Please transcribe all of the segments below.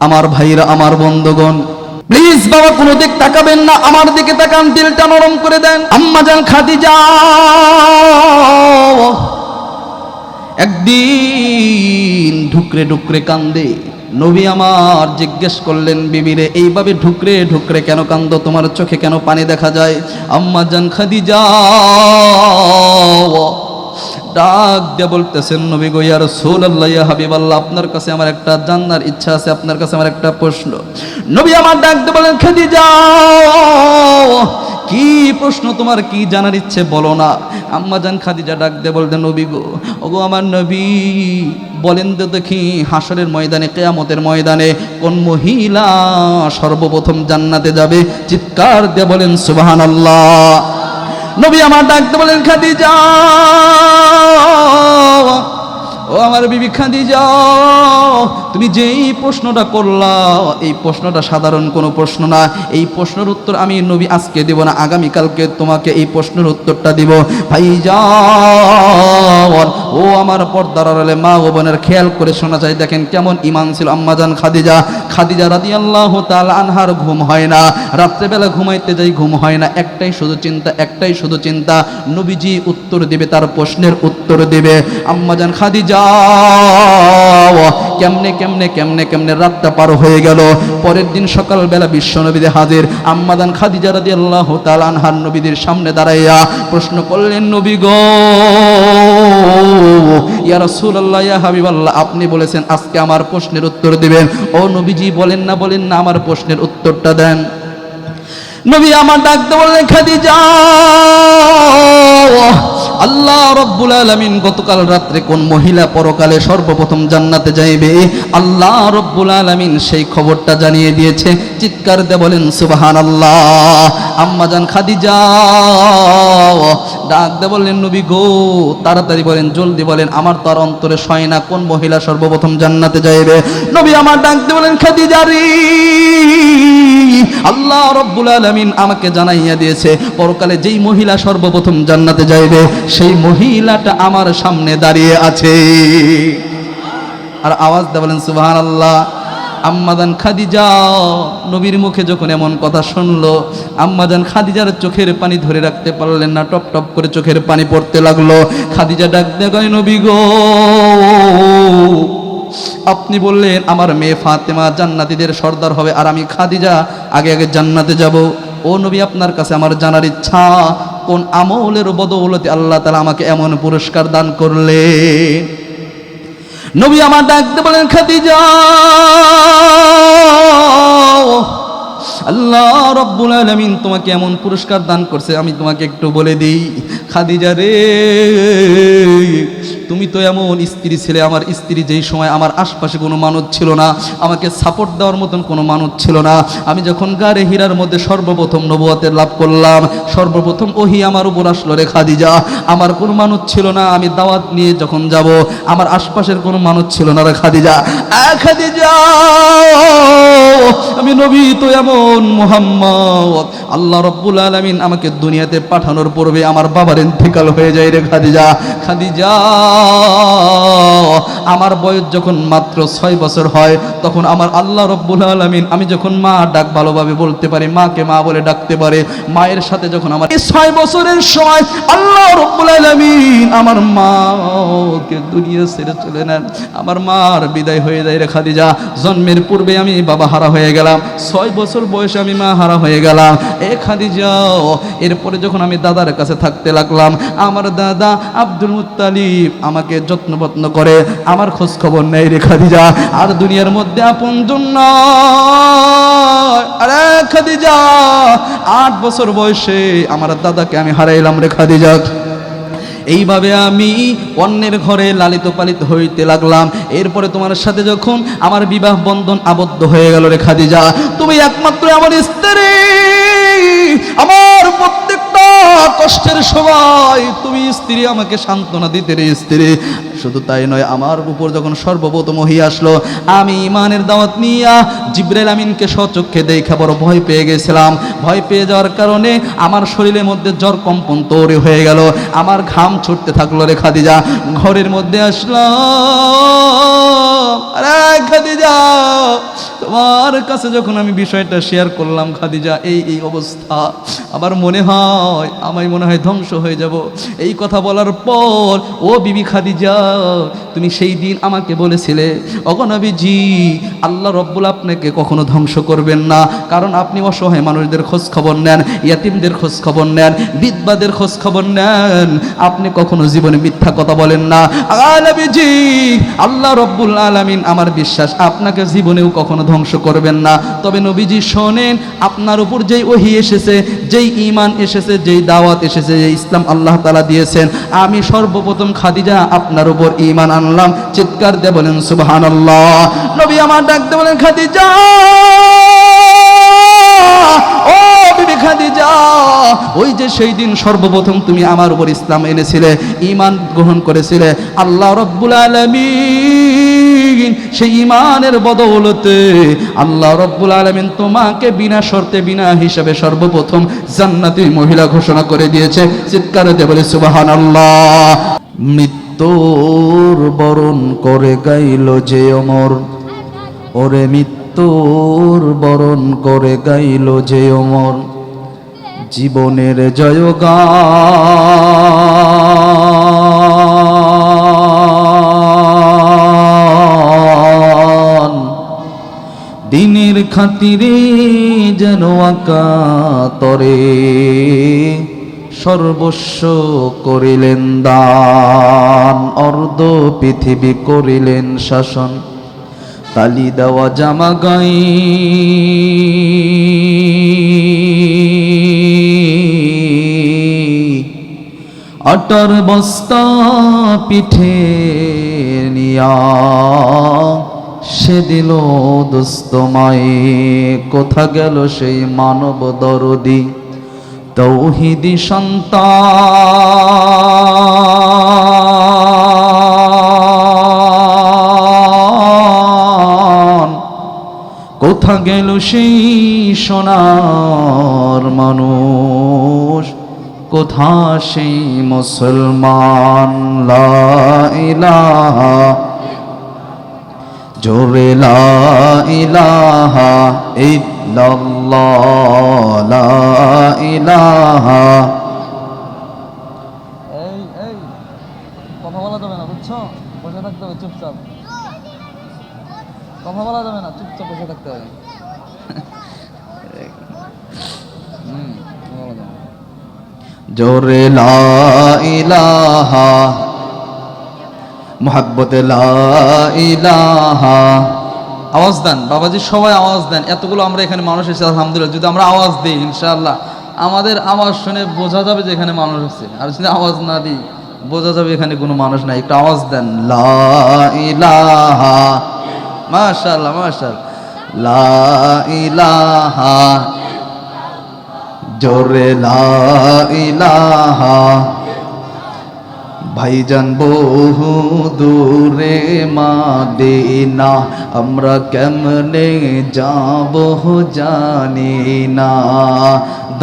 আমার ভাইরা, আমার বন্ধুগণ, প্লিজ বাবা কোনো দিক তাকাবেন না, আমার দিকে তাকান, দিলটা নরম করে দেন। আম্মা জান খাদিজা একদিন ঢুকরে ঢুকরে কান্দে। নবী আমার জিজ্ঞেস করলেন, বিবিরে এইভাবে ঢুকরে ঢুকরে কেন কান্দো, তোমার চোখে কেন পানি দেখা যায়? আম্মা জান খাদিজা ডাক দিয়ে বলতেছেন, নবী গো, ইয়া রাসূলুল্লাহ, ইয়া হাবিবাল্লাহ, আপনার কাছে আমার একটা জানার ইচ্ছা আছে, আপনার কাছে আমার একটা প্রশ্ন। নবী আমার ডাক দিয়ে বলেন, খাদিজা কি প্রশ্ন, তোমার কি জানার ইচ্ছে বলো না। আম্মা জান খাদিজা ডাক দিয়ে বলতেন, নবী গো, ওগো আমার নবী, বলেন তো দেখি, হাসরের ময়দানে, কিয়ামতের ময়দানে কোন মহিলা সর্বপ্রথম জান্নাতে যাবে? চিৎকার দিয়ে বলেন সুবহানাল্লাহ। নবী আমার ডাক দিয়ে বলেন, খাদিজা, ও আমার বিবি খাদিজা, তুমি যেই প্রশ্নটা করলা, এই প্রশ্নটা সাধারণ কোনো প্রশ্ন না। এই প্রশ্নের উত্তর আমি নবী আজকে দেব না, আগামীকালকে তোমাকে এই প্রশ্নের উত্তরটা দিব। ভাইজান, ও আমার পর্দার আড়ালে মা ও বোনের, খেয়াল করে শোনা যায়, দেখেন কেমন ঈমান ছিল আম্মাজান খাদিজা। খাদিজা রাদিয়াল্লাহু তাআলা আনহার ঘুম হয় না, রাত্রেবেলা ঘুমাইতে যাই ঘুম হয় না, একটাই শুধু চিন্তা, একটাই শুধু চিন্তা, নবীজি উত্তর দিবে, তার প্রশ্নের উত্তর দিবে। আম্মাজান খাদিজা কেমনে কেমনে কেমনে কেমনে রাতটা পার হয়ে গেল। পরের দিন সকালবেলা বিশ্ব নবীদের হাজির। আম্মাজান খাদিজা রাদিয়াল্লাহু তাআলা আনহার নবীদের সামনে দাঁড়াইয়া প্রশ্ন করলেন, নবী গো, ইয়া রাসূলুল্লাহ, ইয়া হাবিবাল্লাহ, আপনি বলেছেন আজকে আমার প্রশ্নের উত্তর দিবেন। ও নবীজি, বলেন না বলেন না, আমার প্রশ্নের উত্তরটা দেন। নবী আমার ডাক দিয়ে বললেন, খাদিজা, আল্লাহ রাব্বুল আলামিন গতকাল রাত্রে কোন মহিলা পরকালে সর্বপ্রথম জান্নাতে যাইবে, আল্লাহ রাব্বুল আলামিন সেই খবরটা জানিয়ে দিয়েছে। চিৎকার দিয়ে বলেন সুবহানাল্লাহ। আম্মা জান খাদিজা ডাক দিয়ে বললেন, নবী গো, তাড়াতাড়ি বলেন, জলদি বলেন, আমার তো আর অন্তরে সয় না, কোন মহিলা সর্বপ্রথম জান্নাতে যাইবে। নবী আমার ডাক দিয়ে বলেন, খাদিজা রে, আল্লাহ রাব্বুল আলামিন আমাকে জানাইয়া দিয়েছে, পরকালে যেই মহিলা সর্বপ্রথম জান্নাতে যাইবে, সেই মহিলাটা আমার সামনে দাঁড়িয়ে আছে। আর আওয়াজ দিয়ে বলেন সুবহানাল্লাহ। আম্মাজান খাদিজা নবীর মুখে যখন এমন কথা শুনলো, আম্মাজান খাদিজার চোখের পানি ধরে রাখতে পারলেন না, টপ টপ করে চোখের পানি পড়তে লাগলো। খাদিজা ডাক দিয়ে কয়, নবী গো, আপনি বললেন আমার মেয়ে ফাতেমা জান্নাতীদের সর্দার হবে, আর আমি খাদিজা আগে আগে জান্নাতে যাব। ও নবী, আপনার কাছে আমার জানার ইচ্ছা, কোন আমলের বদৌলতে আল্লাহ তাআলা আমাকে এমন পুরস্কার দান করলেন? নবী আমার ডাক দিয়ে বলেন, খাদিজা, আল্লাহ রাব্বুল আলামিন তোমাকে এমন পুরস্কার দান করছে, আমি তোমাকে একটু বলে দিই। খাদিজা রে, তুমি তো এমন স্ত্রী ছিলে, আমার স্ত্রী যেই সময় আমার আশপাশে কোনো মানুষ ছিল না, আমাকে সাপোর্ট দেওয়ার মতন কোনো মানুষ ছিল না। আমি যখন গারে হীরার মধ্যে সর্বপ্রথম নবুয়তের লাভ করলাম, সর্বপ্রথম ওহী আমার উপর আসলো রে খাদিজা, আমার কোনো মানুষ ছিল না। আমি দাওয়াত নিয়ে যখন যাব, আমার আশপাশের কোনো মানুষ ছিল না রে খাদিজা। খাদিজা, আমি নবী তো এমন মুহাম্মদ, আল্লাহ রাব্বুল আলামিন আমাকে দুনিয়াতে পাঠানোর পূর্বে আমার বাবার ইন্তেকাল হয়ে যায় রে খাদিজা। খাদিজা, আমার বয়স যখন মাত্র 6 বছর হয়, তখন আমার আল্লাহ রাব্বুল আলামিন, আমি যখন মা ডাক ভালোভাবে বলতে পারি, মাকে মা বলে ডাকতে পারে, মায়ের সাথে যখন আমার 6 বছরের সময় আল্লাহ রাব্বুল আলামিন আমার মাকে দুনিয়া ছেড়ে চলে নেন, আমার মার বিদায় হয়ে যায় রে খাদিজা। জন্মের পূর্বে আমি বাবা হারা হয়ে গেলাম, 6 বছর বয়সে আমি মা হারা হয়ে গেলাম। এ খাদিজা, এরপরে যখন আমি দাদার কাছে থাকতে লাগলাম, আমার দাদা আব্দুল মুত্তালিব আমাকে যত্নবত্ন করে, আমার খোঁজ খবর নেই রে খাদিজা। আর দুনিয়ার মধ্যে আপনজন নয়। আরে খাদিজা, 8 বছর বয়সে আমার দাদাকে আমি হারাইলাম রে খাদিজা। এইভাবে আমি অন্যের ঘরে লালিত পালিত হইতে লাগলাম। এরপরে তোমার সাথে যখন আমার বিবাহ বন্ধন আবদ্ধ হয়ে গেল রে খাদিজা, তুমি একমাত্র আমার স্ত্রী, আমার প্রত্যেক কষ্টের সময় তুমি স্ত্রী আমাকে সান্ত্বনা দিতে রে স্ত্রী। শুধু তাই নয়, আমার উপর যখন সর্বপ্রথম ওহী আসলো, আমি ঈমানের দাওয়াত নিয়া জিবরাইল আমিনকে স্বচক্ষে দেখা বড় ভয় পেয়ে গেছিলাম। ভয় পেয়ে যাওয়ার কারণে আমার শরীরের মধ্যে জ্বর কম্পন তৈরি হয়ে গেল, আমার ঘাম ছুটতে থাকলো রে খাদিজা। ঘরের মধ্যে আসলাম, আরে খাদিজা তোমার কাছে যখন আমি বিষয়টা শেয়ার করলাম, খাদিজা এই অবস্থা, আমার মনে হয় ধ্বংস হয়ে যাব। এই কথা বলার পর ও বিবি খাদিজা, তুমি সেই দিন আমাকে বলেছিলে, ওগো নবীজি আল্লাহ রব্বুল আপনাকে কখনো ধ্বংস করবেন না, কারণ আপনি অসহায় মানুষদের খোঁজ খবর নেন, ইয়াতিমদের খোঁজ খবর নেন, বিধবাদের খোঁজ খবর নেন, আপনি কখনো জীবনে মিথ্যা কথা বলেন না। নবীজি আল্লাহ রব্বুল আলামিন আমার বিশ্বাস আপনাকে জীবনেও কখনো ধ্বংস করবেন না। তবে নবীজি শোনেন, আপনার উপর যেই ওহী এসেছে, যেই ঈমান এসেছে, যেই দাওয়াত এসেছে, যেই ইসলাম আল্লাহ তাআলা দিয়েছেন, আমি সর্বপ্রথম খাদিজা আপনার উপর ঈমান আনলাম। চিৎকার দিয়ে বলেন সুবহানাল্লাহ। নবী আমার ডাকতে বলেন, খাদিজা ও বিবি খাদিজা, ওই যে সেই দিন সর্বপ্রথম তুমি আমার উপর ইসলাম এনেছিলে, ঈমান গ্রহণ করেছিলে, আল্লাহ রব্বুল আলামিন সেই ঈমানের বদৌলতে আল্লাহ রব্বুল আলামিন তোমাকে বিনা শর্তে বিনা হিসাবে সর্বপ্রথম জান্নাতি মহিলা ঘোষণা করে দিয়েছে। চিৎকার দিয়ে বলে সুবহানাল্লাহ। মৃত্যুর বরণ করে গাইল যে অমর, ওরে মৃত্যুর বরণ করে গাইল যে অমর, জীবনের জয়গান, দিনের খাতিরে যেন আকাতরে সর্বস্ব করিলেন দান, অর্ধ পৃথিবী করিলেন শাসন, তালি দেওয়া জামা গাই আটার বস্তা পিঠে নিয়া সে দিল দোস্তমায়ে, কোথা গেল সেই মানব দরদি তৌহিদি সন্তান, কোথা গেল সেই সোনার মানুষ, কোথা সেই মুসলমান। লা ইলাহা জোরে লা ইলাহা ইল্লাল্লাহ, লা ইলাহা। এই কথা বলা যাবে না, বুঝছো? বসে থাকতে হবে চুপচাপ, কথা বলা যাবে না, চুপচাপ বসে থাকতে হবে। জোরে লা ইলাহা, মুহাব্বতে লা ইলাহা। আওয়াজ দেন বাবাজি, সবাই আওয়াজ দেন। এতগুলো আমরা এখানে মানুষ এসেছি আলহামদুলিল্লাহ, যদি আমরা আওয়াজ দিই ইনশাআল্লাহ আমাদের আওয়াজ শুনে বোঝা যাবে যে এখানে মানুষ আছে, আর যদি আওয়াজ না দিই বোঝা যাবে এখানে কোনো মানুষ নাই। একটু আওয়াজ দেন, লা ইলাহা। মাশাআল্লাহ মাশাআল্লাহ, লা ইলাহা জোরে লা ইলাহা। ভাইজান বহু দূরে মাদিনা, আমরা কেমনে যাব জানি না,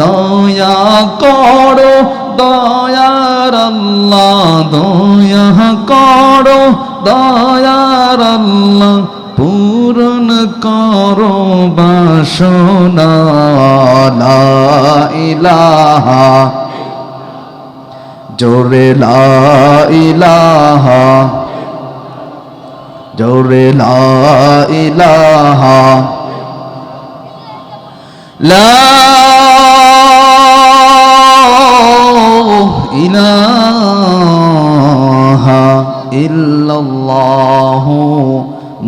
দয়া করো দয়ার আল্লাহ, দয়া করো দয়ার আল্লাহ, পূরণ করো বাসনা। লা ইলাহা জোরে লা ইলাহা, জোরে লা ইলাহা, লা ইলাহা ইল্লাল্লাহু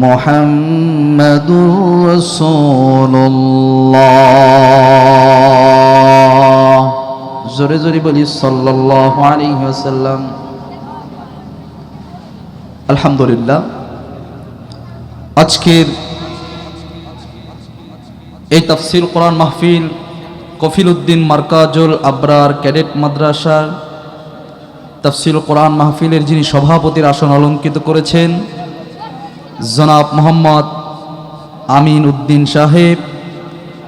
মুহাম্মাদুর রাসূলুল্লাহ। জোরে জোরে বলি সাল্লাল্লাহু আলাইহি ওয়াসাল্লাম। আলহামদুলিল্লাহ, আজকের এই তাফসীর কোরআন মাহফিল কফিল উদ্দিন মার্কাজুল আবরার ক্যাডেট মাদ্রাসার তাফসির কোরআন মাহফিলের যিনি সভাপতির আসন অলঙ্কিত করেছেন জনাব মোহাম্মদ আমিন উদ্দিন সাহেব,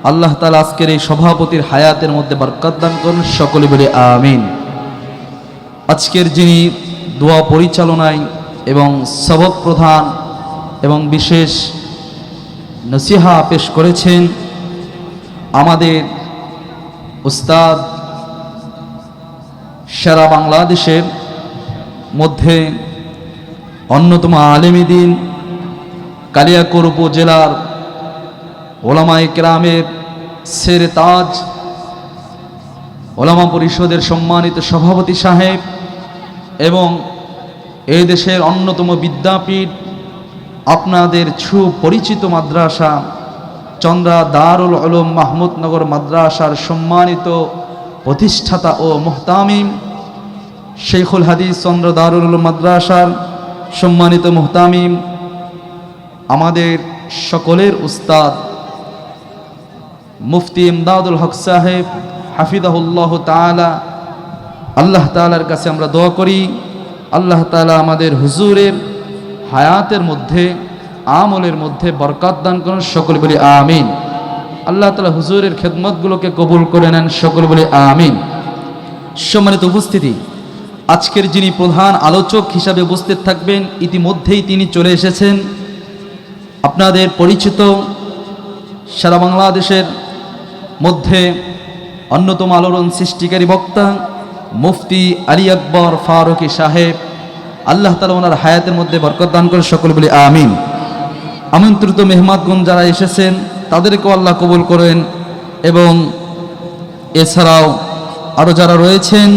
আল্লাহ তাআলা আজকের এই সভাপতির হায়াতের মধ্যে বরকত দান করুন, সকলে বলে আমিন। আজকের যিনি দোয়া পরিচালনায় এবং সবক প্রধান এবং বিশেষ নসিহা পেশ করেছেন আমাদের উস্তাদ, সারা বাংলাদেশের মধ্যে অন্যতম আলেম দ্বীন, কালিয়াকৈর উপজেলার ওলামায়ে কেরামের সেরে তাজ, ওলামা পরিষদের সম্মানিত সভাপতি সাহেব এবং এই দেশের অন্যতম বিদ্যাপীঠ, আপনাদের সুপরিচিত মাদ্রাসা চন্দ্রা দারুল উলুম মাহমুদনগর মাদ্রাসার সম্মানিত প্রতিষ্ঠাতা ও মুহতামিম, শেখুল হাদিস চন্দ্রা দারুল উলুম মাদ্রাসার সম্মানিত মুহতামিম, আমাদের সকলের উস্তাদ মুফতি ইমদাদুল হক সাহেব হাফিজাহুল্লাহ তাআলা, আল্লাহ তাআলার কাছে আমরা দোয়া করি আল্লাহ তাআলা আমাদের হুজুরের হায়াতের মধ্যে আমলের মধ্যে বরকত দান করুন, সকলে বলি আমিন। আল্লাহ তাআলা হুজুরের খেদমতগুলোকে কবুল করে নেন, সকলে বলি আমিন। সম্মানিত উপস্থিতি, আজকের যিনি প্রধান আলোচক হিসাবে উপস্থিত থাকবেন ইতিমধ্যেই তিনি চলে এসেছেন। আপনাদের পরিচিত সারা বাংলাদেশের মধ্যে অন্যতম আলোড়ন সৃষ্টিকারী বক্তা মুফতি আলী আকবর ফারুকী সাহেব, আল্লাহ তাআলা ওনার হায়াতের মধ্যে বরকত দান করে, সকলে বলি আমিন। আমন্ত্রিত মেহমানগণ যারা এসেছেন তাদেরকেও আল্লাহ কবুল করেন এবং এছাড়াও আরও যারা রয়েছেন,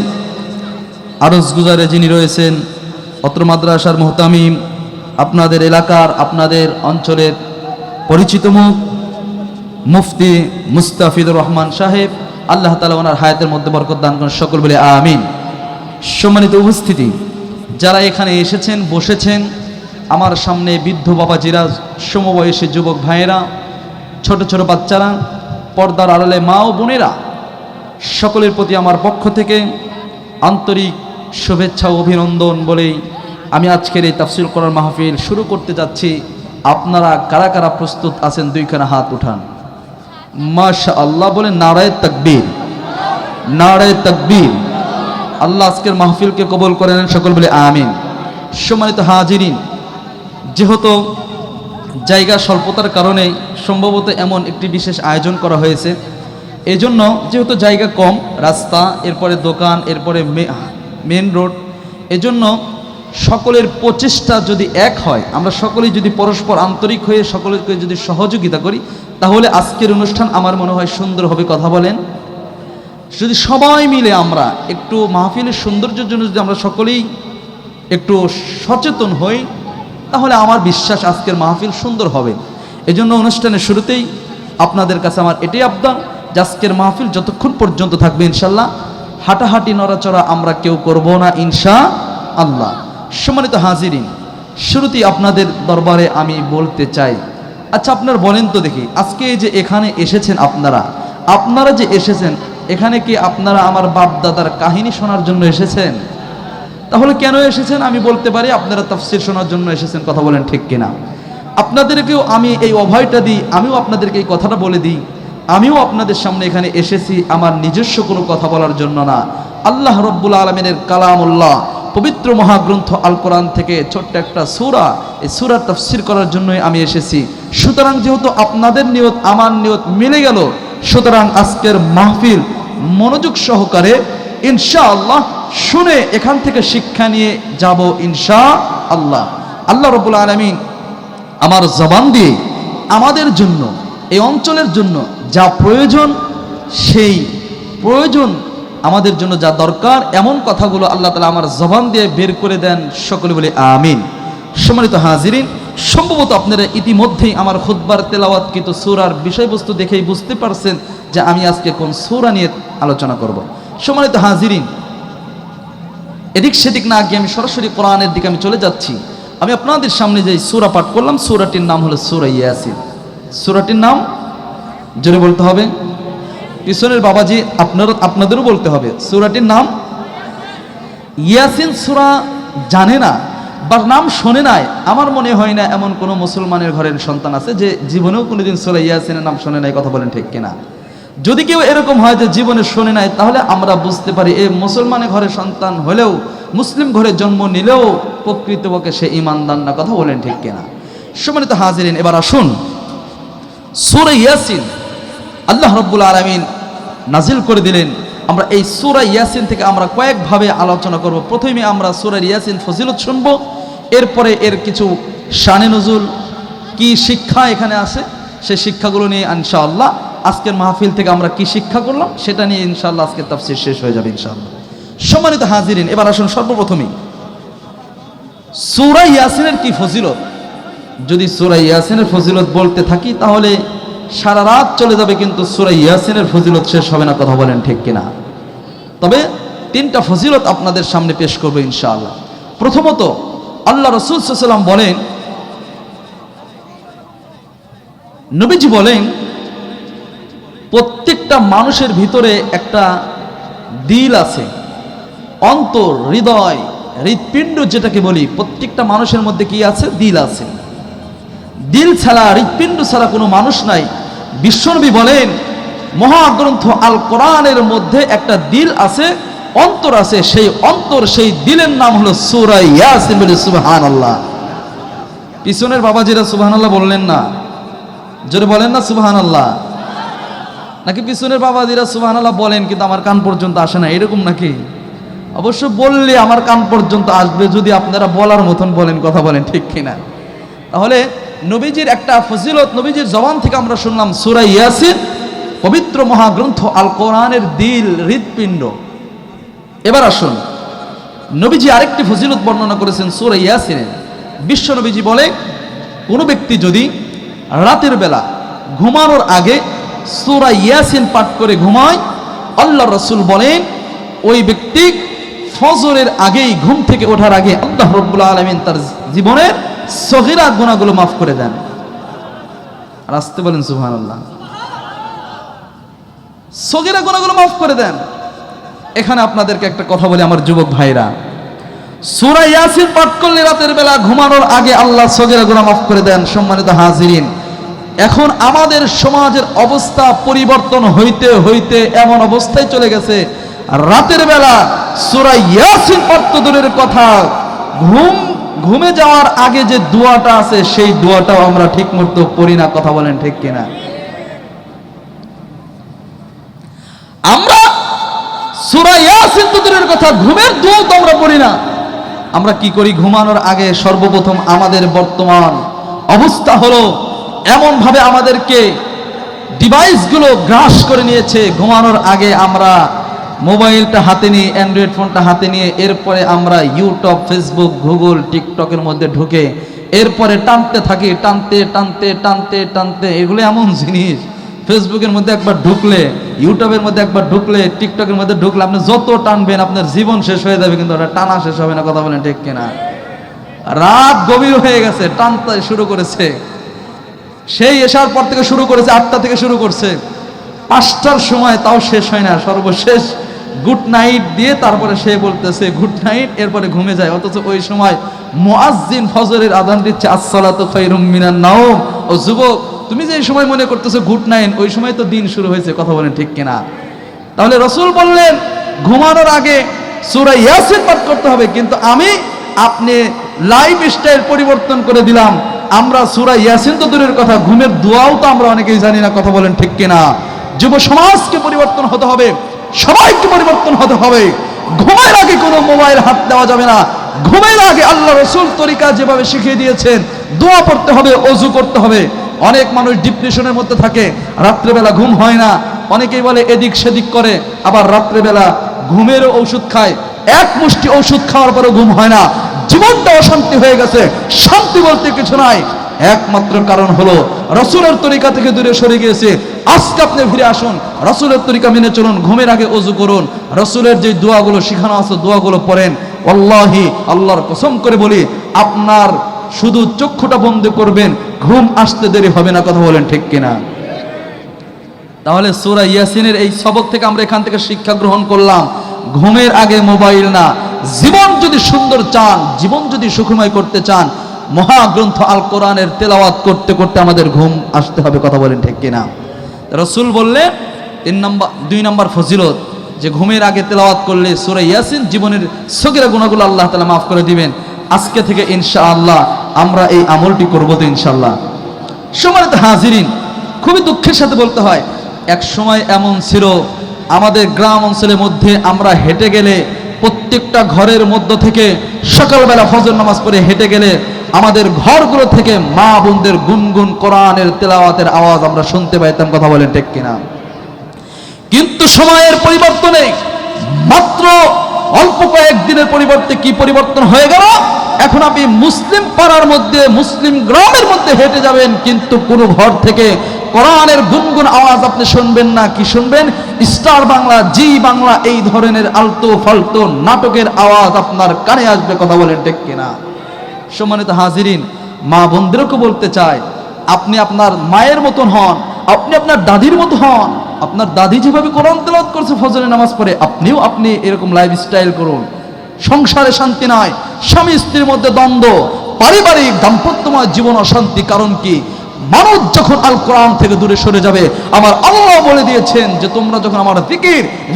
আরজ গুজারে যিনি রয়েছেন অত্র মাদ্রাসার মুহতামিম, আপনাদের এলাকার আপনাদের অঞ্চলের পরিচিত মুখ মুফতি মুস্তাফিজুর রহমান সাহেব, আল্লাহ তাআলা ওনার হায়াতের মধ্যে বরকত দান করেন, সকল বলে আমিন। সম্মানিত উপস্থিতি, যারা এখানে এসেছেন বসেছেন, আমার সামনে বৃদ্ধ বাবাজিরা, সমবয়সী যুবক ভাইয়েরা, ছোট ছোট বাচ্চারা, পর্দার আড়ালে মা ও বোনেরা, সকলের প্রতি আমার পক্ষ থেকে আন্তরিক শুভেচ্ছা ও অভিনন্দন বলেই আমি আজকের এই তাফসীর কোরআন মাহফিল শুরু করতে যাচ্ছি। আপনারা কারা কারা প্রস্তুত আছেন? দুইখানা হাত উঠান, মাশাআল্লাহ বলে নারায়ে তাকবীর, নারায়ে তাকবীর। আল্লাহ আজকের মাহফিলকে কবুল করে নেন, সকল বলে আমিন। সম্মানিত হাজিরিন, যেহেতু জায়গা স্বল্পতার কারণে সম্ভবত এমন একটি বিশেষ আয়োজন করা হয়েছে, এজন্য যেহেতু জায়গা কম, রাস্তা, এরপরে দোকান, এরপরে মেন রোড, এজন্য সকলের প্রচেষ্টা যদি এক হয়, আমরা সকলেই যদি পরস্পর আন্তরিক হয়ে সকলকে যদি সহযোগিতা করি, তাহলে আজকের অনুষ্ঠান আমার মনে হয় সুন্দর হবে। কথা বলেন? যদি সবাই মিলে আমরা একটু মাহফিলের সৌন্দর্যের জন্য যদি আমরা সকলেই একটু সচেতন হই, তাহলে আমার বিশ্বাস আজকের মাহফিল সুন্দর হবে। এজন্য অনুষ্ঠানের শুরুতেই আপনাদের কাছে আমার এটাই আবদার যে আজকের মাহফিল যতক্ষণ পর্যন্ত থাকবে ইনশাল্লাহ হাঁটাহাঁটি নড়াচড়া আমরা কেউ করব না ইনশাআল্লাহ। সম্মানিত হাজিরিন, শুরুতেই আপনাদের দরবারে আমি বলতে চাই, আচ্ছা আপনারা বলেন তো দেখি, আজকে যে এখানে এসেছেন আপনারা যে এসেছেন, এখানে কি আপনারা আমার বাপ দাদার কাহিনী শোনার জন্য এসেছেন? তাহলে কেন এসেছেন? আমি বলতে পারি আপনারা তাফসীর শোনার জন্য এসেছেন। কথা বলেন ঠিক কিনা? আপনাদেরকেও আমি এই অভয়টা দিই, আমিও আপনাদেরকে এই কথাটা বলে দিই, আমিও আপনাদের সামনে এখানে এসেছি আমার নিজস্ব কোনো কথা বলার জন্য না। আল্লাহ রব্বুল আলামিনের কালামুল্লাহ পবিত্র মহাগ্রন্থ আল কোরআন থেকে ছোট্ট একটা সূরা, এই সূরার তাফসীর করার জন্যই আমি এসেছি। সুতরাং যেহেতু আপনাদের নিয়ত আমার নিয়ত মিলে গেল, সুতরাং আজকের মাহফিল মনোযোগ সহকারে ইনশাআল্লাহ শুনে এখান থেকে শিক্ষা নিয়ে যাব ইনশাআল্লাহ। আল্লাহ রব্বুল আলামিন আমার জবান দিয়ে আমাদের জন্য, এই অঞ্চলের জন্য যা প্রয়োজন, সেই প্রয়োজন আমাদের জন্য যা দরকার, এমন কথাগুলো আল্লাহ তাআলা আমার জবান দিয়ে বের করে দেন, সকলে বলে আমিন। সম্মানিত হাজিরিন, সম্ভবত আপনারা ইতিমধ্যেই আমার খুতবার তেলাওয়াতকৃত সূরার বিষয়বস্তু দেখেই বুঝতে পারছেন যে আমি আজকে কোন সূরা নিয়ে আলোচনা করব। সম্মানিত হাজিরিন, এদিক সেদিক না গিয়ে আমি সরাসরি কোরআনের দিকে আমি চলে যাচ্ছি। আমি আপনাদের সামনে যে সূরা পাঠ করলাম, সূরাটির নাম হলো সূরা ইয়াসিন। সূরাটির নাম জোরে বলতে হবে, পিছনের বাবাজি আপনাদেরও বলতে হবে, সূরাটির নাম ইয়াসিন। সূরা জানে না বা নাম শোনে নাই, আমার মনে হয় না এমন কোনো মুসলমানের ঘরের সন্তান আছে যে জীবনেও কোনোদিন সূরা ইয়াসিনের নাম শোনে নাই। কথা বলেন ঠিক কিনা? যদি কেউ এরকম হয় যে জীবনে শোনে নাই, তাহলে আমরা বুঝতে পারি এই মুসলমানের ঘরের সন্তান হলেও, মুসলিম ঘরে জন্ম নিলেও প্রকৃতপক্ষে সে ঈমানদার না। কথা বলেন ঠিক কিনা? সম্মানিত হাজিরিন, এবার আসুন সূরা ইয়াসিন আল্লাহ রাব্বুল আলামিন নাজিল করে দিলেন। আমরা এই সূরা ইয়াসিন থেকে আমরা কয়েকভাবে আলোচনা করব। প্রথমে আমরা সূরা ইয়াসিন ফজিলত শুনব, এরপরে এর কিছু শানে নুজুল, কি শিক্ষা এখানে আছে সেই শিক্ষাগুলো নিয়ে ইনশাআল্লাহ আজকের মাহফিল থেকে আমরা কি শিক্ষা করলাম সেটা নিয়ে ইনশাআল্লাহ আজকের তাফসীর শেষ হয়ে যাবে ইনশাআল্লাহ। সম্মানিত হাজিরিন, এবার আসুন সর্বপ্রথমেই সূরা ইয়াসিনের কি ফজিলত। যদি সূরা ইয়াসিনের ফজিলত বলতে থাকি তাহলে সারা রাত চলে যাবে, কিন্তু সূরা ইয়াসিনের ফজিলত শেষ হবে না। কথা বলেন ঠিক কিনা? তবে তিনটা ফজিলত আপনাদের সামনে পেশ করবো ইনশাআল্লাহ। প্রথমত, আল্লাহ রাসূল সাল্লাল্লাহু আলাইহি ওয়াসাল্লাম বলেন, নবীজি বলেন, প্রত্যেকটা মানুষের ভিতরে একটা দিল আছে, অন্তর, হৃদয়, হৃৎপিণ্ড যেটাকে বলি, প্রত্যেকটা মানুষের মধ্যে কি আছে? দিল আছে। দিল ছাড়া, হৃৎপিণ্ড ছাড়া কোনো মানুষ নাই। বিশ্বনবী বলেন, মহাগ্রন্থ আল কোরআনের মধ্যে একটা দিল আছে, অন্তর আছে। সেই অন্তর, সেই দিলের নাম হলো সূরা ইয়াসিন। বলে সুবহানাল্লাহ। পিছনের বাবাজিরা সুবহানাল্লাহ বললেন না? জোরে বলেন না সুবহানাল্লাহ? নাকি পিছনের বাবাজিরা সুবহানাল্লাহ বলেন কিন্তু আমার কান পর্যন্ত আসে না, এরকম নাকি? অবশ্য বললে আমার কান পর্যন্ত আসবে যদি আপনারা বলার মতন বলেন। কথা বলেন ঠিক কিনা? তাহলে নবীজির একটা ফজিলত, নবীজির জবান থেকে আমরা শুনলাম সূরা ইয়াসিন পবিত্র মহাগ্রন্থ আল কোরআনের দিল, হৃৎপিণ্ড। এবার আসুন, নবীজি আরেকটি ফজিলত বর্ণনা করেছেন সূরা ইয়াসিনের। বিশ্ব নবীজি বলে, কোনো ব্যক্তি যদি রাতের বেলা ঘুমানোর আগে সূরা ইয়াসিন পাঠ করে ঘুমায়, আল্লাহ রাসূল বলেন ওই ব্যক্তি ফজরের আগেই, ঘুম থেকে ওঠার আগে আল্লাহ রাব্বুল আলামিন তার জীবনের সগীরা গুনাহগুলো মাফ করে দেন। আর আসতে বলেন সুবহানাল্লাহ। সগীরা গুনাহগুলো মাফ করে দেন। এখানে আপনাদেরকে একটা কথা বলি আমার যুবক ভাইরা, সূরা ইয়াসিন পাঠ করলে রাতের বেলা ঘুমানোর আগে আল্লাহ সগীরা গুনাহ মাফ করে দেন। সম্মানিত হাজিরিন, এখন আমাদের সমাজের অবস্থা পরিবর্তন হইতে হইতে এমন অবস্থায় চলে গেছে, রাতের বেলা সূরা ইয়াসিন পাঠ তো দূরের কথা, ঘুমে যাওয়ার আগে যে দোয়াটা আছে সেই দোয়াটাও আমরা ঠিক মতো পড়ি না। কথা বলেন ঠিক কিনা? আমরা সূরা ইয়াসিন তো দূরের কথা, ঘুমের দোয়া তো আমরা পড়ি না। আমরা কি করি? ঘুমানোর আগে সর্বপ্রথম আমাদের বর্তমান অবস্থা হলো এমন ভাবে আমাদেরকে ডিভাইসগুলো গ্রাস করে নিয়েছে, ঘুমানোর আগে আমরা মোবাইলটা হাতে নিয়ে, অ্যান্ড্রয়েড ফোনটা হাতে নিয়ে, এরপরে আমরা ইউটিউব, ফেসবুক, গুগল, টিকটকের মধ্যে ঢুকে এরপরে টানতে থাকি, টানতে টানতে টানতে টানতে। এগুলো এমন জিনিস, ফেসবুকের মধ্যে একবার ঢুকলে, ইউটিউবের মধ্যে একবার ঢুকলে, টিকটকের মধ্যে ঢুকলে আপনি যত টানবেন আপনার জীবন শেষ হয়ে যাবে, কিন্তু ওটা টানা শেষ হবে না। কথা বলেন ঠিক কিনা? রাত গভীর হয়ে গেছে, টানতে শুরু করেছে, সেই এশার পর থেকে শুরু করেছে, 8টা থেকে শুরু করছে, 5টার সময় তাও শেষ হয় না। সর্বশেষ গুড নাইট দিয়ে তারপরে সে বলতেছে গুড নাইট, এরপরে ঘুমে যায়। অথচ ওই সময় মুয়াজ্জিন ফজরের আযান দিচ্ছে, আসসালাতু খায়রুম মিনান নাওম। ও যুবক, তুমি যে সময় মনে করতেছো গুড নাইট, ওই সময় তো দিন শুরু হয়েছে। কথা বলেন ঠিক কিনা? তাহলে রাসূল বললেন ঘুমানোর আগে সূরা ইয়াসিন পাঠ করতে হবে, কিন্তু আপনি লাইফ স্টাইল পরিবর্তন করে দিলাম। আমরা সূরা ইয়াসিন তো দূরের কথা, ঘুমের দোয়াও তো আমরা অনেকেই জানি না। কথা বলেন ঠিক কিনা? যুব সমাজকে পরিবর্তন হতে হবে, সবাইকে পরিবর্তন হতে হবে। ঘুমের আগে কোনো মোবাইল হাত দেওয়া যাবে না। ঘুমের আগে আল্লাহ রাসূল তরিকা যেভাবে শিখিয়ে দিয়েছেন, দোয়া পড়তে হবে, ওযু করতে হবে। অনেক মানুষ ডিপ্রেশনের মধ্যে থাকে, রাত্রেবেলা ঘুম হয় না, অনেকেই বলে এদিক সেদিক করে, আবার রাত্রেবেলা ঘুমের ওষুধ খায়। এক মুষ্টি ওষুধ খাওয়ার পরে ঘুম হয় না, জীবনটা অশান্তি হয়ে গেছে। শান্তি বলতে কিছু নাই, একমাত্র কারণ হলো রাসূলের তরিকা থেকে দূরে সরে গিয়েছে। আজকে আপনি ফিরে আসুন, রাসূলের তরিকা মেনে চলুন, ঘুমের আগে ওযু করুন, রাসূলের যে দোয়াগুলো শেখানো আছে দোয়াগুলো পড়েন। ওয়াল্লাহি, আল্লাহর কসম করে বলি, আপনার শুধু চক্ষুটা বন্ধ করবেন, ঘুম আসতে দেরি হবে না। কথা বলেন ঠিক কিনা? তাহলে সূরা ইয়াসিনের এই সবক থেকে আমরা এখান থেকে শিক্ষা গ্রহণ করলাম, ঘুমের আগে মোবাইল না। জীবন যদি সুন্দর চান, জীবন যদি সুখময় করতে চান, মহাগ্রন্থ আল কোরআনের তেলাওয়াত করতে করতে আমাদের ঘুম আসতে হবে। কথা বলেন ঠিক কিনা? রাসূল বললেন 2 নম্বর ফজিলত, যে ঘুমের আগে তেলাওয়াত করলে সূরা ইয়াসিন জীবনের সগীরা গুনাহগুলো আল্লাহ তাআলা মাফ করে দিবেন। আজকে থেকে ইনশাআল্লাহ আমরা এই আমলটি করব তো ইনশাআল্লাহ। সম্মানিত হাজিরিন, খুবই দুঃখের সাথে বলতে হয়, এক সময় এমন ছিল আমাদের গ্রাম অঞ্চলের মধ্যে আমরা হেঁটে গেলে প্রত্যেকটা ঘরের মধ্য থেকে সকালবেলা ফজর নামাজ পড়ে হেঁটে গেলে আমাদের ঘরগুলো থেকে মা বোনদের গুনগুন কোরআনের তেলাওয়াতের আওয়াজ আমরা শুনতে পাইতাম। কথা বলেন ঠিক কিনা? কিন্তু সময়ের পরিবর্তনে মাত্র অল্প কয়েকদিনের পরিবর্তে কি পরিবর্তন হয়ে গেল, এখন আপনি মুসলিম পাড়ার মধ্যে, মুসলিম গ্রামের মধ্যে হেঁটে যাবেন, কিন্তু কোনো ঘর থেকে কোরআনের গুনগুন আওয়াজ আপনি শুনবেন না। কি শুনবেন? স্টার বাংলা, জি বাংলা, এই ধরনের আলতো ফালতো নাটকের আওয়াজ আপনার কানে আসবে। কথা বলেন ঠিক কিনা? সম্মানিত হাজিরিন, মা বোনদেরকে বলতে চাই, আপনি আপনার মায়ের মতন হন, আপনি আপনার দাদির মতো হন। আপনার দাদি যেভাবে কোরআন তেলাওয়াত করছে ফজরের নামাজ পড়ে, আপনি এরকম লাইফস্টাইল করুন। সংসারে শান্তি নাই, স্বামী স্ত্রীর মধ্যে দ্বন্দ্ব, পারিবারিক দাম্পত্যময় জীবন অশান্তি। কারণ কি? মানুষ যখন আল কোরআন থেকে দূরে সরে যাবে, আমার আল্লাহ বলে দিয়েছেন যে তোমরা যখন আমার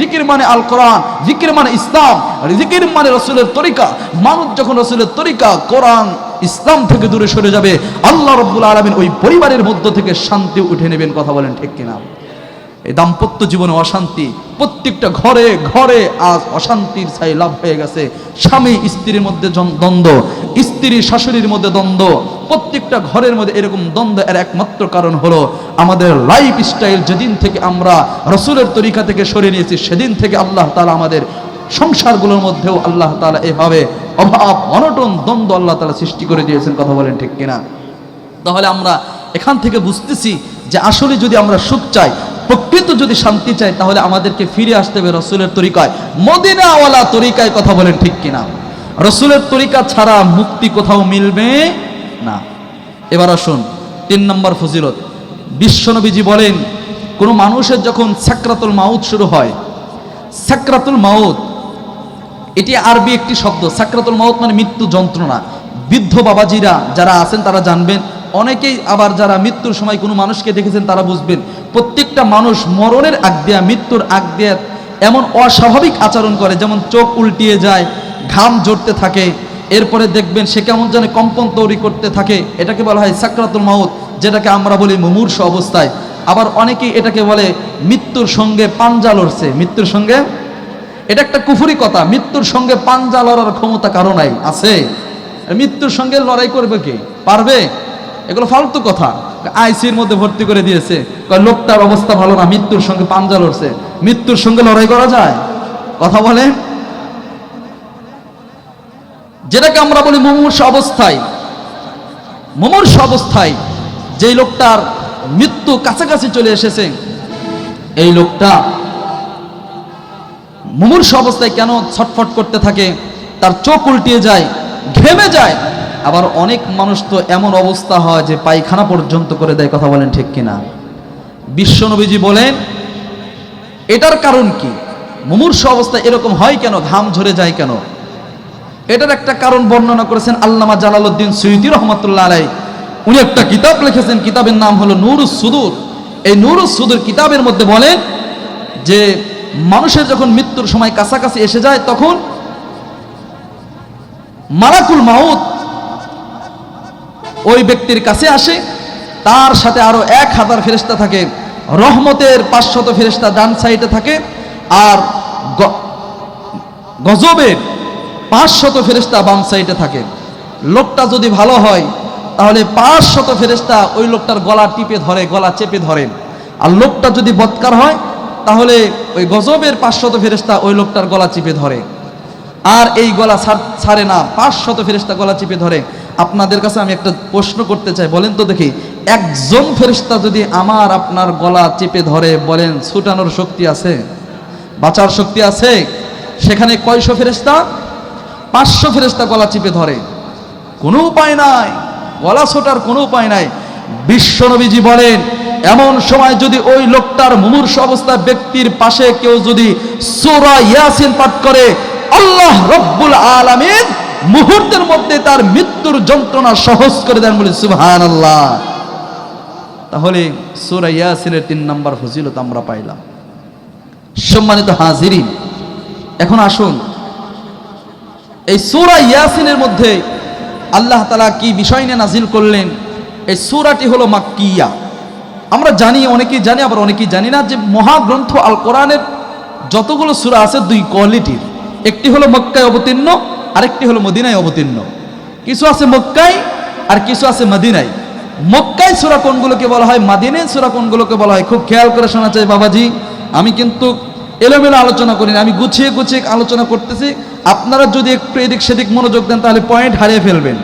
জিকির মানে আল কোরআন, জিকির মানে ইসলাম, জিকির মানে রাসূলের তরিকা, মানুষ যখন রাসূলের তরিকা, কোরআন, ইসলাম থেকে দূরে সরে যাবে, আল্লাহ রাব্বুল আলামিন ওই পরিবারের মধ্য থেকে শান্তি উঠে নেবেন। কথা বলেন ঠিক কিনা? এই দাম্পত্য জীবনে অশান্তি, প্রত্যেকটা ঘরে ঘরে আজ অশান্তির ছাই লাভ হয়ে গেছে। স্বামী স্ত্রীর মধ্যে দ্বন্দ্ব, স্ত্রী শাশুড়ির মধ্যে দ্বন্দ্ব, প্রত্যেকটা ঘরের মধ্যে এরকম দ্বন্দ্ব। এর একমাত্র কারণ হলো আমাদের লাইফ স্টাইল যেদিন থেকে আমরা রাসূলের তরিকা থেকে সরে নিয়েছি, সেদিন থেকে আল্লাহ তাআলা আমাদের সংসারগুলোর মধ্যেও আল্লাহ তাআলা এভাবে অভাব, অনটন, দ্বন্দ্ব আল্লাহ তাআলা সৃষ্টি করে দিয়েছেন। কথা বলেন ঠিক কিনা? তাহলে আমরা এখান থেকে বুঝতেছি যে আসলে যদি আমরা সুখ চাই, প্রকৃত যদি শান্তি চাই, তাহলে আমাদেরকে ফিরে আসতে হবে রাসূলের তরিকায়, মদিনাওয়ালা তরিকায়। কথা বলেন ঠিক কিনা? রাসূলের তরিকা ছাড়া মুক্তি কোথাও মিলবে না। এবার আসুন 3 নম্বর ফজিলত। বিশ্বনবীজি বলেন, কোন মানুষের যখন সাকরাতুল মাউত শুরু হয়, সাকরাতুল মাউত এটি আরবি একটি শব্দ। সাকরাতুল মাউত মানে মৃত্যু যন্ত্রণা। বৃদ্ধ বাবাজিরা যারা আছেন তারা জানবেন, অনেকেই আবার যারা মৃত্যুর সময় কোনো মানুষকে দেখেছেন তারা বুঝবেন, প্রত্যেকটা মানুষ মরণের আগ দিয়া, মৃত্যুর আগ দিয়া এমন অস্বাভাবিক আচরণ করে, যেমন চোখ উল্টিয়ে যায়, ঘাম ঝরতে থাকে, এরপরে দেখবেন সে কেমন যেন কম্পন তৈরি করতে থাকে। এটাকে বলা হয় সাকরাতুল মাউত, যেটাকে আমরা বলি মুমূর্ষ অবস্থায়। আবার অনেকেই এটাকে বলে মৃত্যুর সঙ্গে পাঞ্জা লড়ছে। মৃত্যুর সঙ্গে, এটা একটা কুফরি কথা। মৃত্যুর সঙ্গে পাঞ্জা লড়ার ক্ষমতা কারো নাই, আছে? মৃত্যুর সঙ্গে লড়াই করবে কে? পারবে? এগুলো ফালতু কথা। আইসির মধ্যে ভর্তি করে দিয়েছে, লোকটার অবস্থা ভালো না, মৃত্যুর সঙ্গে পাঞ্জা লড়ছে। মৃত্যুর সঙ্গে লড়াই করা যায়? কথা বলেন। যেটাকে আমরা বলি মুমূর্ষ অবস্থায়, মুমূর্ষ অবস্থায় যেই লোকটার মৃত্যু কাছাকাছি চলে এসেছে, এই লোকটা মুমূর্ষ অবস্থায় কেন ছটফট করতে থাকে, তার চোখ উল্টিয়ে যায়, ঘেমে যায়। আবার অনেক মানুষ তো এমন অবস্থা হয় যে পায়খানা পর্যন্ত করে দেয়। কথা বলেন ঠিক কিনা? বিশ্বনবীজি বলেন এটার কারণ কি? মুমূর্ষ অবস্থায় এরকম হয় কেন, ঘাম ঝরে যায় কেন? এটার একটা কারণ বর্ণনা করেছেন আল্লামা জালালউদ্দিন সুয়ুতী রহমাতুল্লাহ আলাইহি। উনি একটা কিতাব লিখেছেন, কিতাবের নাম হলো নূরুস সুদূর। এই নূরুস সুদূর কিতাবের মধ্যে বলেন যে মানুষের যখন মৃত্যুর সময় কাছাকাছি এসে যায়, তখন মালাকুল মাউত ওই ব্যক্তির কাছে আসে, তার সাথে আরো 1000 ফেরেশতা থাকে, রহমতের 500 ফেরেশতা ডান সাইডে থাকে, আর গজবের 500 ফেরেশতা বাম সাইডে থাকে। লোকটা যদি ভালো হয় তাহলে 500 ফেরেশতা ওই লোকটার গলা টিপে ধরে, গলা চেপে ধরেন। আর লোকটা যদি বদকার হয় তাহলে ওই গজবের 500 ফেরেশতা ওই লোকটার গলা চিপে ধরে, আর এই গলা ছাড়ে না, 500 ফেরেশতা গলা চিপে ধরে। আপনাদের কাছে আমি একটা প্রশ্ন করতে চাই, বলেন তো দেখি, একজন ফেরেশতা যদি আমার আপনার গলা চেপে ধরে, বলেন ছুটানোর শক্তি আছে? বাঁচার শক্তি আছে? সেখানে কয়শো ফেরেশতা? 500 ফেরেশতা গলা চিপে ধরে, কোনো উপায় নাই, গলা ছোটার কোনো উপায় নাই। বিশ্বনবীজি বলেন এমন সময় যদি ওই লোকটার মুমূর্ষু অবস্থা ব্যক্তির পাশে কেউ যদি সূরা ইয়াসিন পাঠ করে, আল্লাহ রব্বুল আলামিন মুহূর্তের মধ্যে তার মৃত্যুর যন্ত্রণা সহজ করে দেন, বলি সুবহানাল্লাহ। তাহলে সূরা ইয়াসিনের 3 নম্বর ফজিলত আমরা পাইলাম। সম্মানিত হাজিরিন, এখন আসুন এই সূরা ইয়াসিনের মধ্যে আল্লাহ তাআলা কি বিষয় নিয়ে নাজিল করলেন। এই সূরাটি হলো মাক্কিয়া। আমরা জানি, অনেকেই জানি আবার অনেকেই জানি না, যে মহাগ্রন্থ আল কোরআনের যতগুলো সূরা আছে 2 কোয়ালিটির। একটি হলো মক্কায় অবতীর্ণ, আরেকটি হলো মদিনায় অবতীর্ণ। কিছু আছে মক্কায় আর কিছু আছে মদিনায়। মক্কায় সূরা কোনগুলোকে বলা হয়, মদিনায় সূরা কোনগুলোকে বলা হয়, খুব খেয়াল করে শোনা চাই বাবাজি। আমি কিন্তু এলোমেলো আলোচনা করি না, আমি গুছিয়ে গুছিয়ে আলোচনা করতেছি। আপনারা যদি একটু এদিক সেদিক মনোযোগ দেন তাহলে পয়েন্ট হারিয়ে ফেলবেন।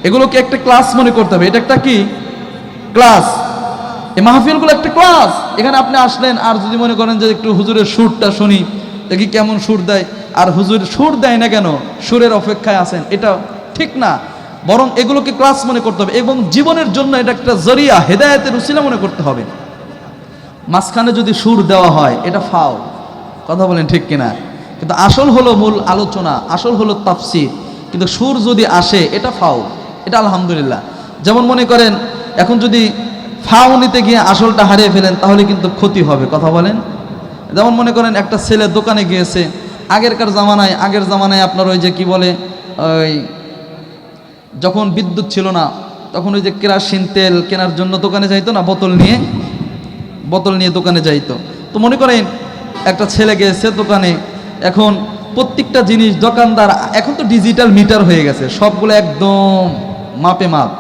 এগুলোকে একটা ক্লাস মনে করতে হবে। এটা একটা কি ক্লাস, এই মাহফিলগুলো একটা ক্লাস। এখানে আপনি আসলেন আর যদি মনে করেন যে একটু হুজুরের সুরটা শুনি, দেখি কেমন সুর দেয়, আর হুজুর সুর দেয় না কেন, সুরের অপেক্ষায় আছেন, এটা ঠিক না। বরং এগুলোকে ক্লাস মনে করতে হবে এবং জীবনের জন্য এটা একটা জরিয়া, হেদায়েতের উসিলা মনে করতে হবে। মাঝখানে যদি সুর দেওয়া হয় এটা ফাউল, কথা বলেন ঠিক কিনা। কিন্তু আসল হলো মূল আলোচনা, আসল হলো তাফসীর, কিন্তু সুর যদি আসে এটা ফাউল, এটা আলহামদুলিল্লাহ। যেমন মনে করেন এখন যদি ফাউ নিতে গিয়ে আসলটা হারিয়ে ফেলেন তাহলে কিন্তু ক্ষতি হবে, কথা বলেন। যেমন মনে করেন একটা ছেলে দোকানে গিয়েছে, আগের জামানায় আপনার ওই যে কি বলে, ওই যখন বিদ্যুৎ ছিল না তখন ওই যে কেরাসিন তেল কেনার জন্য দোকানে যাইতো না, বোতল নিয়ে দোকানে যাইতো। তো মনে করেন একটা ছেলে গিয়েছে দোকানে, এখন প্রত্যেকটা জিনিস দোকানদার, এখন তো ডিজিটাল মিটার হয়ে গেছে, সবগুলো একদম মাপে মাপ।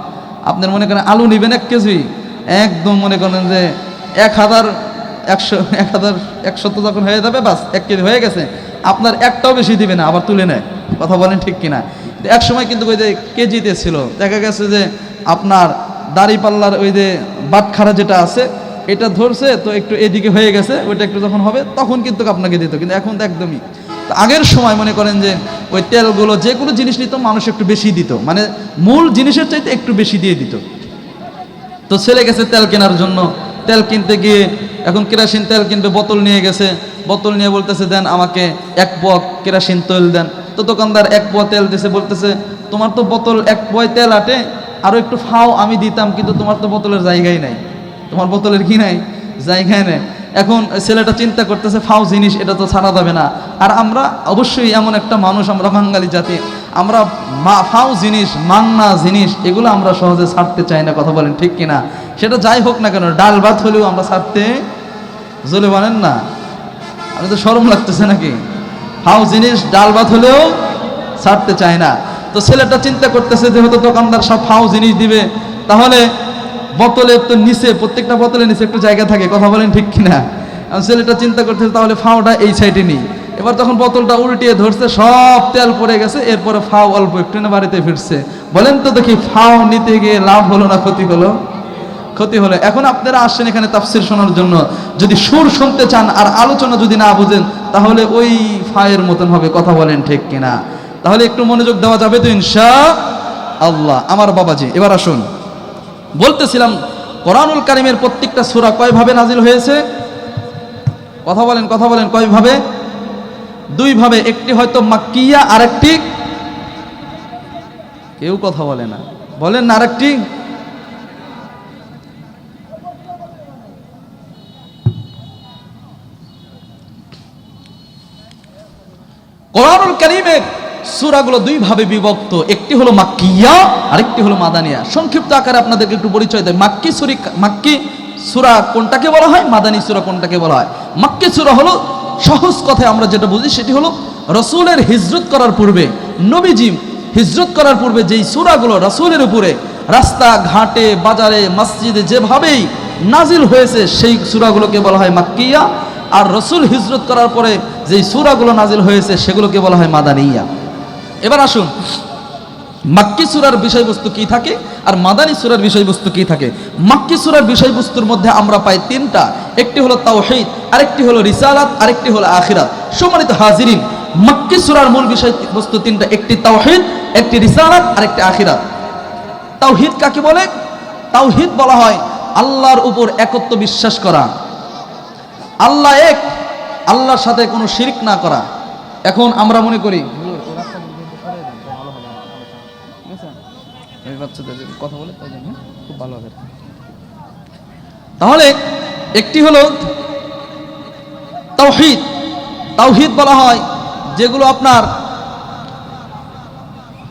আপনার মনে করেন আলু নেবেন 1 কেজি, একদম মনে করেন যে 1000 তো যখন হয়ে যাবে বাস 1 কেজি হয়ে গেছে, আপনার একটাও বেশি দিবে না, আবার তুলে নেয়, কথা বলেন ঠিক কিনা। এক সময় কিন্তু ওই যে কেজিতে ছিল, দেখা গেছে যে আপনার দাড়ি পাল্লার ওই যে বাটখারা যেটা আছে এটা ধরছে, তো একটু এদিকে হয়ে গেছে, ওইটা একটু যখন হবে তখন কিন্তু আপনাকে দিত, কিন্তু এখন তো একদমই। তো আগের সময় মনে করেন যে ওই তেলগুলো যেগুলো জিনিস নিত মানুষ একটু বেশি দিত, মানে মূল জিনিসের চাইতে একটু বেশি দিয়ে দিত। তো ছেলে গেছে তেল কেনার জন্য, তেল কিনতে গিয়ে এখন কেরাসিন তেল কিনবে, বোতল নিয়ে গেছে, বোতল নিয়ে বলতেছে দেন আমাকে 1 পোয়া কেরাসিন তেল দেন। তো দোকানদার 1 পোয়া তেল দিছে, বলতেছে তোমার তো বোতল 1 পোয়া তেল আটে, আরও একটু ফাও আমি দিতাম, কিন্তু তোমার তো বোতলের জায়গায় নাই, তোমার বোতলের কি নাই, জায়গায় নেই। এখন ছেলেটা চিন্তা করতেছে ফাও জিনিস এটা তো ছাড়া যাবে না। আর আমরা অবশ্যই এমন একটা মানুষ, আমরা বাঙালি জাতি, আমরা ফাও জিনিস, মান্না জিনিস এগুলো আমরা সহজে ছাড়তে চাই না, কথা বলেন ঠিক কিনা। সেটা যাই হোক না কেন, ডাল ভাত হলেও আমরা ছাড়তে জলে বানেন না, আমি তো শরম লাগতেছে নাকি, ফাও জিনিস ডাল ভাত হলেও ছাড়তে চায় না। তো ছেলেটা চিন্তা করতেছে যেহেতু দোকানদার সব ফাও জিনিস দিবে, তাহলে বোতলের তো নিচে, প্রত্যেকটা বোতলের নিচে একটু জায়গা থাকে, কথা বলেন ঠিক কিনা। ছেলেটা চিন্তা করতেছে তাহলে ফাওটা এই সাইডে নেই। এবার তখন বোতলটা উল্টিয়ে ধরছে, সব তেল পড়ে গেছে, এরপরে ফাও অল্প একটু না বাড়িতে ফিরছে। বলেন তো দেখি ফাও নিতে গিয়ে লাভ হলো না ক্ষতি হলো? ক্ষতি হলো। এখন আপনারা আসছেন এখানে তাফসীর শোনার জন্য, যদি সুর শুনতে চান আর আলোচনা যদি না বুঝেন তাহলে ওই ফায়ের মতন হবে, কথা বলেন ঠিক কিনা। তাহলে একটু মনোযোগ দেওয়া যাবে তো ইনশাআল্লাহ। আমার বাবাজি এবার আসুন, বলতেছিলাম কোরআনুল কারীমের প্রত্যেকটা সূরা কয়ভাবে নাজিল হয়েছে, কথা বলেন কয়ভাবে? 2 ভাবে, একটি হয়তো মাক্কিয়া, আরেকটি কেউ কথা বলে না, বলেন না আরেকটি। কোরআনুল কারীমের সূরাগুলো 2 ভাবে বিভক্ত, একটি হলো মাক্কিয়া আরেকটি হলো মাদানিয়া। সংক্ষিপ্ত আকারে আপনাদেরকে একটু পরিচয় দেয়। মাক্কি সূরা কোনটাকে বলা হয়, মাদানী সূরা কোনটাকে বলা হয়। মাক্কি সূরা হলো সহজ কথায় আমরা যেটা বুঝি সেটি হলো রাসূলের হিজরত করার পূর্বে, নবীজি হিজরত করার পূর্বে যেই সূরাগুলো রাসূলের উপরে রাস্তা ঘাটে বাজারে মসজিদে যেভাবেই নাজিল হয়েছে সেই সূরাগুলোকে বলা হয় মাক্কিয়া। আর রাসূল হিজরত করার পরে যেই সূরাগুলো নাজিল হয়েছে সেগুলোকে বলা হয় মাদানিয়া। এবার আসুন মাক্কি সূরার বিষয়বস্তু কি থাকে আর মাদানী সূরার বিষয়বস্তু কি থাকে। মাক্কি সূরার বিষয়বস্তুর মধ্যে আমরা পাই 3টা, একটি হলো তাওহীদ, আরেকটি হলো রিসালাত, আরেকটি হলো আখিরাত। সম্মানিত হাজিরিন, মাক্কি সূরার মূল বিষয়বস্তু 3টা, একটি তাওহীদ, একটি রিসালাত, আরেকটি আখিরাত। তাওহীদ কাকে বলে? তাওহীদ বলা হয় আল্লাহর উপর একত্ব বিশ্বাস করা, আল্লাহ এক, আল্লাহর সাথে কোনো শিরক না করা। এখন আমরা মনে করি কথা বলে খুব ভালো হবে। তাহলে একটি হলো তাওহীদ। তাওহীদ বলা হয় যেগুলো আপনার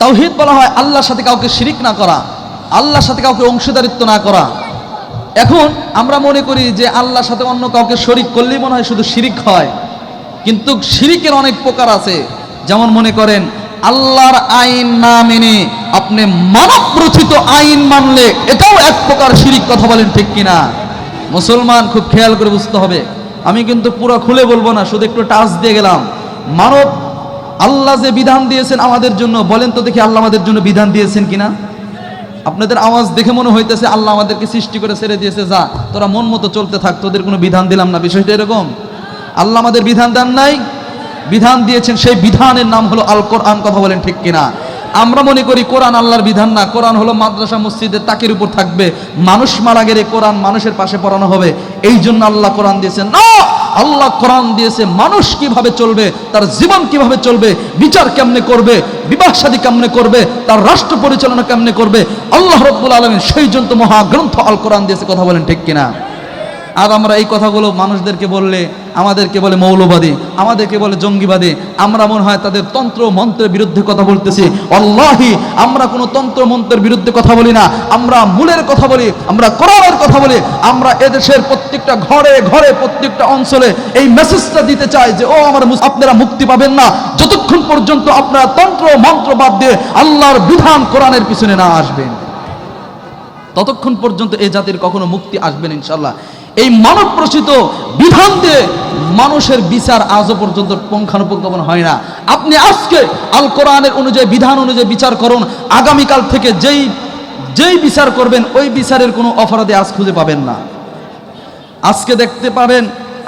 তাওহীদ বলা হয় আল্লাহর সাথে কাউকে শিরিক না করা, আল্লাহর সাথে কাউকে অংশীদারিত্ব না করা। এখন আমরা মনে করি যে আল্লাহর সাথে অন্য কাউকে শরীক করলেই মনে হয় শুধু শিরিক হয়, কিন্তু শিরিকের অনেক প্রকার আছে। যেমন মনে করেন আল্লাহর আইন না মেনে আপনি মানব রচিত আইন মানলে এটাও এক প্রকার শিরিক। কথা বলেন ঠিক কিনা? মুসলমান খুব খেয়াল করে বুঝতে হবে। আমি কিন্তু পুরো খুলে বলবো না, শুধু একটু টাচ দিয়ে গেলাম। মানব আল্লাহ যে বিধান দিয়েছেন আমাদের জন্য, বলেন তো দেখি আল্লাহ আমাদের জন্য বিধান দিয়েছেন কিনা? আপনাদের আওয়াজ দেখে মনে হইতেছে আল্লাহ আমাদেরকে সৃষ্টি করে ছেড়ে দিয়েছে, যা তোরা মন মতো চলতে থাক, তোদের কোনো বিধান দিলাম না। বিষয়টা এরকম? আল্লাহ আমাদের বিধান দেন নাই, বিধান দিয়েছেন। সেই বিধানের নাম হলো আল কোরআন। কথা বলেন ঠিক কিনা? আমরা মনে করি কোরআন আল্লাহর বিধান না, কোরআন হলো মাদ্রাসা মসজিদের তাকের উপর থাকবে, মানুষ মারা গেলে কোরআন মানুষের পাশে পড়ানো হবে, এই জন্য আল্লাহ কোরআন দিয়েছেন। না, আল্লাহ কোরআন দিয়েছে মানুষ কিভাবে চলবে, তার জীবন কিভাবে চলবে, বিচার কেমনে করবে, বিবাহ শাদী কেমনে করবে, তার রাষ্ট্র পরিচালনা কেমনে করবে, আল্লাহ রাব্বুল আলামিন সেই জন্য মহাগ্রন্থ আল কোরআন দিয়েছে। কথা বলেন ঠিক কিনা? আর আমরা এই কথাগুলো মানুষদেরকে বললে আমাদেরকে বলে মৌলবাদী, আমাদেরকে বলে জঙ্গিবাদী। আমরা মনে হয় তাদের তন্ত্র মন্ত্রের বিরুদ্ধে কথা বলতেছি। আল্লাহি আমরা কোনো তন্ত্র মন্ত্রের বিরুদ্ধে কথা বলি না, আমরা মূলের কথা বলি, আমরা কোরআনের কথা বলি। আমরা এদেশের প্রত্যেকটা ঘরে ঘরে প্রত্যেকটা অঞ্চলে এই মেসেজটা দিতে চাই যে ও আমার আপনারা মুক্তি পাবেন না যতক্ষণ পর্যন্ত আপনারা তন্ত্র মন্ত্র বাদ দিয়ে আল্লাহর বিধান কোরআনের পিছনে না আসবেন, ততক্ষণ পর্যন্ত এই জাতির কখনো মুক্তি আসবে না ইনশাআল্লাহ। এই মানব রচিত বিধান দিয়ে মানুষের বিচার আজও পর্যন্ত পুঙ্খানুপুঙ্খ হয় না। আপনি আজকে আল কোরআনের অনুযায়ী বিধান অনুযায়ী বিচার করুন, আগামীকাল থেকে যেই বিচার করবেন ওই বিচারের কোনো অপরাধী আজ খুঁজে পাবেন না। আজকে দেখতে পাবেন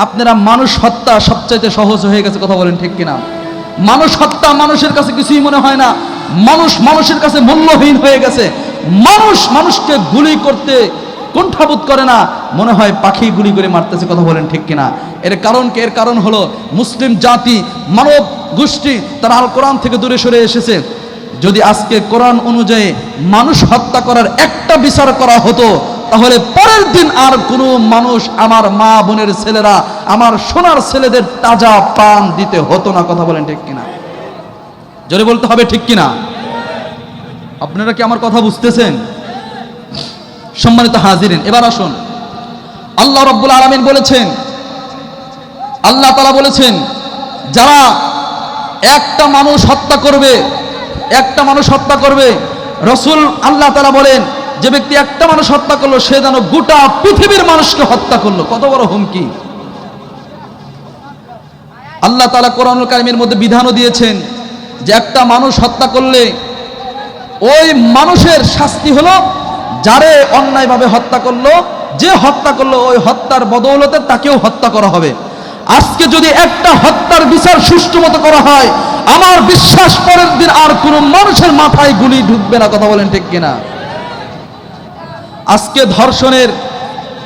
আপনারা মানুষ হত্যা সবচাইতে সহজ হয়ে গেছে। কথা বলেন ঠিক কিনা? মানুষ হত্যা মানুষের কাছে কিছুই মনে হয় না, মানুষ মানুষের কাছে মূল্যহীন হয়ে গেছে। মানুষ মানুষকে গুলি করতে কুণ্ঠাবোধ করে না, মনে হয় পাখি গুলি করে মারতেছে। কথা বলেন ঠিক কিনা? এর কারণ কি? এর কারণ হলো মুসলিম জাতি, মানব গোষ্ঠী তারা আল কোরআন থেকে দূরে সরে এসেছে। যদি আজকে কোরআন অনুযায়ী মানুষ হত্যা করার একটা বিচার করা হতো, তাহলে পরের দিন আর কোনো মানুষ আমার মা বোনের ছেলেরা, আমার সোনার ছেলেদের তাজা প্রাণ দিতে হতো না। কথা বলেন ঠিক কিনা? জোরে বলতে হবে ঠিক কিনা? আপনারা কি আমার কথা বুঝতেছেন? সম্মানিত হাজিরিন, এবার আসুন, আল্লাহ রাব্বুল আলামিন বলেছেন, আল্লাহ তাআলা বলেছেন যারা একটা মানুষ হত্যা করবে, একটা মানুষ হত্যা করবে, রাসূল আল্লাহ তাআলা বলেন যে ব্যক্তি একটা মানুষ হত্যা করলো সে যেন গোটা পৃথিবীর মানুষকে হত্যা করলো। কত বড় হুমকি! আল্লাহ তাআলা কোরআনুল কারীমের মধ্যে বিধানও দিয়েছেন যে একটা মানুষ হত্যা করলে ওই মানুষের শাস্তি হলো যারে অন্যায়ভাবে হত্যা করলো, যে হত্যা করলো ওই হত্যার বদৌলতে তাকেও হত্যা করা হবে। আজকে যদি একটা হত্যার বিচার সুষ্ঠু মতো করা হয়, আমার বিশ্বাস পরের দিন আর কোনো মানুষের মাথায় গুলি ঢুকবে না। কথা বলেন ঠিক কিনা? আজকে ধর্ষণের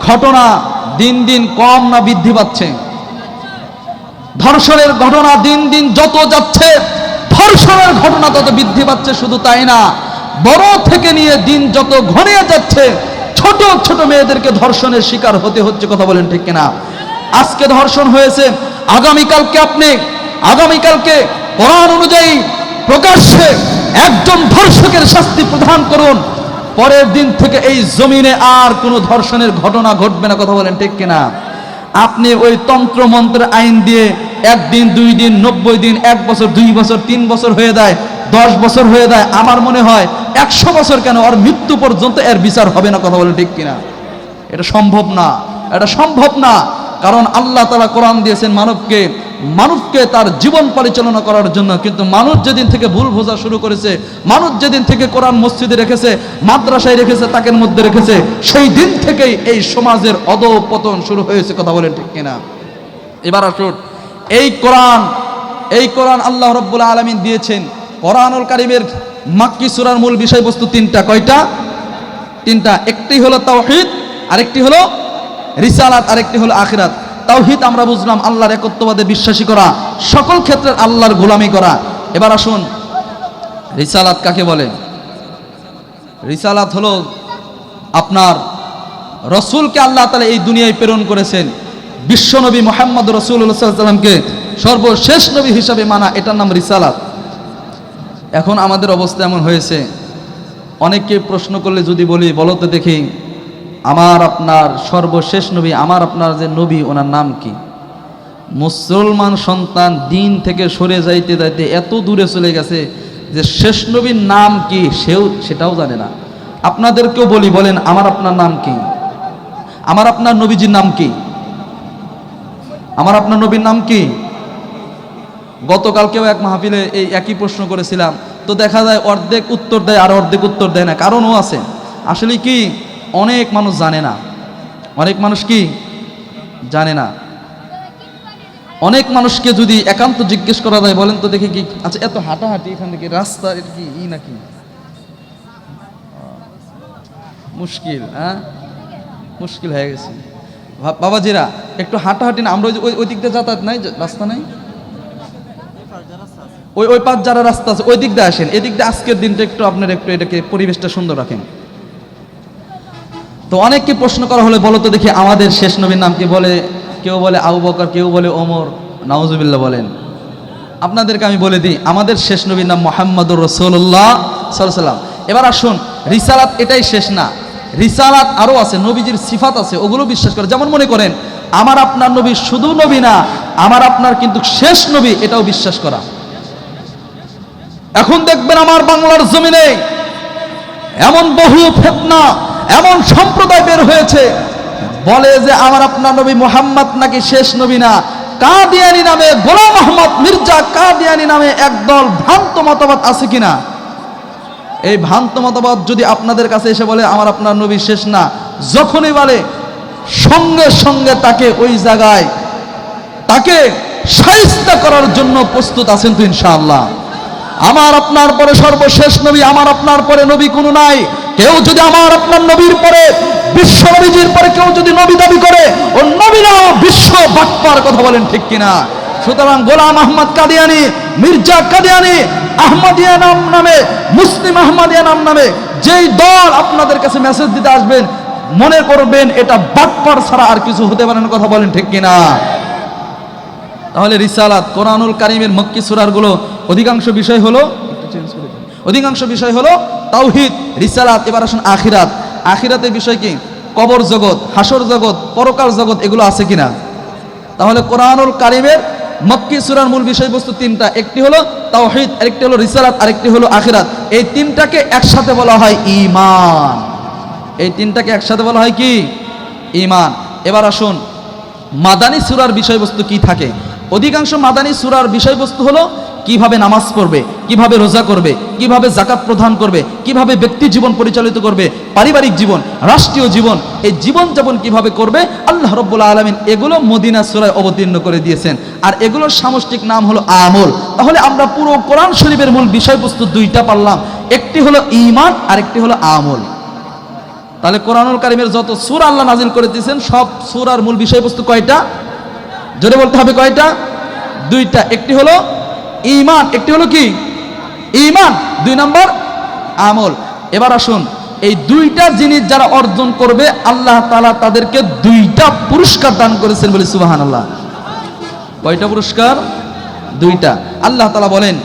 ঘটনা দিন দিন কম না বৃদ্ধি পাচ্ছে? ধর্ষণের ঘটনা দিন দিন যত যাচ্ছে ধর্ষণের ঘটনা তত বৃদ্ধি পাচ্ছে। শুধু তাই না, বড় থেকে নিয়ে দিন যত ঘনিয়ে যাচ্ছে ছোট ছোট মেয়েদেরকে ধর্ষণের শিকার হতে হচ্ছে। কথা বলেন ঠিক কিনা? আজকে ধর্ষণ হয়েছে, আগামীকালকে কোরআন অনুযায়ী প্রকাশ্যে একজন ধর্ষকের শাস্তি প্রদান করুন, পরের দিন থেকে এই জমিনে আর কোনো ধর্ষণের ঘটনা ঘটবে না। কথা বলেন ঠিক কিনা? আপনি ওই তন্ত্র মন্ত্রের আইন দিয়ে একদিন, 2 দিন, 90 দিন, 1 বছর, 2 বছর, 3 বছর হয়ে যায়, 10 বছর হয়ে যায়, আমার মনে হয় 100 বছর কেন, আর মৃত্যু পর্যন্ত এর বিচার হবে না। কথা বলেন ঠিক কিনা? এটা সম্ভব না, এটা সম্ভব না। কারণ আল্লাহ তাআলা কোরআন দিয়েছেন মানুষকে তার জীবন পরিচালনা করার জন্য, কিন্তু মানুষ যেদিন থেকে ভুল বোঝা শুরু করেছে, মানুষ যেদিন থেকে কোরআন মসজিদে রেখেছে, মাদ্রাসায় রেখেছে, তাকের মধ্যে রেখেছে, সেই দিন থেকেই এই সমাজের অধঃপতন শুরু হয়েছে। কথা বলেন ঠিক কিনা? এবার আসুন, এই কোরআন আল্লাহ রাব্বুল আলামিন দিয়েছেন। কোরআনুল কারীমের মাক্কি সূরার মূল বিষয়বস্তু 3টা। কয়টা? 3টা। একটি হলো তাওহীদ, আরেকটি হলো রিসালাত, আরেকটি হলো আখিরাত। তাওহীদ আমরা বুঝলাম আল্লাহর একত্ববাদে বিশ্বাসী করা, সকল ক্ষেত্রে আল্লাহর গোলামি করা। এবার আসুন রিসালাত কাকে বলে? রিসালাত হলো আপনার রসুলকে আল্লাহ তাআলা এই দুনিয়ায় প্রেরণ করেছেন, বিশ্বনবী মুহাম্মদ রাসূলুল্লাহ সাল্লাল্লাহু আলাইহি ওয়াসাল্লামকে সর্বশেষ নবী হিসাবে মানা, এটার নাম রিসালাত। এখন আমাদের অবস্থা এমন হয়েছে, অনেককে প্রশ্ন করলে যদি বলি বলো তো দেখি আমার আপনার সর্বশেষ নবী, আমার আপনার যে নবী ওনার নাম কি? মুসলমান সন্তান দিন থেকে সরে যাইতে যাইতে এত দূরে চলে গেছে যে শেষ নবীর নাম কি সেটাও জানে না। আপনাদেরকেও বলি, বলেন আমার আপনার নাম কি? আমার আপনার নবীজির নাম কি? আমার আপনার নবীর নাম কি? গতকালকেও এক মাহফিলে এই একই প্রশ্ন করেছিলাম, তো দেখা যায় অর্ধেক উত্তর দেয় আর অর্ধেক উত্তর দেয় না। কারণও আছে, আসলে কি অনেক মানুষ জানে না, অনেক মানুষ কি জানে না। অনেক মানুষকে যদি একান্ত জিজ্ঞেস করা যায় বলেন তো দেখি কি, আচ্ছা এত হাঁটাহাঁটি এখান থেকে রাস্তা এটা কি নাকি মুশকিল? হ্যাঁ মুশকিল হয়ে গেছে বাবাজিরা, একটু হাঁটাহাঁটি না, আমরা ওই দিক দিয়ে যাতায়াত নাই, রাস্তা নাই, ওই পাঁচ যারা রাস্তা আছে ওই দিক দিয়ে আসেন, এদিক দিয়ে আজকের দিনটা একটু আপনার একটু এটাকে পরিবেশটা সুন্দর রাখেন। তো অনেককে প্রশ্ন করা হলে বলো তো দেখি আমাদের শেষ নবীর নাম কি? বলে কেউ বলে আবু বকর, কেউ বলে ওমর, নাউজুবিল্লাহ বলেন। আপনাদেরকে আমি বলে দিই আমাদের শেষ নবীর নাম মুহাম্মদুর রাসূলুল্লাহ সাল্লাল্লাহু আলাইহি ওয়াসাল্লাম। এবার আসুন রিসালাত এটাই শেষ না, রিসালাত আরও আছে, নবীজির সিফাত আছে, ওগুলো বিশ্বাস করে। যেমন মনে করেন আমার আপনার নবী শুধু নবী না, আমার আপনার কিন্তু শেষ নবী, এটাও বিশ্বাস করা। এখন দেখবেন আমার বাংলার জমিনে এমন বহু ফিতনা, এমন সম্প্রদায় বের হয়েছে বলে যে আমার আপনার নবী মুহাম্মদ নাকি শেষ নবী না। কাদিয়ানী নামে, গোলাম আহমদ মির্জা কাদিয়ানী নামে একদল ভ্রান্ত মতবাদ আছে কিনা? এই ভ্রান্ত মতবাদ যদি আপনাদের কাছে এসে বলে আমার আপনার নবী শেষ না, যখনই বলে সঙ্গে সঙ্গে তাকে ওই জায়গায় তাকে শায়েস্তা করার জন্য প্রস্তুত আছেন তো ইনশাআল্লাহ। আমার আপনার পরে সর্বশেষ নবী, আমার আপনার পরে নবী কোনো নাই। কেউ যদি আমার আপনার নবীর পরে, বিশ্ব নবীজির পরে কেউ যদি নবী দাবি করে, ও নবী না, বিশ্ব বাটপার, কথা বলেন ঠিক কিনা? সুতরাং গোলাম আহমদ কাদিয়ানী, মির্জা কাদিয়ানী, আহমদিয়া নাম নামে, মুসলিম আহমদিয়া নাম নামে যেই দল আপনাদের কাছে মেসেজ দিতে আসবেন, মনে করবেন এটা বাটপার ছাড়া আর কিছু হতে পারে না, কথা বলেন ঠিক কিনা? তাহলে রিসালাত, কোরআনুল কারীমের মক্কি সূরাগুলো অধিকাংশ বিষয় হলো তাওহীদ, রিসালাত। এবার আসুন আখিরাত। আখিরাতের বিষয় কি? কবর জগৎ, হাসর জগৎ, পরকাল জগৎ, এগুলো আছে কিনা? তাহলে কোরআনুল কারীমের মক্কি সূরার মূল বিষয়বস্তু তিনটা, একটি হলো তাওহীদ, আরেকটি হলো রিসালাত, আরেকটি হলো আখিরাত। এই তিনটাকে একসাথে বলা হয় ঈমান। এই তিনটাকে একসাথে বলা হয় কি? ঈমান। এবার আসুন মাদানী সূরার বিষয়বস্তু কি থাকে? অধিকাংশ মাদানী সূরার বিষয়বস্তু হলো কিভাবে নামাজ পড়বে, কিভাবে রোজা করবে, কিভাবে যাকাত প্রদান করবে, কিভাবে ব্যক্তি জীবন পরিচালিত করবে, পারিবারিক জীবন, রাষ্ট্রীয় জীবন, এই জীবন যাপন কিভাবে করবে আল্লাহ রাব্বুল আলামিন এগুলো মদিনা সূরায় অবতীর্ণ করে দিয়েছেন। আর এগুলোর সামষ্টিক নাম হলো আমল। তাহলে আমরা পুরো কোরআন শরীফের মূল বিষয়বস্তু দুইটা পারলাম, একটি হলো ঈমান আর একটি হলো আমল। তাহলে কোরআনুল কারীমের যত সূরা আল্লাহ নাজিল করে দিয়েছেন সব সূরার মূল বিষয়বস্তু কয়টা? জোরে বলতে হবে কয়টা? দুইটা। একটি হলো ঈমান, একটি হলো কি? ঈমান, দুই নম্বর আমল। এবার আসুন এই দুইটা জিনিস যারা অর্জন করবে আল্লাহ তাআলা তাদেরকে দুইটা পুরস্কার দান করেছেন, বলি সুবহানাল্লাহ। কয়টা পুরস্কার? দুইটা। আল্লাহ তাআলা বলেন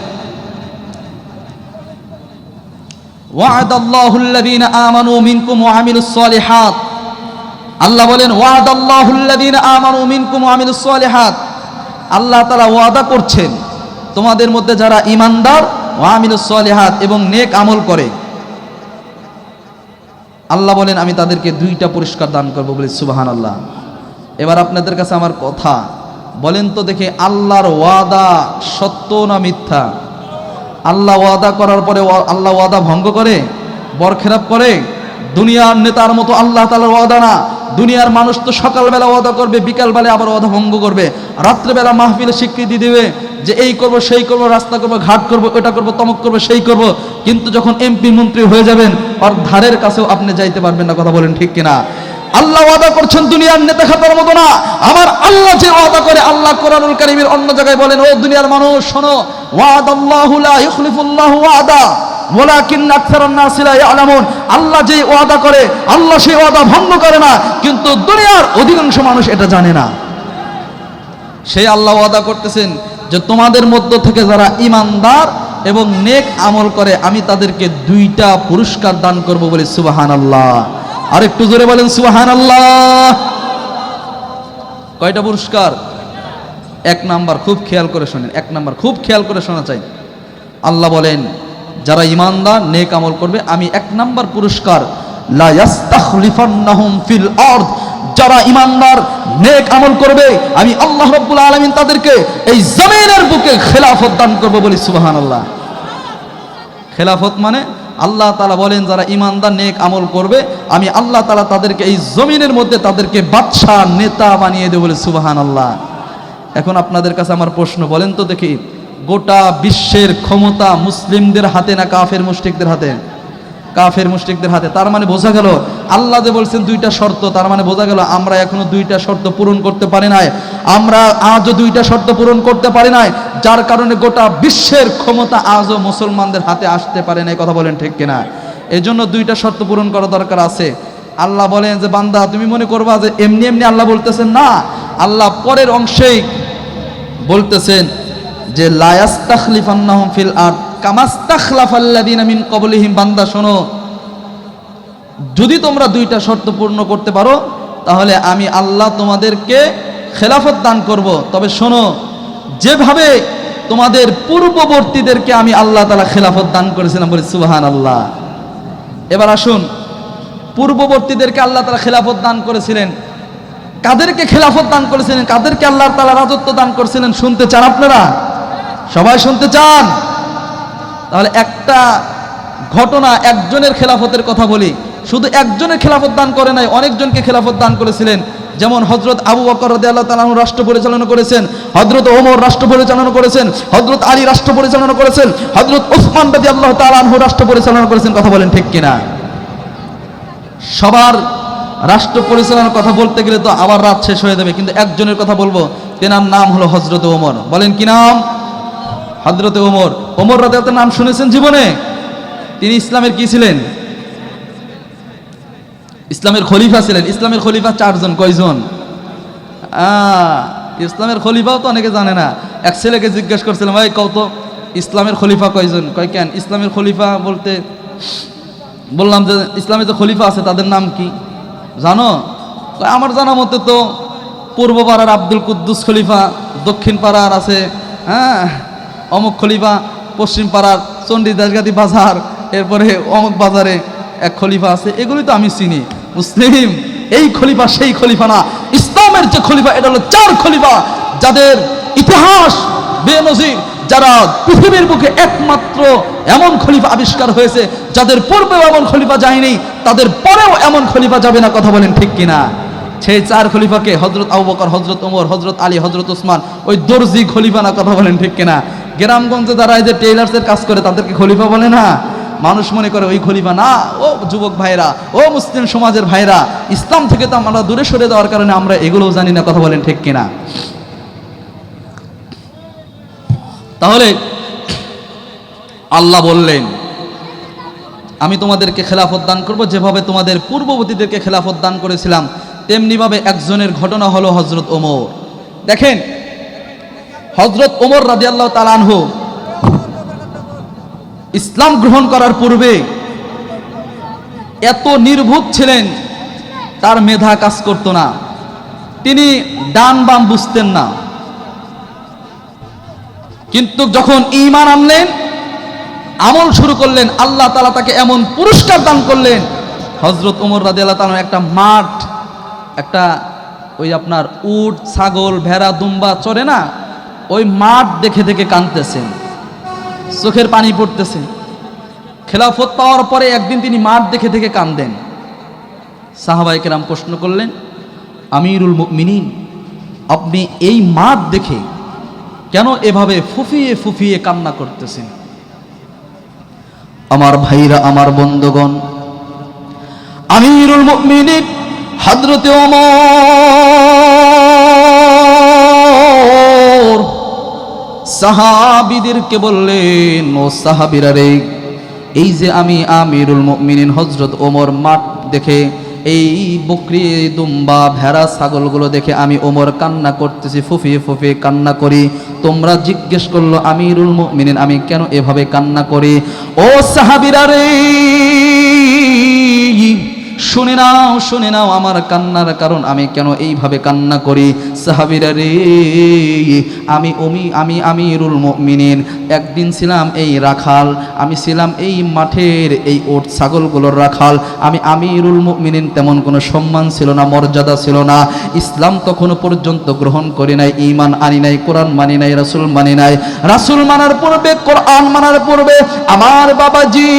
ওয়া'দাল্লাহুল্লাযীনা আমানু মিনকুম ওয়া আমিলুস সালিহাত। আল্লাহ বলেন ওয়া'দাল্লাহুল্লাযীনা আমানু মিনকুম ওয়া আমিলুস সালিহাত। আল্লাহ তাআলা ওয়াদা করছেন তোমাদের মধ্যে যারা ঈমানদার, ওয়া আমিলুস সালিহাত, এবং নেক আমল করে, আল্লাহ বলেন আমি তাদেরকে দুইটা পুরস্কার দান করব, বলি সুবহানাল্লাহ। এবার আপনাদের কাছে আমার কথা, বলেন তো দেখে আল্লাহর ওয়াদা সত্য না মিথ্যা? আল্লাহ ওয়াদা করার পরে আল্লাহ ওয়াদা ভঙ্গ করে, বরখেলাপ করে? দুনিয়ার নেতার মতো আল্লাহ তাআলার ওয়াদা না। দুনিয়ার মানুষ তো সকালবেলা ওয়াদা করবে, বিকালবেলা আবার ওয়াদা ভঙ্গ করবে, রাত্রেবেলা মাহফিলে স্বীকৃতি দিবে যে এই করব, সেই করব, রাস্তা করব, ঘাট করব, এটা করব, তমক করব, সেই করব। কিন্তু যখন এমপি মন্ত্রী হয়ে যাবেন ওর ধারের কাছেও আপনি যাইতে পারবেন না, কথা বলেন ঠিক কিনা? আল্লাহ ওয়াদা করছেন দুনিয়ার নেতা খাতার মতো না। আমার আল্লাহ যে ওয়াদা করে, আল্লাহ কোরআনুল কারীমের অন্য জায়গায় বলেন, ও দুনিয়ার মানুষ শোনো, ওয়াদাল্লাহু লা ইখলিফুল্লাহু ওয়াদা ওয়ালাকিন আকসারান নাসি লা ইয়ালামুন। আল্লাহ যে ওয়াদা করে, আল্লাহ সেই ওয়াদা ভঙ্গ করে না, কিন্তু দুনিয়ার অধিকাংশ মানুষ এটা জানে না। সেই আল্লাহ ওয়াদা করতেছেন যে তোমাদের মধ্য থেকে যারা ঈমানদার এবং নেক আমল করে আমি তাদেরকে 2টা পুরস্কার দান করব বলে সুবহানাল্লাহ। আর একটু জোরে বলেন সুবহানাল্লাহ। কয়টা পুরস্কার? 1 নাম্বার, খুব খেয়াল করে শুনেন, 1 নাম্বার খুব খেয়াল করে শোনা চাই। আল্লাহ বলেন যারা ঈমানদার নেক আমল করবে আমি 1 নাম্বার পুরস্কার, লা ইস্তাখলিফান্নাহুম ফিল আরদ। যারা ঈমানদার নেক আমল করবে আমি আল্লাহ রাব্বুল আলামিন তাদেরকে এই জমিনের বুকে খেলাফত দান করব বলি সুবহানাল্লাহ। খেলাফত মানে আল্লাহ তাআলা বলেন যারা ঈমানদার নেক আমল করবে আমি আল্লাহ তাআলা তাদেরকে এই জমিনের মধ্যে তাদেরকে বাদশা নেতা বানিয়ে দেব বলে সুবহানাল্লাহ। এখন আপনাদের কাছে আমার প্রশ্ন, বলেন তো দেখি, গোটা বিশ্বের ক্ষমতা মুসলিমদের হাতে না কাফের মুশরিকদের হাতে? কাফের মুশরিকদের হাতে। তার মানে বোঝা গেল আল্লাহ যে বলছেন 2টা শর্ত, তার মানে বোঝা গেল আমরা এখনো 2টা শর্ত পূরণ করতে পারি নাই। আমরা আজও 2টা শর্ত পূরণ করতে পারি নাই, যার কারণে গোটা বিশ্বের ক্ষমতা আজও মুসলমানদের হাতে আসতে পারে না। কথা বলেন ঠিক কিনা? এই জন্য 2টা শর্ত পূরণ করা দরকার আছে। আল্লাহ বলেন যে বান্দা তুমি মনে করবা যে এমনি এমনি আল্লাহ বলতেছেন না, আল্লাহ পরের অংশেই বলতেছেন যে লা ইস্তাখলিফান্নাহুম ফিল আরদ কামাস্তাখলাফাল্লাযিনা মিন ক্বাবলিহিম। বান্দা শোনো, যদি তোমরা 2টা শর্ত পূর্ণ করতে পারো তাহলে আমি আল্লাহ তোমাদেরকে খেলাফত দান করব। তবে শোনো, যেভাবে তোমাদের পূর্ববর্তীদেরকে আমি আল্লাহ তাআলা খেলাফত দান করেছিলাম বলি সুবহানাল্লাহ। এবার আসুন, পূর্ববর্তীদেরকে আল্লাহ তাআলা খেলাফত দান করেছিলেন, কাদেরকে খেলাফত দান করেছিলেন, কাদেরকে আল্লাহ তাআলা রাজত্ব দান করেছিলেন শুনতে চান আপনারা? সবাই শুনতে চান? তাহলে একটা ঘটনা, একজনের খেলাফতের কথা বলি। শুধু একজনের খেলাফত দান করে নাই, অনেকজনকে খেলাফত দান করেছিলেন। যেমন হযরত আবু বকর রাদিয়াল্লাহু তাআলা আনহু রাষ্ট্র পরিচালনা করেছেন, হযরত ওমর রাষ্ট্র পরিচালনা করেছেন, হযরত আলী রাষ্ট্র পরিচালনা করেছেন, হযরত ওসমান রাদিয়াল্লাহু তাআলা আনহু রাষ্ট্র পরিচালনা করেছেন। কথা বলেন ঠিক কিনা? সবার রাষ্ট্র পরিচালনার কথা বলতে গেলে তো আবার রাত শেষ হয়ে যাবে, কিন্তু একজনের কথা বলবো, তেনার নাম হলো হযরত ওমর। বলেন কি নাম? হযরত ওমর। ওমর রাদিয়াল্লাহু তাআলা নাম শুনেছেন জীবনে? তিনি ইসলামের কি ছিলেন? ইসলামের খলিফা ছিলেন। ইসলামের খলিফা 4 জন। কয়জন? ইসলামের খলিফাও তো অনেকে জানে না। এক ছেলেকে জিজ্ঞেস করছিলাম, ভাই কত ইসলামের খলিফা কয়জন? কয় কেন ইসলামের খলিফা বলতে? বললাম যে ইসলামে যে খলিফা আছে তাদের নাম কি জানো? আমার জানা মতে তো পূর্ব পাড়ার আব্দুল কুদ্দুস খলিফা, দক্ষিণ পাড়ার আছে অমুক খলিফা, পশ্চিম পাড়ার চণ্ডীদাসগাদি বাজার, এরপরে অমুক বাজারে এক খলিফা আছে। এগুলি তো আমি চিনি। মুসলিম এই খলিফা সেই খলিফা না। ইসলামের যে খলিফা এটা হলো 4 খলিফা, যাদের ইতিহাস বেনজির, যারা পৃথিবীর বুকে একমাত্র এমন খলিফা আবিষ্কার হয়েছে যাদের পূর্বেও এমন খলিফা যায়নি, তাদের পরেও এমন খলিফা যাবে না। কথা বলেন ঠিক কিনা? সেই 4 খলিফাকে হযরত আবু বকর, হযরত ওমর, হযরত আলী, হযরত ওসমান, ওই দর্জি খলিফা না। কথা বলেন ঠিক কিনা? গ্রামগঞ্জে যারা এই যে টেইলার্সের কাজ করে তাদেরকে খলিফা বলে না। মানুষ মনে করে ওই খলিফা না। ও যুবক ভাইরা, ও মুসলিম সমাজের ভাইরা, ইসলাম থেকে তো আমরা দূরে সরে যাওয়ার কারণে আমরা এগুলোও জানি না। কথা বলেন ঠিক কিনা? তাহলে আল্লাহ বললেন আমি তোমাদেরকে খেলাফত দান করব, যেভাবে তোমাদের পূর্ববর্তীদেরকে খেলাফত দান করেছিলাম তেমনিভাবে একজনের ঘটনা হলো হযরত ওমর। দেখেন, হযরত ওমর রাদিয়াল্লাহু তাআলা আনহু ইসলাম গ্রহণ করার পূর্বে এত নির্ভুক ছিলেন, তার মেধা কাজ করত না, তিনি ডান বাম বুঝতেন না। কিন্তু যখন ঈমান আনলেন, আমল শুরু করলেন, আল্লাহ তাআলা তাকে এমন পুরস্কার দান করলেন। হযরত ওমর রাদিয়াল্লাহু তাআলা একটা মাঠ, একটা ওই আপনার উট, ছাগল, ভেড়া, দুম্বা চড়ে না, ওই মাঠ দেখে দেখে কাঁদতেছেন, চোখের পানি পড়তেছে। খেলাফত পাওয়ার পরে একদিন তিনি মাঠ দেখে দেখে কাঁদেন। সাহাবায়ে কেরাম প্রশ্ন করলেন, আমিরুল মুমিনিন, আপনি এই মাঠ দেখে কেন এভাবে ফুফিয়ে ফুফিয়ে কান্না করতেছেন? আমার ভাইরা, আমার বন্ধুগণ, আমিরুল মুমিনিন হযরতে ওমর সাহাবীদেরকে বললেন, ও সাহাবীরা রে, এই যে আমি আমিরুল মুমিনিন হযরত ওমর মাঠ দেখে, এই বকরি দুম্বা ভেড়া ছাগলগুলো দেখে আমি ওমর কান্না করতেছি, ফুফিয়ে ফুফিয়ে কান্না করি। তোমরা জিজ্ঞেস করলো আমিরুল মুমিনিন আমি কেন এভাবে কান্না করি? ও সাহাবীরা রে, শুনে নাও আমার কান্নার কারণ, আমি কেন এইভাবে কান্না করি। সাহাবীরা রে, আমি আমিরুল মুমিনিন একদিন ছিলাম এই রাখাল, আমি ছিলাম এই মাঠের এই ওট ছাগলগুলোর রাখাল। আমি আমিরুল মুমিনিন তেমন কোনো সম্মান ছিল না, মর্যাদা ছিল না। ইসলাম তখনও পর্যন্ত গ্রহণ করি নাই, ঈমান আনি নাই, কোরআন মানি নাই, রাসূল মানি নাই। রাসূল মানার পূর্বে, কোরআন মানার পূর্বে আমার বাবাজি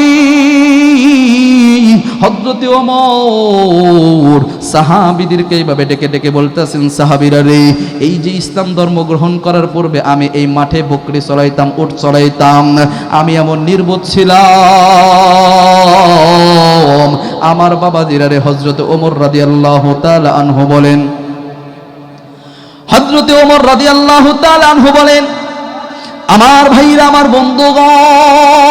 হযরতে ওমর সাহাবীদেরকে এইভাবে ডেকে ডেকে বলতেছেন, সাহাবীরা রে, এই যে ইসলাম ধর্ম গ্রহণ করার পূর্বে আমি এই মাঠে বকরি চড়াইতাম, উট চড়াইতাম, আমি এমন নির্বোধ ছিলাম। আমার বাবাজিরা রে, হযরতে ওমর রাদিয়াল্লাহু তাআলা আনহু বলেন, হযরতে ওমর রাদিয়াল্লাহু তাআলা আনহু বলেন, আমার ভাইরা, আমার বন্ধুগণ,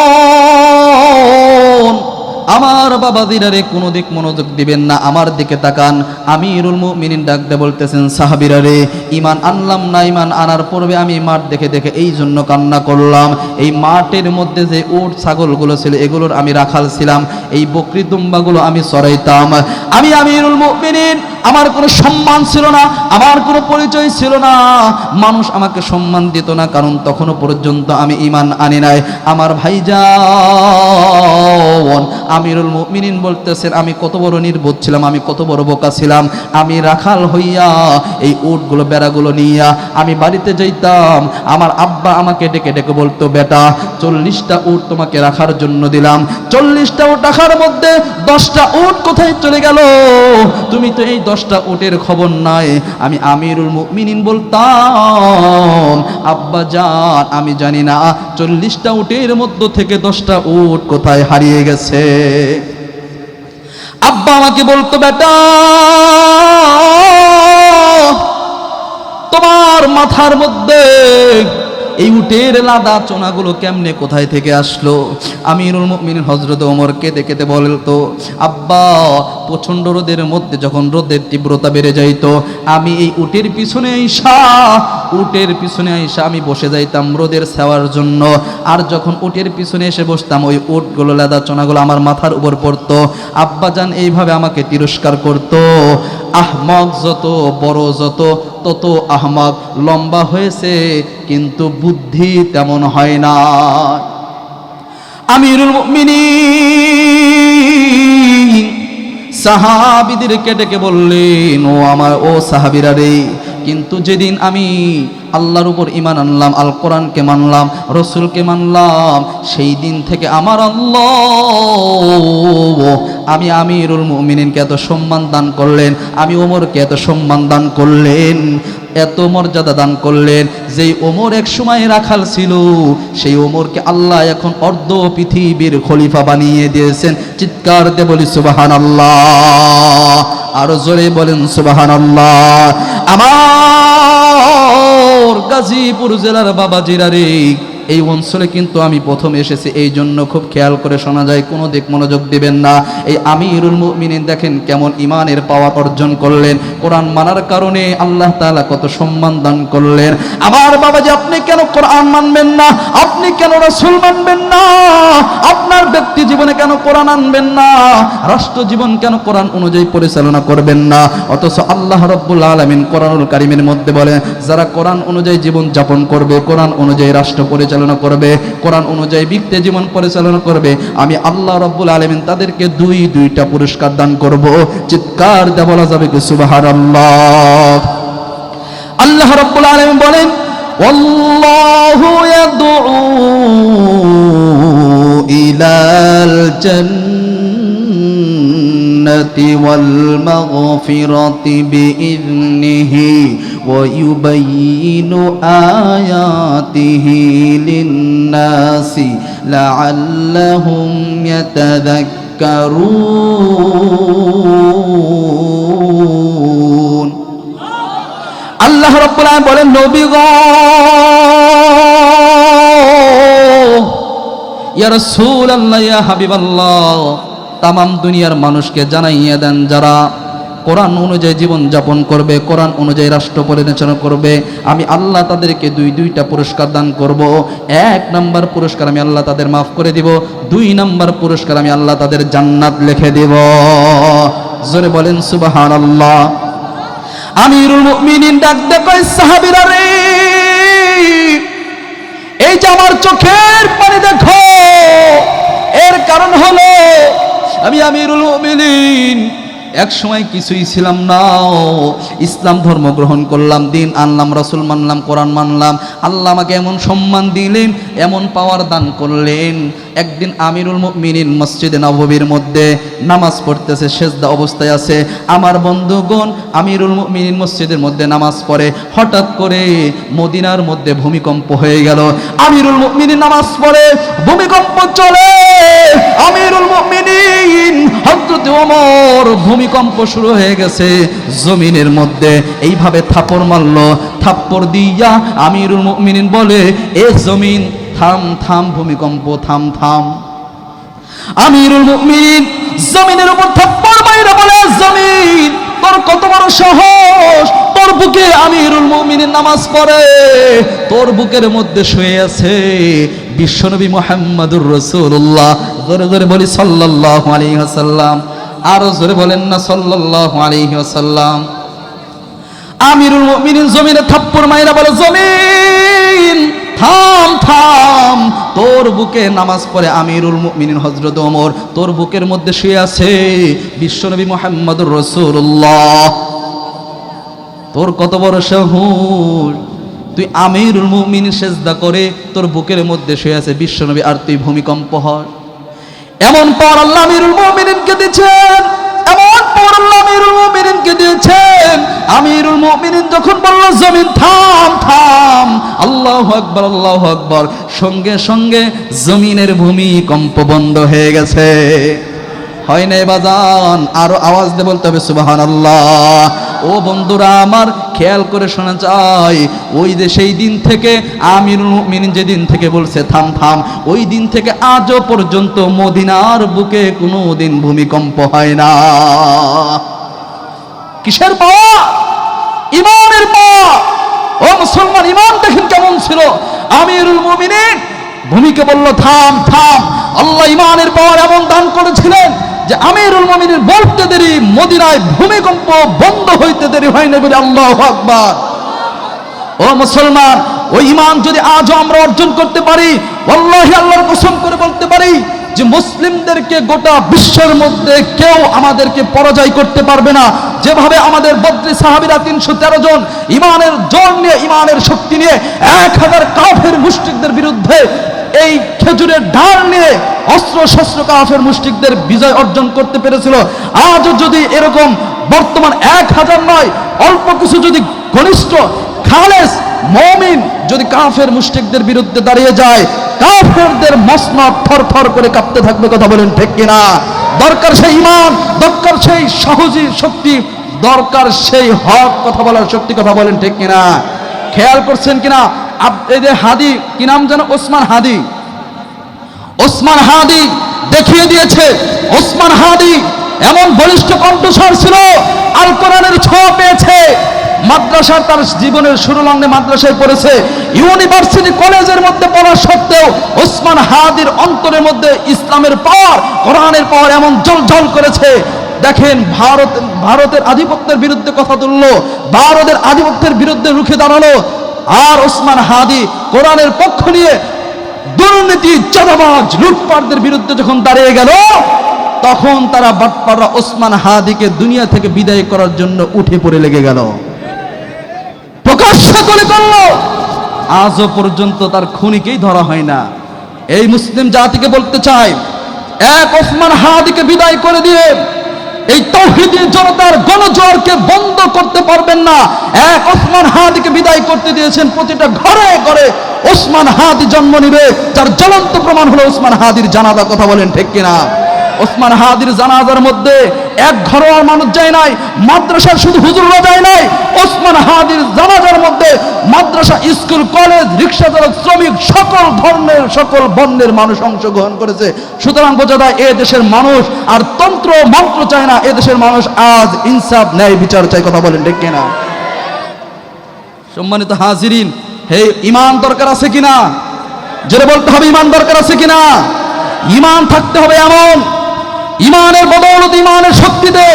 আমার বাবাজিরা রে, কোনো দিক মনোযোগ দিবেন না, আমার দিকে তাকান। আমিরুল মুমিনিন ডাক দিয়ে বলতেছেন, সাহাবীরা রে, ঈমান আনলাম না, ঈমান আনার পূর্বে আমি মাঠ দেখে দেখে এই জন্য কান্না করলাম। এই মাঠের মধ্যে যে উট ছাগলগুলো ছিল এগুলোর আমি রাখাল ছিলাম, এই বকরি দুম্বাগুলো আমি চড়াইতাম। আমি আমিরুল মুমিনিন, আমার কোনো সম্মান ছিল না, আমার কোনো পরিচয় ছিল না, মানুষ আমাকে সম্মান দিত না, কারণ তখনও পর্যন্ত আমি ঈমান আনি নাই। আমার ভাইজান আমিরুল মুমিনিন বলতেছেন, আমি কত বড় নির্বোধ ছিলাম, আমি কত বড় বোকা ছিলাম। আমি রাখাল হইয়া এই উটগুলো বেড়াগুলো নিয়া আমি বাড়িতে যাইতাম। আমার আব্বা আমাকে ডেকে ডেকে বলতো, বেটা 40টা উট তোমাকে রাখার জন্য দিলাম, 40টা উট রাখার মধ্যে 10টা উট কোথায় চলে গেল? তুমি তো এই 10টা উটের খবর নাই। আমি আমিরুল মুমিনিন বলতাম, আব্বা জান, আমি জানি না 40টা উটের মধ্য থেকে 10টা উট কোথায় হারিয়ে গেছে। আব্বা আমাকে বলতো, বেটা তোমার মাথার মধ্যে এই উটের লাদা চোনাগুলো কেমনে কোথায় থেকে আসলো? আমিরুল মুমিনিন হযরত ওমর কেঁদে কেঁদে বলতো, আব্বা প্রচণ্ড রোদের মধ্যে যখন রোদের তীব্রতা বেড়ে যাইতো, আমি এই উটের পিছনে আইসা আমি বসে যাইতাম রোদের ছাওয়ার জন্য। আর যখন উটের পিছনে এসে বসতাম, ওই উটগুলো লাদা চোনাগুলো আমার মাথার উপর পড়তো। আব্বাজান এইভাবে আমাকে তিরস্কার করতো। আহমক যত বড় যত তত আহমক, লম্বা হয়েছে কিন্তু বুদ্ধি তেমন হয় না। আমিরুল মুমিনিন সাহাবীদেরকে ডেকে বললেন, ও সাহাবীরা রে, কিন্তু যেদিন আমি আল্লাহর উপর ঈমান আনলাম, আল কোরআনকে মানলাম, রসুলকে মানলাম, সেই দিন থেকে আমার আল্লাহ আমি আমিরুল মুমিনিনকে এত সম্মান দান করলেন, আমি ওমরকে এত সম্মান দান করলেন, এত মর্যাদা দান করলেন। যেই ওমর এক সময় রাখাল ছিল, সেই ওমরকে আল্লাহ এখন অর্ধ পৃথিবীর খলিফা বানিয়ে দিয়েছেন। চিৎকার দিয়ে বলি সুবহানাল্লাহ, আরো জোরে বলেন সুবহানাল্লাহ। আমার গাজীপুর জেলার বাবাজিরা রে, এই অঞ্চলে কিন্তু আমি প্রথম এসেছি, এই জন্য খুব খেয়াল করে শোনা যায়, কোনো দিক মনোযোগ দিবেন না। এই আমিরুল মুমিনিন দেখেন কেমন ঈমানের পাওয়ার অর্জন করলেন, কোরআন মানার কারণে আল্লাহ তাআলা কত সম্মান দান করলেন। আমার বাবাজি, আপনি কেন কোরআন মানবেন না? আপনি কেন রাসূল মানবেন না? আপনার ব্যক্তি জীবনে কেন কোরআন আনবেন না? রাষ্ট্র জীবন কেন কোরআন অনুযায়ী পরিচালনা করবেন না? অথচ আল্লাহ রাব্বুল আলামিন কোরআনুল কারীমের মধ্যে বলেন, যারা কোরআন অনুযায়ী জীবন যাপন করবে, কোরআন অনুযায়ী রাষ্ট্র পরিচালনা করবে, কোরআন অনুযায়ী ব্যক্তি জীবন পরিচালনা করবে, আমি আল্লাহ রাব্বুল আলামিন তাদেরকে দুইটা পুরস্কার দান করব। চিৎকার দিয়ে বলা যাবে কি সুবহানাল্লাহ। আল্লাহ রাব্বুল আলামিন বলেন, ওয়াল্লাহু ইয়াদউ ইলাল জান্নাতি ওয়াল মাগফিরাতি বিইذনিহি ওয়া ইউবাইয়িনু আয়াতিহি লিন-নাসি লাআল্লাহুম ইয়াতাযাক্কারুন। তাকুলুন। আল্লাহ রাব্বুল আলামিন বলেন, নবী গো, ইয়া রাসূলুল্লাহ, ইয়া হাবিবাল্লাহ, তামাম দুনিয়ার মানুষকে জানাইয়া দেন, যারা কোরআন অনুযায়ী জীবন যাপন করবে, কোরআন অনুযায়ী রাষ্ট্র পরিচালনা করবে, আমি আল্লাহ তাদেরকে দুইটা পুরস্কার দান করব। 1 নাম্বার পুরস্কার আমি আল্লাহ তাদের মাফ করে দিব, 2 নাম্বার পুরস্কার আমি আল্লাহ তাদের জান্নাত লিখে দেব। জোরে বলেন সুবহানাল্লাহ। আমিরুল মুমিনিন ডাক দিয়ে কয়, সাহাবীরা রে, এই যে আমার চোখের পানি দেখো, এর কারণ হলো আমি আমিরুল মুমিনিন এক সময় কিছুই ছিলাম না, ইসলাম ধর্ম গ্রহণ করলাম, দিন আনলাম, রাসূল মানলাম, কোরআন মানলাম। আল্লাহ আমাকে এমন সম্মান দিলেন, এমন পাওয়ার দান করলেন। একদিন আমিরুল মুমিনিন মসজিদে নববীর মধ্যে নামাজ পড়তেছে, সেজদা অবস্থায় আছে। আমার বন্ধুগণ, আমিরুল মুমিনিন মসজিদের মধ্যে নামাজ পড়ে, হঠাৎ করে মদিনার মধ্যে ভূমিকম্প হয়ে গেল। আমিরুল মুমিনিন নামাজ পড়ে, ভূমিকম্প চলে। আমিরুল মুমিনিন হযরত ওমর, ভূমিকম্প শুরু হয়ে গেছে জমিনের মধ্যে, এইভাবে থাপ্পড় মারলো। থাপ্পড় দিয়া আমিরুল মুমিনিন বলে, এ জমিন থাম থাম, ভূমিকম্প থাম থাম। আমিরুল মুমিনিন জমিনের উপর থাপ্পড় মাইরা বলে, জমিন তোর কত বড় সাহস, তোর বুকে আমিরুল মুমিনিন নামাজ পড়ে, তোর বুকের মধ্যে শুয়ে আছে বিশ্বনবী মুহাম্মদুর রাসূলুল্লাহ। জোরে জোরে বলি সাল্লাল্লাহু আলাইহি ওয়াসাল্লাম। আরো জোরে বলেন না সাল্লাল্লাহু আলাইহি ওয়াসাল্লাম। আমিরুল মুমিনিন জমিনে থাপ্পড় মাইরা বলে, জমিন থাম থাম, তোর বুকে নামাজ পড়ে আমিরুল মুমিনিন হযরত ওমর, তোর বুকের মধ্যে শুয়ে আছে বিশ্বনবী মুহাম্মদুর রাসূলুল্লাহ। তোর কত বড় সাহস, তুই আমিরুল মুমিনিন সেজদা করে তোর বুকের মধ্যে শুয়ে আছে বিশ্বনবী, আর তুই ভূমিকম্প হয়। এমন পর আল্লাহ আমিরুল মুমিনিনকে দিয়েছেন, এমন পর আল্লাহ আমিরুল মুমিনিনকে দিয়েছেন। আমিরুল মুমিনিন যখন বলল, জমিন থাম থাম, আল্লাহু আকবার আল্লাহু আকবার, সঙ্গে সঙ্গে জমিনের ভূমিকম্প বন্ধ হয়ে গেছে। হয় না বাজান? আরো আওয়াজ দিয়ে বলতে হবে সুবহানাল্লাহ। ও বন্ধুরা আমার, খেয়াল করে শোনা চাই, ওই যে সেই দিন থেকে আমিরুল মুমিনিন যেদিন থেকে বলছে থাম থাম, ওই দিন থেকে আজও পর্যন্ত মদিনার বুকে কোনো দিন ভূমিকম্প হয় না। কিসের পাওয়া? ইমানের পাওয়া। ও মুসলমান, ইমান দেখেন কেমন ছিল। আমিরুল মুমিনিন ভূমিকে বলল থাম থাম, আল্লাহ ইমানের পাওয়ার এমন দান করেছিলেন যে আমিরুল মুমিনিন বলতে দেরি, মদিনায় ভূমিকম্প বন্ধ হইতে দেরি হয় না বলে। আল্লাহু আকবার। ও মুসলমান, ওই ঈমান যদি আজও আমরা অর্জন করতে পারি, আল্লাহি আল্লাহর কসম করে বলতে পারি যে মুসলিমদেরকে গোটা বিশ্বের মধ্যে কেউ আমাদেরকে পরাজয় করতে পারবে না। যেভাবে আমাদের বদরি সাহাবীরা 313 জন ঈমানের জোর নিয়ে, ঈমানের শক্তি নিয়ে 1000 কাফের মুশরিকদের বিরুদ্ধে এই খেজুরের ঢাল নিয়ে অস্ত্র শস্ত্র কাফের মুশরিকদের বিজয় অর্জন করতে পেরেছিল, আজও যদি এরকম বর্তমান 1000 নয়, অল্প কিছু যদি ঘনিষ্ঠ খালেস মুমিন যদি কাফের মুশরিকদের বিরুদ্ধে দাঁড়িয়ে যায়, কাফেরদের মসনদ থরথর করে কাঁপতে থাকবে। কথা বলেন ঠিক কিনা? দরকার সেই ঈমান, দরকার সেই সাহসী শক্তি, দরকার সেই হক কথা বলার শক্তি। কথা বলেন ঠিক কিনা? খেয়াল করছেন কিনা? এই যে হাদি, কি নাম যেন, ওসমান হাদি, ওসমান হাদি দেখিয়ে দিয়েছে। ওসমান হাদি এমন বলিষ্ঠ কণ্ঠস্বর ছিল, আল কোরআনের ছোঁয়া পেয়েছে। মাদ্রাসার তার জীবনের শুরু লগ্নে মাদ্রাসায় পড়েছে, ইউনিভার্সিটি কলেজের মধ্যে পড়া সত্ত্বেও ওসমান হাদির অন্তরের মধ্যে ইসলামের পাওয়ার, কোরআনের পাওয়ার এমন জ্বলজ্বল করেছে। দেখেন, ভারতের আধিপত্যের বিরুদ্ধে কথা তুললো, ভারতের আধিপত্যের বিরুদ্ধে রুখে দাঁড়ালো। আর ওসমান হাদি কোরআনের পক্ষ নিয়ে দুর্নীতি, চাঁদাবাজ, লুটপাটদের বিরুদ্ধে যখন দাঁড়িয়ে গেল, তখন তারা বাটপাররা ওসমান হাদিকে দুনিয়া থেকে বিদায় করার জন্য উঠে পড়ে লেগে গেল, প্রকাশ্য করে করলো। আজও পর্যন্ত তার খুনিকেই ধরা হয় না। এই মুসলিম জাতিকে বলতে চাই, এক ওসমান হাদিকে বিদায় করে দিয়ে এই তাওহীদি জনতার গণজোয়ারকে বন্ধ করতে পারবেন না। এক ওসমান হাদিকে বিদায় করতে দিয়েছেন, প্রতিটা ঘরে ঘরে ওসমান হাদি জন্ম নিবে, যার জ্বলন্ত প্রমাণ হলো ওসমান হাদির জানাজা। কথা বলেন ঠিক কিনা? ওসমান হাদির জানাজার মধ্যে এক ঘরোয়ার মানুষ যায় নাই, মাদ্রাসার শুধু হুজুররা যায় নাই, ওসমান হাদির জানাজার মধ্যে মাদ্রাসা, স্কুল, কলেজ, রিক্সা চালক, শ্রমিক, সকল ধর্মের সকল বর্ণের মানুষ অংশগ্রহণ করেছে। সুতরাং বোঝা যায় এ দেশের মানুষ আর তন্ত্র মন্ত্র চায় না, এ দেশের মানুষ আজ ইনসাফ, ন্যায়, বিচার চাই। কথা বলেন ঠিক কিনা? সম্মানিত হাজিরিন, হে, ঈমান দরকার আছে কিনা? জোরে বলতে হবে, ঈমান দরকার আছে কিনা? ঈমান থাকতে হবে এমন ঈমানের বদৌলত, ঈমানের শক্তিতে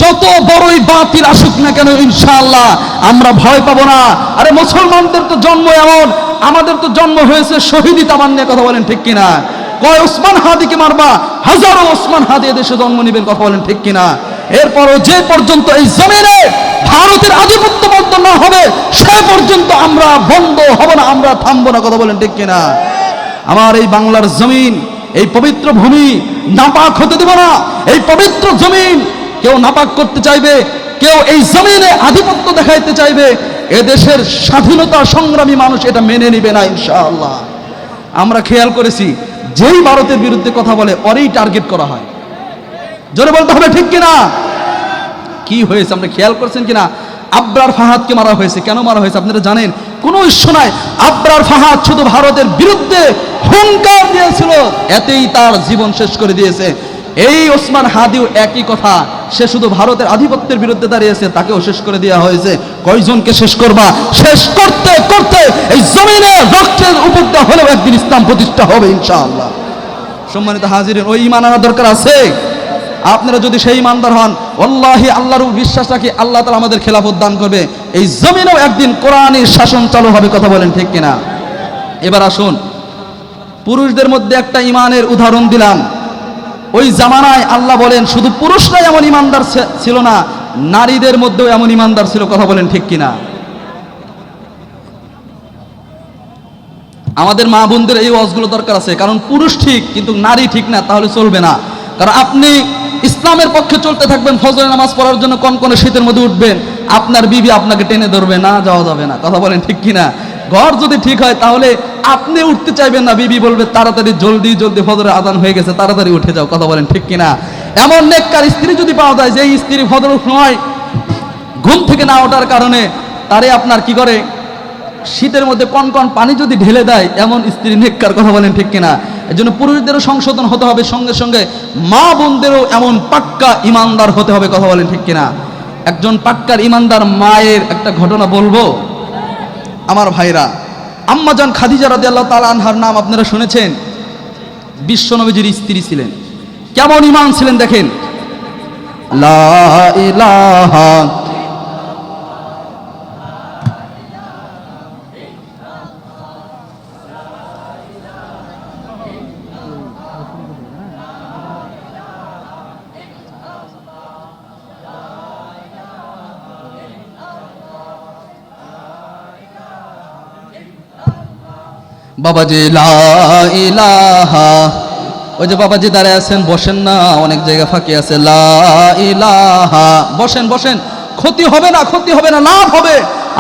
যত বড়ই বাতিল আসুক না কেন ইনশাআল্লাহ আমরা ভয় পাবো না। আরে মুসলমানদের তো জন্ম এমন, আমাদের তো জন্ম হয়েছে শহীদি তামান নিয়ে। কথা বলেন ঠিক কিনা? কয় ওসমান হাদিকে মারবা, হাজারো ওসমান হাদি এদেশে জন্ম নিবেন। কথা বলেন ঠিক কিনা? এরপরও যে পর্যন্ত এই জমিনে ভারতের আধিপত্য বন্ধ না হবে সে পর্যন্ত আমরা বন্ধ হব না, আমরা থামবো না। কথা বলেন ঠিক কিনা? আমার এই বাংলার জমিন, এই পবিত্র ভূমি নাপাক হতে দেব না। এই পবিত্র জমিন কেউ নাপাক করতে চাইবে, কেউ এই জমিনে আধিপত্য দেখাইতে চাইবে, এদেশের স্বাধীনতা সংগ্রামী মানুষ এটা মেনে নিবে না ইনশাআল্লাহ। আমরা খেয়াল করেছি যেই ভারতের বিরুদ্ধে কথা বলে ওরই টার্গেট করা হয়। জোরে বলতে হবে ঠিক কিনা? কি হয়েছে আমরা খেয়াল করছেন কিনা? আবরার ফাহাদকে মারা হয়েছে। কেন মারা হয়েছে আপনারা জানেন? কোনো ইস্যু নাই। আবরার ফাহাদ শুধু ভারতের বিরুদ্ধে হুঙ্কার দিয়েছিল, এতেই তার জীবন শেষ করে দিয়েছে। এই ওসমান হাদিও একই কথা, সে শুধু ভারতের আধিপত্যের বিরুদ্ধে দাঁড়িয়েছে, তাকেও শেষ করে দেওয়া হয়েছে। কয়জনকে শেষ করবা? শেষ করতে করতে এই জমিনে রক্তের উপর দেওয়া হলেও একদিন ইসলাম প্রতিষ্ঠা হবে ইনশাআল্লাহ। সম্মানিত হাজিরিন, ওই ঈমান আনার দরকার আছে। আপনারা যদি সেই ইমানদার হন, ওয়াল্লাহি আল্লাহর উপর বিশ্বাস রাখি, আল্লাহ তাআলা আমাদের খেলাফত দান করবে। এই জমিনেও একদিন কোরআনের শাসন চালু হবে। কথা বলেন ঠিক কিনা? এবার আসুন, পুরুষদের মধ্যে একটা ঈমানের উদাহরণ দিলাম। ওই জামানায় আল্লাহ বলেন শুধু পুরুষরাই এমন ঈমানদার ছিল না, নারীদের মধ্যেও এমন ঈমানদার ছিল। কথা বলেন ঠিক কিনা? আমাদের মা বোনদের এই ওয়াজগুলো দরকার আছে, কারণ পুরুষ ঠিক কিন্তু নারী ঠিক না, তাহলে চলবে না। কারণ আপনি ইসলামের পক্ষে চলতে থাকবেন, ফজরের নামাজ পড়ার জন্য কনকনে শীতের মধ্যে উঠবেন, আপনার বিবি আপনাকে টেনে ধরবে, না যাওয়া যাবে না। কথা বলেন ঠিক কিনা? ঘর যদি ঠিক হয় তাহলে আপনি উঠতে চাইবেন না, বিবি বলবে তাড়াতাড়ি জলদি জলদি ফজরের আজান হয়ে গেছে, তাড়াতাড়ি উঠে যাও। কথা বলেন ঠিক কিনা? এমন নেককার স্ত্রী যদি পাওয়া যায় যে স্ত্রী ফজরের সময় ঘুম থেকে না ওঠার কারণে তারে আপনার কি করে, শীতের মধ্যে কনকন পানি যদি ঢেলে দেয়, এমন স্ত্রী নেককার। কথা বলেন ঠিক কিনা? এই জন্য পুরুষদেরও সংশোধন হতে হবে, সঙ্গে সঙ্গে মা বোনদেরও এমন পাক্কা ইমানদার হতে হবে। কথা বলেন ঠিক কিনা? একজন পাক্কার ইমানদার মায়ের একটা ঘটনা বলবো। আমার ভাইরা, আম্মাজান খাদিজা রাদিয়াল্লাহু তাআলা আনহার নাম আপনারা শুনেছেন। বিশ্বনবীর স্ত্রী ছিলেন। কেমন ঈমান ছিলেন দেখেন। লা ইলাহা বাবাজি, লা ইলাহা, ওই যে বাবাজি দাঁড়ায় আছেন, বসেন না, অনেক জায়গা ফাঁকি আছে। লা ইলাহা, বসেন বসেন, ক্ষতি হবে না, ক্ষতি হবে না, লাভ হবে।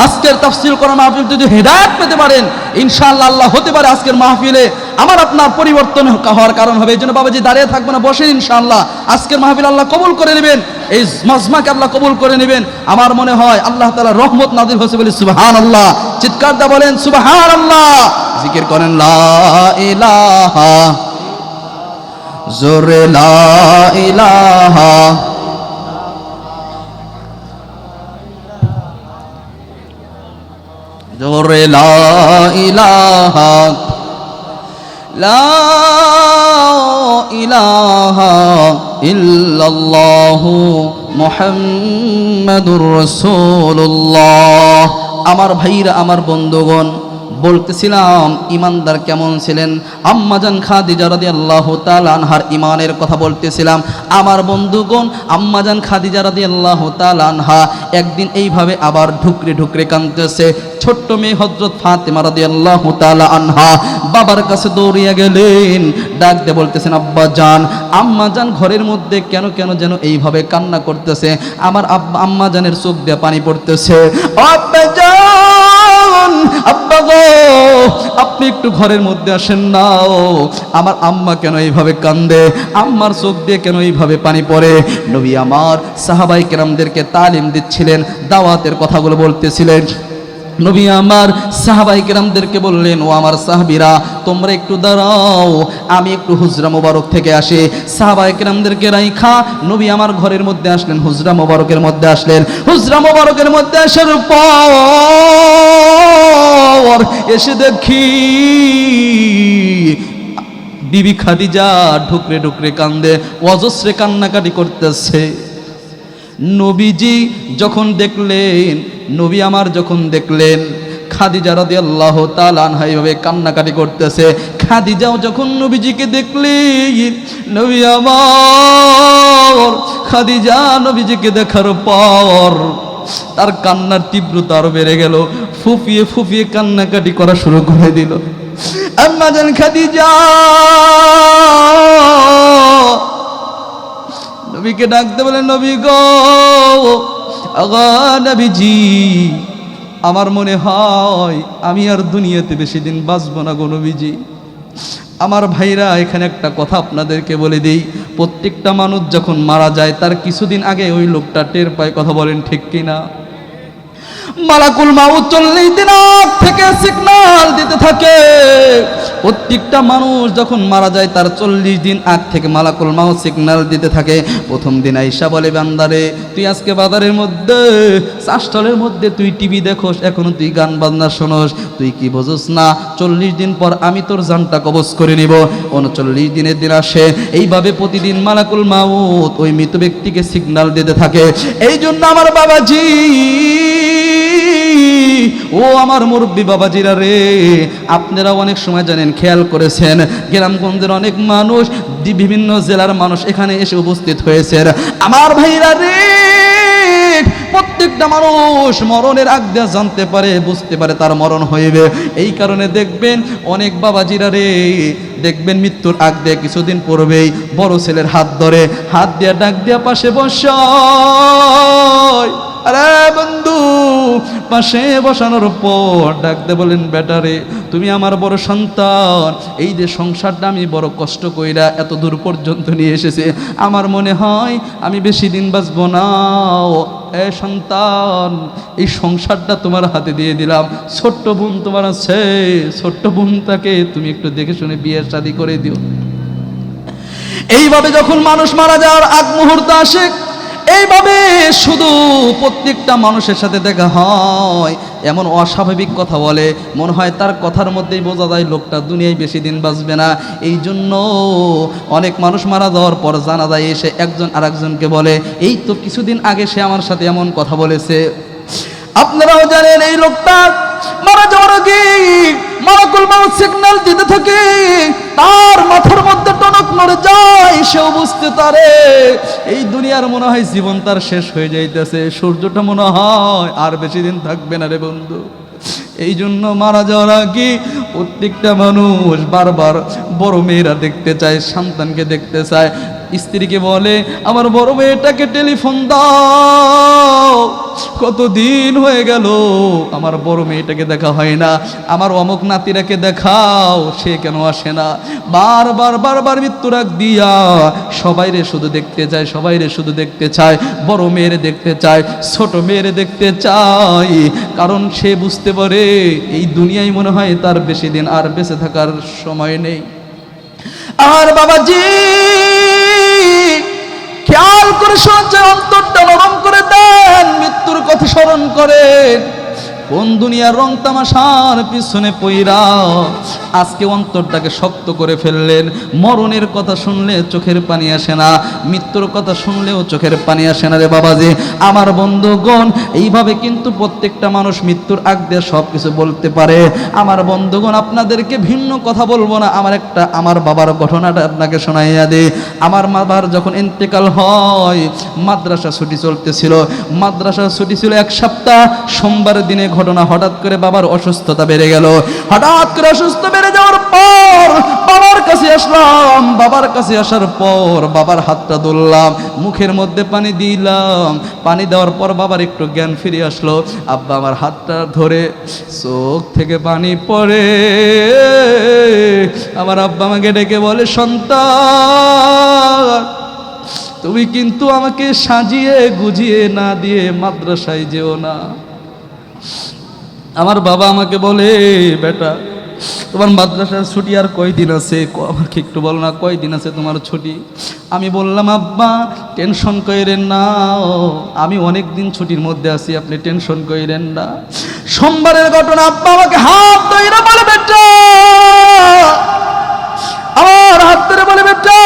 আজকের তাফসীর করা মাহফিল যদি হেদায়েত পেতে পারেন ইনশাআল্লাহ, আল্লাহ হতে পারে আজকের মাহফিলে আমার আপনার পরিবর্তন হওয়ার কারণ হবে। এই জন্য বাবাজি দাঁড়িয়ে থাকবেন না, বসেন। ইনশাআল্লাহ আজকের মাহফিল আল্লাহ কবুল করে নেবেন, এই মাজমাকে আল্লাহ কবুল করে নেবেন। আমার মনে হয় আল্লাহ তাআলা রহমত নাযিল হয়েছে বলে সুবহানাল্লাহ, চিৎকার দিয়ে বলেন সুবহানাল্লাহ, জিকির করেন লা ইলাহা, জোরে লা ইলাহা, জোরে লা ইলাহা, লা ইলাহা ইল্লাল্লাহু মুহাম্মাদুর রাসূলুল্লাহ। আমার ভাইরা, আমার বন্ধুগণ, বলতেছিলাম ইমানদার কেমন ছিলেন। আম্মাজান খাদিজা রাদিয়াল্লাহু তাআলা আনহার ইমানের কথা বলতেছিলাম। আমার বন্ধুগণ, আম্মাজান খাদিজা রাদিয়াল্লাহু তাআলা আনহা একদিন এইভাবে আবার ঢুকরে ঢুকরে কাঁদতেছে। ছোট্ট মেয়ে হযরত ফাতেমা রাদিয়াল্লাহু তাআলা আনহা বাবার কাছে দৌড়িয়ে গেলেন, ডাক দিয়ে বলতেছেন, আব্বা জান, আম্মা জান ঘরের মধ্যে কেন কেন যেন এইভাবে কান্না করতেছে। আমার আম্মা জানের চোখ দিয়ে পানি পড়তেছে। আব্বা জান, আব্বা গো, আপনি একটু ঘরের মধ্যে আসেন না। আমার আম্মা কেন এইভাবে কান্দে, আম্মার চোখ দিয়ে কেন এইভাবে পানি পড়ে? নবী আমার সাহাবায়ে কেরামদেরকে তালিম দিচ্ছিলেন, দাওয়াতের কথাগুলো বলতেছিলেন। নবী আমার সাহাবায়ে কেরামদেরকে বললেন, ও আমার সাহাবীরা, তোমরা একটু দাঁড়াও, আমি একটু হুজরা মোবারক থেকে আসি। সাহাবায়ে কেরামদেরকে রাইখা নবী আমার ঘরের মধ্যে আসলেন, হুজরা মোবারকের মধ্যে আসলেন। হুজরা মোবারকের মধ্যে আসার পর এসে দেখি বিবি খাদিজা ঢুকরে ঢুকরে কান্দে, অজস্রে কান্নাকাটি করতেছে। নবীজি যখন দেখলেন, নবী আমার যখন দেখলেন খাদিজা রাদিয়াল্লাহু তাআলা আনহা এইভাবে কান্নাকাটি করতেছে, খাদিজাও যখন নবীজিকে দেখলেন, নবী আমার খাদিজা নবীজিকে দেখার পর তার কান্নার তীব্রতা আরো বেড়ে গেল, ফুফিয়ে ফুফিয়ে কান্নাকাটি করা শুরু করে দিল। আম্মা জান খাদিজা নবীকে ডাকতে বলে, নবী গো, আগা নবীজি, আমার মনে হয় আমি আর দুনিয়াতে বেশি দিন বাঁচবো না গো নবীজি। আমার ভাইরা, এখানে একটা কথা আপনাদেরকে বলে দিই, প্রত্যেকটা মানুষ যখন মারা যায় তার কিছুদিন আগে ওই লোকটা টের পায়। কথা বলেন ঠিক কিনা? মালাকুল মাউত 40 দিন আগ থেকে সিগন্যাল দিতে থাকে। প্রত্যেকটা মানুষ যখন মারা যায় তার 40 দিন আগ থেকে মালাকুল মাউত সিগন্যাল দিতে থাকে। প্রথম দিন আইসা বলে, বান্দারে, তুই আজকে বাজারের মধ্যে চাষটলের মধ্যে তুই টিভি দেখোস, এখনো তুই গান বাজনা শোনোস, তুই কি বোঝোস না 40 দিন পর আমি তোর জানটা কবজ করে নিব। 39 দিনের দিন আসে, এইভাবে প্রতিদিন মালাকুল মাউত ওই মৃত ব্যক্তিকে সিগন্যাল দিতে থাকে। এই জন্য আমার বাবাজি, ও আমার মুরব্বী বাবাজিরা রে, আপনারা অনেক সময় জানেন, খেয়াল করেছেন, গ্রামগঞ্জের অনেক মানুষ, বিভিন্ন জেলার মানুষ এখানে এসে উপস্থিত হয়েছে। আমার ভাইরা রে, প্রত্যেকটা মানুষ মরণের আগ দিয়ে জানতে পারে, বুঝতে পারে তার মরণ হইবে। এই কারণে দেখবেন অনেক বাবাজিরা রে, দেখবেন মৃত্যুর আগ দিয়ে কিছুদিন পূর্বেই বড় ছেলের হাত ধরে, হাত দিয়ে ডাক দিয়া পাশে বসায়। আরে বন্ধু, পাশে বসানোর পর ডাকতে বলেন, বেটারে, তুমি আমার বড় সন্তান, এই যে সংসারটা আমি বড় কষ্ট কইরা এত দূর পর্যন্ত নিয়ে এসেছে, আমার মনে হয় আমি বেশি দিন বাঁচবো না। এ সন্তান, এই সংসারটা তোমার হাতে দিয়ে দিলাম। ছোট্ট বোন তোমার আছে, ছোট্ট বোনটাকে তুমি একটু দেখে শুনে বিয়ের শাদী করে দিও। এইভাবে যখন মানুষ মারা যাওয়ার আগ মুহূর্ত আসে, এইভাবে শুধু প্রত্যেকটা মানুষের সাথে দেখা হয়, এমন অস্বাভাবিক কথা বলে, মনে হয় তার কথার মধ্যেই বোঝা যায় লোকটা দুনিয়ায় বেশি দিন বাঁচবে না। এই জন্য অনেক মানুষ মারা যাওয়ার পর জানা যায় এসে একজন আরেকজনকে বলে, এই তো কিছুদিন আগে সে আমার সাথে এমন কথা বলেছে। আপনারাও জানেন, এই লোকটা মারা যাওয়ার আগে মালাকুল মাউত সিগন্যাল দিতে থাকে, তার মাথার মধ্যে টনক নড়ে যায়, সেও বুঝতে পারে এই দুনিয়ার মনে হয় জীবন তার শেষ হয়ে যাইতেছে, সূর্যটা মনে হয় আর বেশি দিন থাকবে না রে বন্ধু। এই জন্য মারা যাওয়ার আগে প্রত্যেকটা মানুষ বারবার বড় মেয়েরা দেখতে চায়, সন্তানকে দেখতে চায়, স্ত্রীকে বলে, আমার বড় মেয়েটাকে টেলিফোন দাও, কতদিন হয়ে গেল আমার বড় মেয়েটাকে দেখা হয় না, আমার অমুক নাতিরাকে দেখাও, সে কেন আসে না। বারবার বারবার মৃত্যুর আগ দিয়া সবাইরে শুধু দেখতে চায়, সবাইরে শুধু দেখতে চায়, বড় মেয়েরে দেখতে চায়, ছোট মেয়েরে দেখতে চায়, কারণ সে বুঝতে পারে এই দুনিয়ায় মনে হয় তার বেশি দিন আর বেঁচে থাকার সময় নেই। আর বাবাজি, খেয়াল করে শুনছেন, অন্তরটা নরম করে দেন, মৃত্যুর কথা স্মরণ করে। কোন দুনিয়ার রং তামাশার পিছনে পইরা আজকে অন্তরটাকে শক্ত করে ফেললেন। মরণের কথা শুনলে চোখের পানি আসে না, মৃত্যুর কথা শুনলেও চোখের পানি আসে না রে বাবাজি। আমার বন্ধুগণ, এইভাবে কিন্তু প্রত্যেকটা মানুষ মৃত্যুর আগ দিয়ে সব কিছু বলতে পারে। আমার বন্ধুগণ, আপনাদেরকে ভিন্ন কথা বলবো না, আমার বাবার ঘটনাটা আপনাকে শোনাইয়া দিই। আমার বাবার যখন ইন্তেকাল হয়, মাদ্রাসা ছুটি চলতেছিল, মাদ্রাসা ছুটি ছিল 1 সপ্তাহ, সোমবার দিনে ঘটনা, হঠাৎ করে বাবার অসুস্থতা বেড়ে গেল। হঠাৎ করে অসুস্থ বেড়ে যাওয়ার পর বাবার কাছে আসলাম। বাবার কাছে আসার পর বাবার হাতটা ধরলাম, মুখের মধ্যে পানি দিলাম। পানি দেওয়ার পর বাবার একটু জ্ঞান ফিরে আসলো। আব্বা আমার হাতটা ধরে চোখ থেকে পানি পড়ে। আমার আব্বা আমাকে ডেকে বলে, সন্তান, তুমি কিন্তু আমাকে সাজিয়ে গুজিয়ে না দিয়ে মাদ্রাসায় যেও না। আমার বাবা আমাকে বলে, বেটা তোমার মাদ্রাসার ছুটি আর কয়দিন আছে, আমাকে একটু বলো না কয়দিন আছে তোমার ছুটি। আমি বললাম, আব্বা টেনশন কইরেন না, আমি অনেক দিন ছুটির মধ্যে আছি, আপনি টেনশন কইরেন না। সোমবারের ঘটনা। আব্বা আমাকে হাত ধরে বলে, বেটা, আমার হাত ধরে বলে, বেটা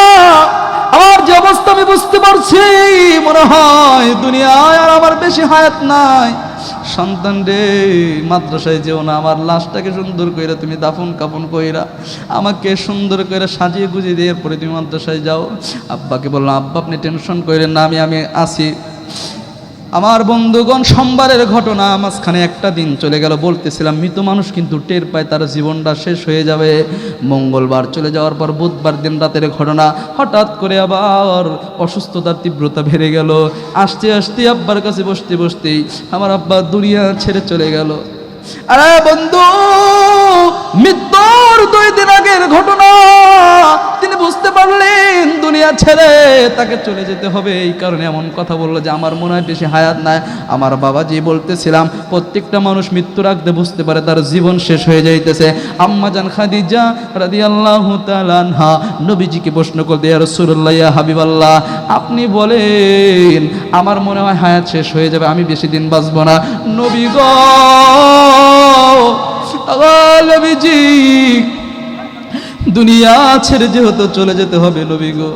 আমার যে অবস্থা আমি বুঝতে পারছি, মনে হয় দুনিয়ায় আর আমার বেশি হায়াত নাই। সন্তান রে, মাদ্রাসায় যেও না, আমার লাশটাকে সুন্দর কইরা তুমি দাফন কাফন কইরা আমাকে সুন্দর করে সাজিয়ে গুজিয়ে দিয়ে এরপরে তুমি মাদ্রাসায় যাও। আব্বাকে বললাম, আব্বা আপনি টেনশন কইরেন না, আমি আছি। আমার বন্ধুগণ, সোমবারের ঘটনা, মাঝখানে একটা দিন চলে গেল। বলতেছিলাম মৃত মানুষ কিন্তু টের পায় তার জীবনটা শেষ হয়ে যাবে। মঙ্গলবার চলে যাওয়ার পর বুধবার দিন রাতের ঘটনা, হঠাৎ করে আবার অসুস্থতার তীব্রতা বেড়ে গেল। আসতে আসতে আব্বার কাছে বসতে বসতেই আমার আব্বা দুনিয়া ছেড়ে চলে গেল। আরে বন্ধু, মৃত্যুর 2 দিন আগের ঘটনা। তিনি বুঝতে পারলেন দুনিয়া ছেড়ে তাকে চলে যেতে হবে, এই কারণে এমন কথা বললো যে আমার মনে হয় বেশি হায়াত নাই। আমার বাবা যে বলতেছিলাম, প্রত্যেকটা মানুষ মৃত্যুর আগে বুঝতে পারে তার জীবন শেষ হয়ে যাইতেছে। আম্মা জান খাদিজা রাদিয়াল্লাহু তাআলা আনহা নবীজিকে প্রশ্ন করতে, ইয়া রাসূলুল্লাহ, ইয়া হাবিবাল্লাহ, আপনি বলেন আমার মনে হয় হায়াত শেষ হয়ে যাবে, আমি বেশি দিন বাঁচব না। নবী গো, নবীজি দুনিয়া ছেড়ে যেহেতু চলে যেতে হবে, নবী গো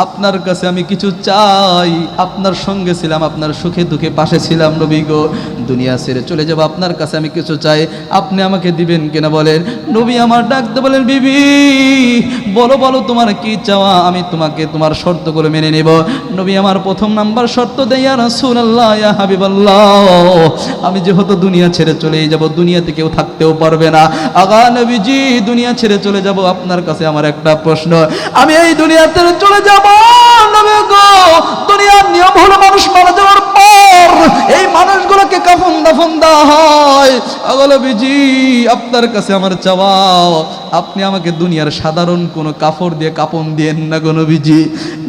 আপনার কাছে আমি কিছু চাই। আপনার সঙ্গে ছিলাম, আপনার সুখে দুঃখে পাশে ছিলাম, নবী গো দুনিয়া ছেড়ে চলে যাব, আপনার কাছে আমি কিছু চাই, আপনি আমাকে দিবেন কিনা বলেন। নবী আমার ডাকতে বলেন, বিবি বলো বলো তোমার কি চাওয়া, আমি তোমাকে তোমার শর্তগুলো মেনে নেব। নবী আমার প্রথম নাম্বার শর্ত দেয়, ইয়া রাসূলুল্লাহ, ইয়া হাবিবাল্লাহ, আমি যেহেতু দুনিয়া ছেড়ে চলেই যাব, দুনিয়াতে কেউ থাকতেও পারবে না। আগা নবীজি দুনিয়া ছেড়ে চলে যাব, আপনার কাছে আমার একটা প্রশ্ন, আমি এই দুনিয়াতে চলে যাব, নবী গো দুনিয়ার নিয়ম হলো মানুষ মারা যাওয়ার পর এই মানুষগুলোকে কাফন দাফন দেওয়া হয়। আগা নবীজি আপনার কাছে আমার চাওয়া, আপনি আমাকে দুনিয়ার সাধারণ কোনো কাপড় দিয়ে কাফন দিয়েন না গো নবীজি।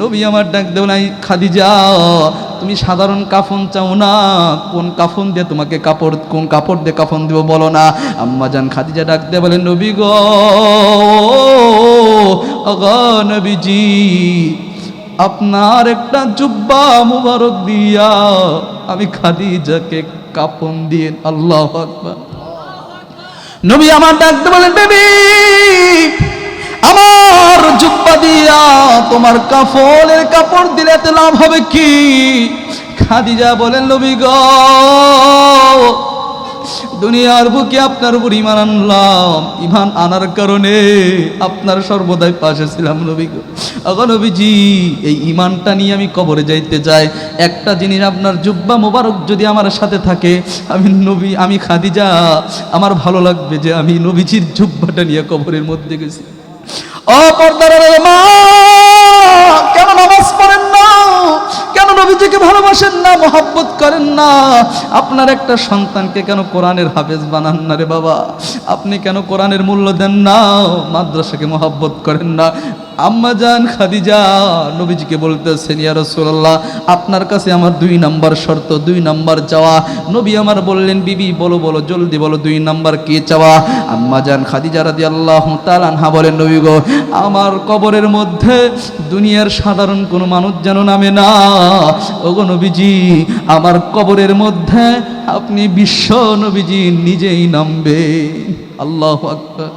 নবী আমার ডাক দেও নাই, খাদিজা তুমি সাধারণ কাফন চাও না, কোন কাফন দিয়ে তোমাকে কোন কাপড় দিয়ে কাফন দিব বলো না। আম্মা জান খাদিজা ডাক দিয়ে বলেন, নবী গো, আগা নবীজি আপনার একটা জুব্বা মুবারক দিয়া আমি খাদিজাকে কাফন দিয়েন। আল্লাহু আকবার। নবী আমার ডাকতে বলেন, বেবি আমার জুব্বা দিয়া তোমার কাফনের কাপড় দিলে এতে লাভ হবে কি? খাদিজা বলেন, নবী গো দুনিয়ার বুকে আপনার উপর ঈমান আনলাম, ঈমান আনার কারণে আপনার সর্বদাই পাশে ছিলাম নবী গো। আগো নবীজি এই ঈমানটা নিয়ে আমি কবরে যাইতে চাই, একটা জিনিস আপনার জুব্বা মোবারক যদি আমার সাথে থাকে, আমি খাদিজা আমার ভালো লাগবে যে আমি নবীজির জুব্বাটা নিয়ে কবরের মধ্যে গেছি। ও পর্দার মা, কেন নামাজ পড়েন না? কেন নবীজিকে ভালোবাসেন না, মহব্বত করেন না? আপনার একটা সন্তানকে কেন কোরআনের হাফেজ বানান না রে বাবা? আপনি কেন কোরআনের মূল্য দেন না, মাদ্রাসাকে মহব্বত করেন না? আম্মা জান খাদিজা নবীজিকে বলতেছেন, ইয়া রাসূলুল্লাহ আপনার কাছে আমার 2 নাম্বার শর্ত, 2 নাম্বার চাওয়া। নবী আমার বললেন, বিবি বলো বলো জলদি বলো 2 নাম্বার কি চাওয়া? আম্মা জান খাদিজা রাদিয়াল্লাহু তাআলা আনহা বলেন, নবী গো আমার কবরের মধ্যে দুনিয়ার সাধারণ কোনো মানুষ যেন নামে না। ওগো নবীজি আমার কবরের মধ্যে আপনি বিশ্ব নবীজি নিজেই নামবেন। আল্লাহু আকবার।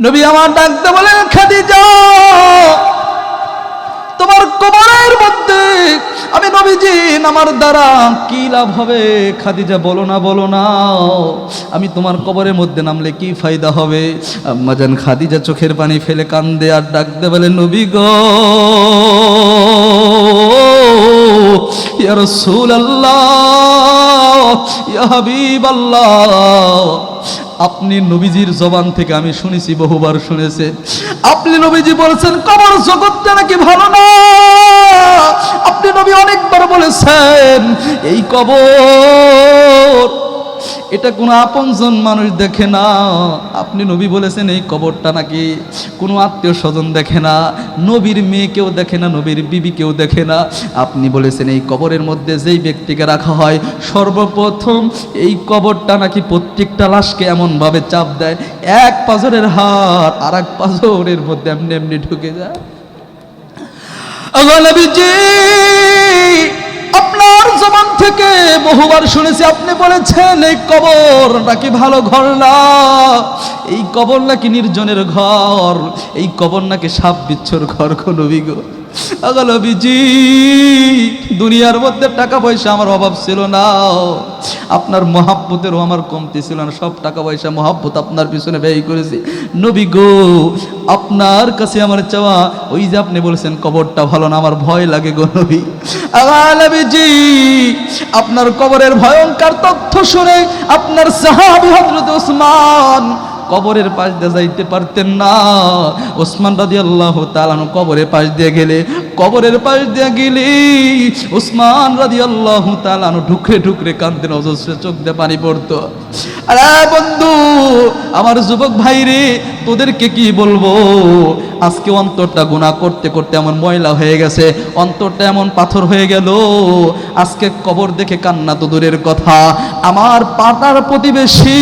নবী আমার ডাকতে বলেন, খাদিজা তোমার কবরের মধ্যে আমি নবীজি নামার দ্বারা কি লাভ হবে? খাদিজা বলো না বলো না, আমি তোমার কবরের মধ্যে নামলে কি ফায়দা হবে? আম্মা জান খাদিজা চোখের পানি ফেলে কান্দে আর ডাকতে বলেন, নবী গো ইয়া রাসূলুল্লাহ ইয়া হাবিবাল্লাহ, আপনি নবীজির জবান থেকে আমি শুনেছি, বহুবার শুনেছে, আপনি নবীজি বলেছেন কবর জগৎটা নাকি ভালো না। আপনি নবী অনেকবার বলেছেন এই কবর এটা কোনো আপনজন মানুষ দেখে না। আপনি নবী বলেছেন এই কবরটা নাকি কোনো আত্মীয় স্বজন দেখে না, নবীর মেয়েকেও দেখে না, নবীর বিবিকেও দেখে না। আপনি বলেছেন এই কবরের মধ্যে যেই ব্যক্তিকে রাখা হয় সর্বপ্রথম এই কবরটা নাকি প্রত্যেকটা লাশকে এমনভাবে চাপ দেয়, এক পাঁজরের হাড় আর এক পাঁজরের মধ্যে এমনি এমনি ঢুকে যায়। নবীজি আপনার জবান থেকে বহুবার শুনেছি আপনি বলেছেন এই কবর নাকি ভালো ঘর না, এই কবর নাকি নির্জনের ঘর, এই কবর নাকি সাপ বিচ্ছুর ঘর। নবী গো, নবীজি দুনিয়ার মধ্যে টাকা পয়সা আমার অভাব ছিল না, আপনার মহাব্বতেরও আমার কমতি ছিল না, সব টাকা পয়সা মহাব্বত আপনার পিছনে ব্যয় করেছি। নবী গো, আপনার কাছে আমার চাওয়া ওই যে আপনি বলেছেন কবরটা ভালো না, আমার ভয় লাগে গো নবী। নবীজি আপনার কবরের ভয়ঙ্কর তথ্য শুনে আপনার সাহাবী হযরত ওসমান কবরের পাশ দিয়ে যাইতে পারতেন না। ওসমান রাদিয়াল্লাহু তাআলা কবরের পাশ দিয়ে গেলে, কবরের পাশ দিয়ে গেলে ওসমান রাদিয়াল্লাহু তাআলা ঢুকরে ঢুকরে কাঁদতেন, অজস্র চোখ দিয়ে পানি পড়তো। আরে বন্ধু আমার যুবক ভাই রে, তোদেরকে কি বলবো, আজকে অন্তরটা গুনাহ করতে করতে এমন ময়লা হয়ে গেছে, অন্তরটা এমন পাথর হয়ে গেল, আজকে কবর দেখে কান্না তো দূরের কথা, আমার পাড়ার প্রতিবেশী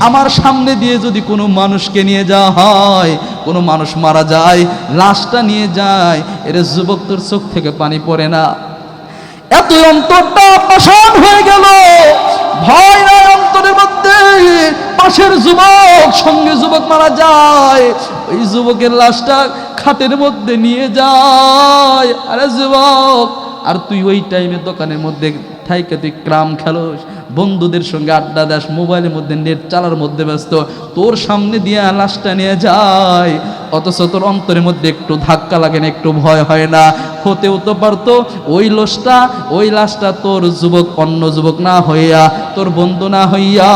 আমার সামনে দিয়ে যদি কোনো মানুষকে নিয়ে যাওয়া হয়, কোনো মানুষ মারা যায়, লাশটা নিয়ে যায়, এর যুবক তোর চোখ থেকে পানি পড়ে না? এত অন্তরটা পাষাণ হয়ে গেল, ভয় নাই অন্তরের মধ্যে। পাশের যুবক, সঙ্গে যুবক মারা যায়, ওই যুবকের লাশটা খাটের মধ্যে নিয়ে যায়। আরে যুবক, আর তুই ওই টাইমে দোকানের মধ্যে থাইকে তুই ক্রাম খেলোস, বন্ধুদের সঙ্গে আড্ডা দাস, মোবাইলের মধ্যে নেট চালার মধ্যে ব্যস্ত, তোর সামনে দিয়ে লাশটা নিয়ে যায়, অথচ তোর অন্তরের মধ্যে একটু ধাক্কা লাগে না, একটু ভয় হয় না? হতেও তো পারতো ওই লাশটা তোর যুবক, অন্য যুবক না হইয়া, তোর বন্ধু না হইয়া,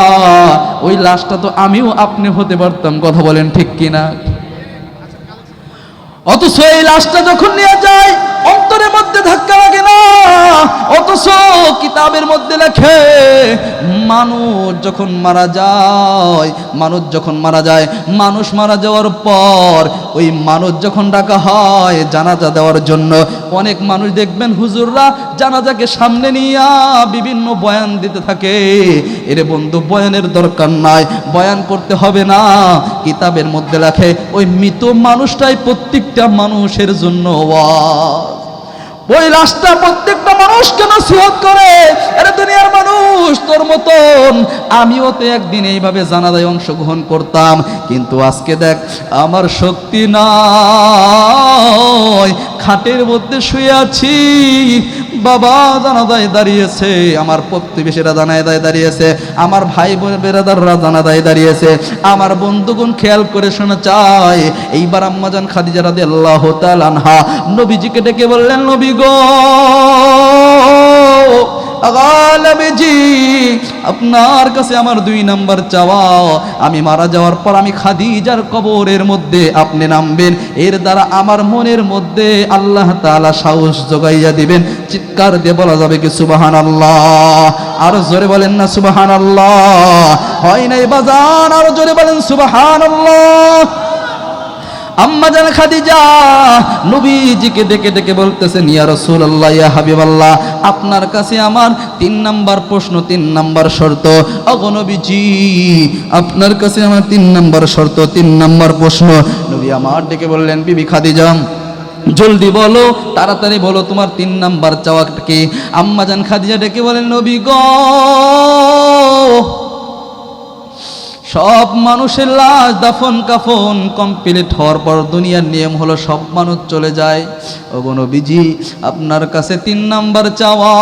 ওই লাশটা তো আমিও আপনি হতে পারতাম। কথা বলেন ঠিক কিনা? অথচ এই লাশটা যখন নিয়ে যায় অন্তরের মধ্যে ধাক্কা লাগে না। অথচ কিতাবের মধ্যে লেখে মানুষ যখন মারা যায়, মানুষ মারা যাওয়ার পর ওই মানুষ যখন ডাকা হয় জানাজা দেওয়ার জন্য, অনেক মানুষ দেখবেন হুজুররা জানাজাকে সামনে নিয়ে বিভিন্ন বয়ান দিতে থাকে। এরে বন্ধু, বয়ানের দরকার নাই, বয়ান করতে হবে না। কিতাবের মধ্যে লেখে ওই মৃত মানুষটাই প্রত্যেকটা মানুষের জন্য ওয়াজ, ওই লাশটা প্রত্যেকটা মানুষকে নসিহত করে। আরে দুনিয়ার মানুষ, তোর মতন আমিও তো একদিন এইভাবে জানাজায় অংশগ্রহণ করতাম, কিন্তু আজকে দেখ আমার শক্তি নাই, খাটের মধ্যে শুয়ে আছি, বাবা জানাজায় দাঁড়িয়েছে, আমার প্রতিবেশীরা জানাজায় দাঁড়িয়েছে, আমার ভাই বোন বেরাদাররা জানাজায় দাঁড়িয়েছে, আমার বন্ধুগণ খেয়াল করে শোনা চাই। এইবার আম্মাজান খাদিজা রাদিয়াল্লাহু তাআলা আনহা নবীজিকে ডেকে বললেন, নবী গো, নবীজি আপনার কাছে আমার 2 নাম্বার চাওয়া, আমি মারা যাওয়ার পর আমি খাদিজার কবরের মধ্যে আপনি নামবেন, এর দ্বারা আমার মনের মধ্যে আল্লাহ তাআলা সাহস যোগাইয়া দিবেন। চিৎকার দিয়ে বলা যাবে কি সুবহানাল্লাহ? আরো জোরে বলেন না সুবহানাল্লাহ? হয় নাই বাজান, আরো জোরে বলেন সুবহানাল্লাহ। আম্মা জান খাদিজা নবীজিকে ডেকে ডেকে বলতেছেন, ইয়া রাসূলুল্লাহ, ইয়া হাবিবাল্লাহ, আপনার কাছে আমার 3 নাম্বার প্রশ্ন, 3 নাম্বার শর্ত। ওগো নবীজি, আপনার কাছে আমার 3 নাম্বার শর্ত, 3 নাম্বার প্রশ্ন। নবী আমার ডেকে বললেন, বিবি খাদিজা জলদি বলো, তাড়াতাড়ি বলো, তোমার 3 নাম্বার চাওয়া কি? আম্মা জান খাদিজা ডেকে বলেন, নবী গো, সব মানুষের লাশ দাফন কাফন কমপ্লিট হওয়ার পর দুনিয়ার নিয়ম হলো সব মানুষ চলে যায়। ওগো নবীজি, আপনার কাছে 3 নাম্বার চাওয়া,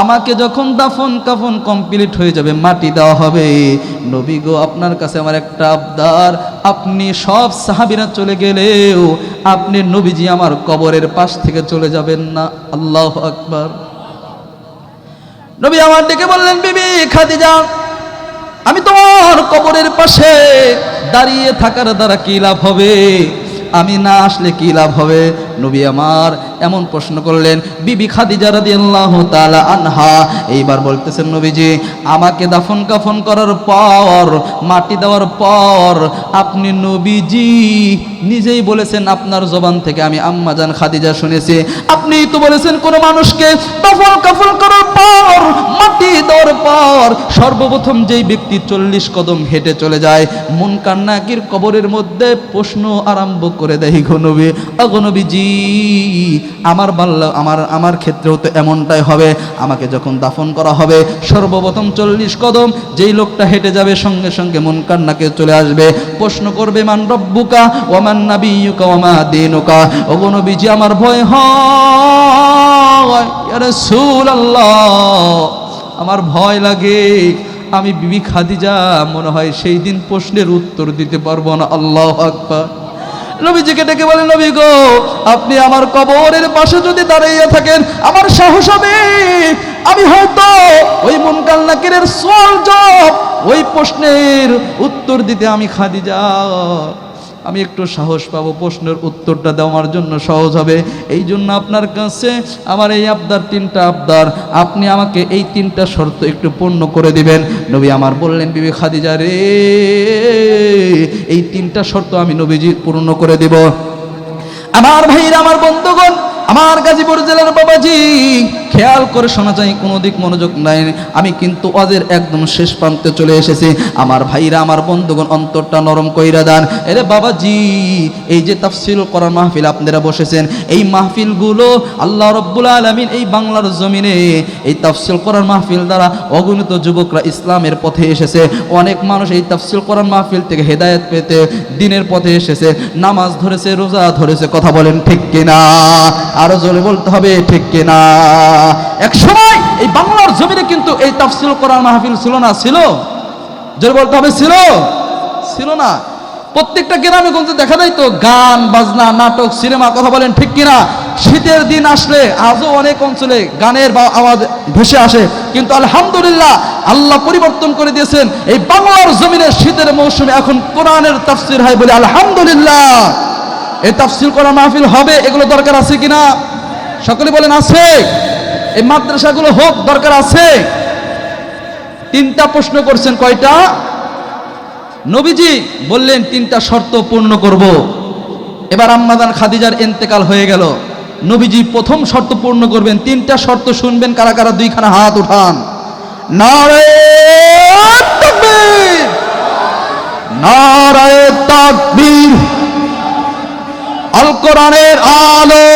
আমাকে যখন দাফন কাফন কমপ্লিট হয়ে যাবে, মাটি দেওয়া হবে, নবী গো আপনার কাছে আমার একটা আবদার, আপনি সব সাহাবীরা চলে গেলেও আপনি নবীজি আমার কবরের পাশ থেকে চলে যাবেন না। আল্লাহু আকবার। নবী আমার ডেকে বললেন, বিবি খাদিজা, আমি তোমার কবরের পাশে দাঁড়িয়ে থাকার দ্বারা কি লাভ হবে? আমি না আসলে কি লাভ হবে? নবী আমার এমন প্রশ্ন করলেন। বিবি খাদিজা রাদিয়াল্লাহু তাআলা আনহা এইবার বলতেছেন, নবীজি আমাকে দাফন কাফন করার পর, মাটি দেওয়ার পর আপনি নবীজি নিজেই বলেছেন, আপনার জবান থেকে আমি আম্মাজান খাদিজা শুনেছি, আপনি তো বলেছেন কোন মানুষকে দাফন কাফন করার পর, মাটি দেওয়ার পর সর্বপ্রথম যেই ব্যক্তি 40 কদম হেঁটে চলে যায়, মুনকার নাকির কবরের মধ্যে প্রশ্ন আরম্ভ করে দেয়, গো নবী, আগো নবীজি আমার বাল্লা আমার ক্ষেত্রেও তো এমনটাই হবে। আমাকে যখন দাফন করা হবে সর্বপ্রথম 40 কদম যেই লোকটা হেঁটে যাবে, সঙ্গে সঙ্গে মুনকার নাকির চলে আসবে, প্রশ্ন করবে, মান রব্বুকা ওয়া মান নাবিয়্যুকা ওয়া মা দীনুকা। ওগো নবীজি আমার ভয় হয়, ইয়া রাসূলুল্লাহ আমার ভয় লাগে, আমি বিবি খাদিজা মনে হয় সেই দিন প্রশ্নের উত্তর দিতে পারবো না। আল্লাহু আকবার। নবীজিকে ডেকে বলেন, নবী গো, আপনি আমার কবরের পাশে যদি দাঁড়িয়ে থাকেন, আমার সাহস হবে আমি হয়তো ওই মুনকার নাকিরের সওয়াল জবাব, ওই প্রশ্নের উত্তর দিতে আমি খাদিজা আমি একটু সাহস পাবো, প্রশ্নের উত্তরটা দেওয়ার জন্য সহজ হবে। এই জন্য আপনার কাছে আমার এই আবদার, 3টা আবদার, আপনি আমাকে এই 3টা শর্ত একটু পূর্ণ করে দিবেন। নবী আমার বললেন, বিবি খাদিজা রে, এই 3টা শর্ত আমি নবীজি পূর্ণ করে দেব। আমার ভাইরা, আমার বন্ধুগণ, আমার গাজীপুর জেলার বাবাজি, খেয়াল করে শোনা যায়, কোনো দিক মনোযোগ নাই, আমি কিন্তু ওয়াজের একদম শেষ প্রান্তে চলে এসেছি। আমার ভাইরা, আমার বন্ধুগণ, অন্তরটা নরম কইরা দেন। এরে বাবাজি, এই যে তাফসীর করার মাহফিল আপনারা বসেছেন, এই মাহফিলগুলো আল্লাহ রাব্বুল আলামিন এই বাংলার জমিনে এই তাফসীর করার মাহফিল দ্বারা অগণিত যুবকরা ইসলামের পথে এসেছে। অনেক মানুষ এই তাফসীর করার মাহফিল থেকে হেদায়েত পেতে দিনের পথে এসেছে, নামাজ ধরেছে, রোজা ধরেছে। কথা বলেন ঠিক কিনা? আরো জোরে বলতে হবে ঠিক কিনা? এক সময় এই বাংলার জমিনে কিন্তু এই তাফসীর কোরআন মাহফিল ছিল না? ছিল? জোরে বলতে হবে, ছিল? ছিল না। প্রত্যেকটা গ্রামে গঞ্জে দেখা যায় তো গান বাজনা, নাটক, সিনেমা। কথা বলেন ঠিক কিনা? শীতের দিন আসলে আজও অনেক অঞ্চলে গানের আওয়াজ ভেসে আসে, কিন্তু আলহামদুলিল্লাহ আল্লাহ পরিবর্তন করে দিয়েছেন। এই বাংলার জমিনে শীতের মৌসুমে এখন কোরআনের তাফসীর হয় বলে আলহামদুলিল্লাহ। এই তাফসীর কোরআন মাহফিল হবে, এগুলো দরকার আছে কিনা? সকলে বলেন আছে। এই মাদ্রাসাগুলো হোক, দরকার আছে। 3টা প্রশ্ন করছেন, কয়টা? নবীজি বললেন 3টা শর্ত পূর্ণ করব। এবার আম্মাজান খাদিজার ইন্তেকাল হয়ে গেল, নবীজি প্রথম শর্ত পূর্ণ করবেন। 3টা শর্ত শুনবেন, কারা কারা 2খানা হাত উঠান। নারে তাকবীর, নারে তাকবীর। আল কোরআনের আলো,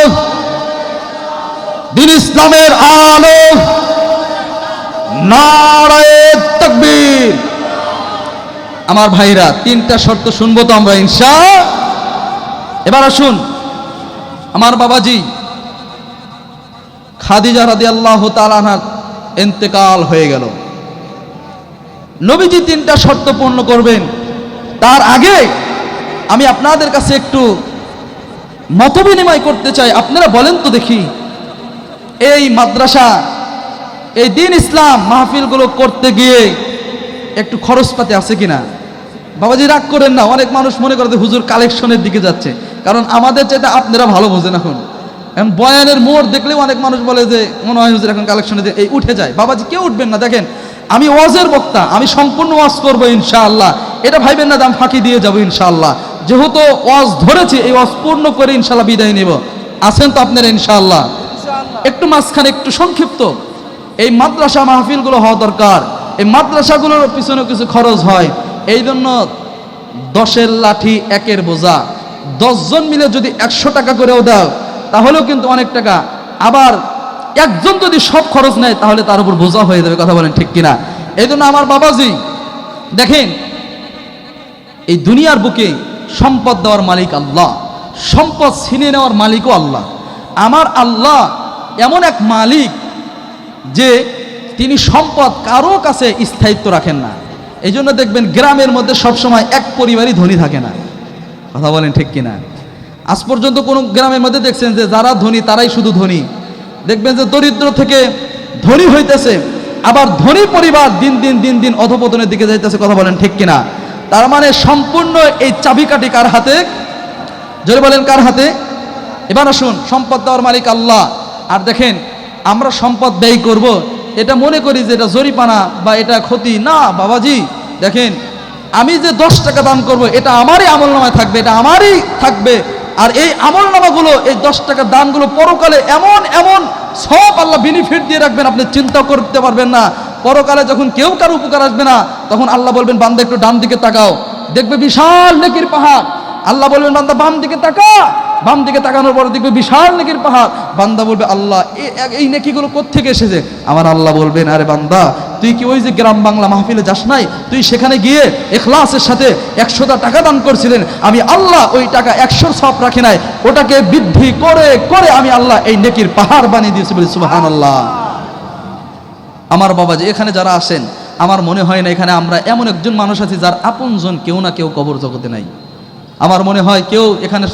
দ্বীন ইসলামের আলো, নারে তাকবীর। আমার ভাইরা, 3টা শর্ত শুনবো তো আমরা ইনশাআল্লাহ। এবার আসুন, আমার বাবাজি খাদিজা রাদিয়াল্লাহু তাআলা আনহার ইন্তেকাল হয়ে গেল। নবীজি 3টা শর্ত পূর্ণ করবেন। তার আগে আমি আপনাদের কাছে একটু মতবিনিময় করতে চাই। আপনারা বলেন তো দেখি, এই মাদ্রাসা, এই দ্বীন ইসলাম মাহফিলগুলো করতে গিয়ে একটু খরচপাতি আছে কিনা? বাবাজি রাগ করেন না, অনেক মানুষ মনে করে যে হুজুর কালেকশনের দিকে যাচ্ছে, কারণ আমাদের চাইতে আপনারা ভালো বোঝেন। এখন বয়ানের মোড় দেখলেও অনেক মানুষ বলে যে মনে হয় হুজুর এখন কালেকশনে এই উঠে যায়। বাবাজি কেউ উঠবেন না। দেখেন, আমি ওয়াজের বক্তা, আমি সম্পূর্ণ ওয়াজ করবো ইনশাআল্লাহ। এটা ভাইবেন না যে আমি ফাঁকি দিয়ে যাবো ইনশাআল্লাহ। যেহেতু ওয়াজ ধরেছি, এই ওয়াজ পূর্ণ করে ইনশাআল্লাহ বিদায় নেব। আছেন তো আপনারা ইনশাআল্লাহ? একটু মাঝখানে একটু সংক্ষিপ্ত, এই মাদ্রাসা মাহফিলগুলো হওয়া দরকার। এই মাদ্রাসাগুলোর পিছনে কিছু খরচ হয়, এই জন্য 10-এর লাঠি 1-এর বোঝা। 10 জন মিলে যদি 100 টাকা করেও দাও তাহলেও কিন্তু অনেক টাকা। আবার একজন যদি সব খরচ নেয় তাহলে তার উপর বোঝা হয়ে যাবে। কথা বলেন ঠিক কিনা? এই জন্য আমার বাবাজি দেখেন, এই দুনিয়ার বুকে সম্পদ দেওয়ার মালিক আল্লাহ, সম্পদ ছিনিয়ে নেওয়ার মালিকও আল্লাহ। আমার আল্লাহ এমন এক মালিক যে তিনি সম্পদ কারো কাছে স্থায়িত্ব রাখেন না। এই জন্য দেখবেন গ্রামের মধ্যে সবসময় এক পরিবারই ধনী থাকে না। কথা বলেন ঠিক কিনা? আজ পর্যন্ত কোনো গ্রামের মধ্যে দেখছেন যে যারা ধনী তারাই শুধু ধনী? দেখবেন যে দরিদ্র থেকে ধনী হইতেছে, আবার ধনী পরিবার দিন দিন দিন দিন অধপতনের দিকে যাইতেছে। কথা বলেন ঠিক কিনা? তার মানে সম্পূর্ণ এই চাবিকাঠি কার হাতে? জোরে বলেন কার হাতে? এবার আসুন, সম্পদ দেওয়ার মালিক আল্লাহ। আর দেখেন, আমরা সম্পদ ব্যয় করব এটা মনে করি যে এটা জরিপানা বা এটা ক্ষতি না বাবাজি। দেখেন, আমি যে 10 টাকা দান করব এটা আমারই আমলনামায় থাকবে, এটা আমারই থাকবে। আর এই আমলনামাগুলো, এই 10 টাকার দানগুলো পরকালে এমন এমন সব আল্লাহ বেনিফিট দিয়ে রাখবেন, আপনি চিন্তা করতে পারবেন না। পরকালে যখন কেউ কারো উপকার আসবে না, তখন আল্লাহ বলবেন বান্দা একটু ডান দিকে তাকাও, দেখবে বিশাল নেকির পাহাড়। আল্লাহ বলবেন বান্দা বাম দিকে তাকা, বাম দিকে তাকানোর পরে দেখবে বিশাল নেকির পাহাড়। বান্দা বলবে আল্লাহ এই নেকিগুলো কোত্থেকে এসেছে? আমার আল্লাহ বলবেন আরে বান্দা, তুই কি ওই যে গ্রাম বাংলা মাহফিলে যাস নাই? তুই সেখানে গিয়ে ইখলাসের সাথে 100টা টাকা দান করছিলেন, আমি আল্লাহ ওই টাকা 100 সওয়াব রাখি নাই, ওটাকে বৃদ্ধি করে করে আমি আল্লাহ এই নেকির পাহাড় বানিয়ে দিয়েছি। বলি সুবহানাল্লাহ। আমার বাবা যে এখানে যারা আসেন, আমার মনে হয় না এখানে আমরা এমন একজন মানুষ আছি যার আপনজন কেউ না কেউ কবর জগতে নাই। আমার মনে হয় কেউ এখানে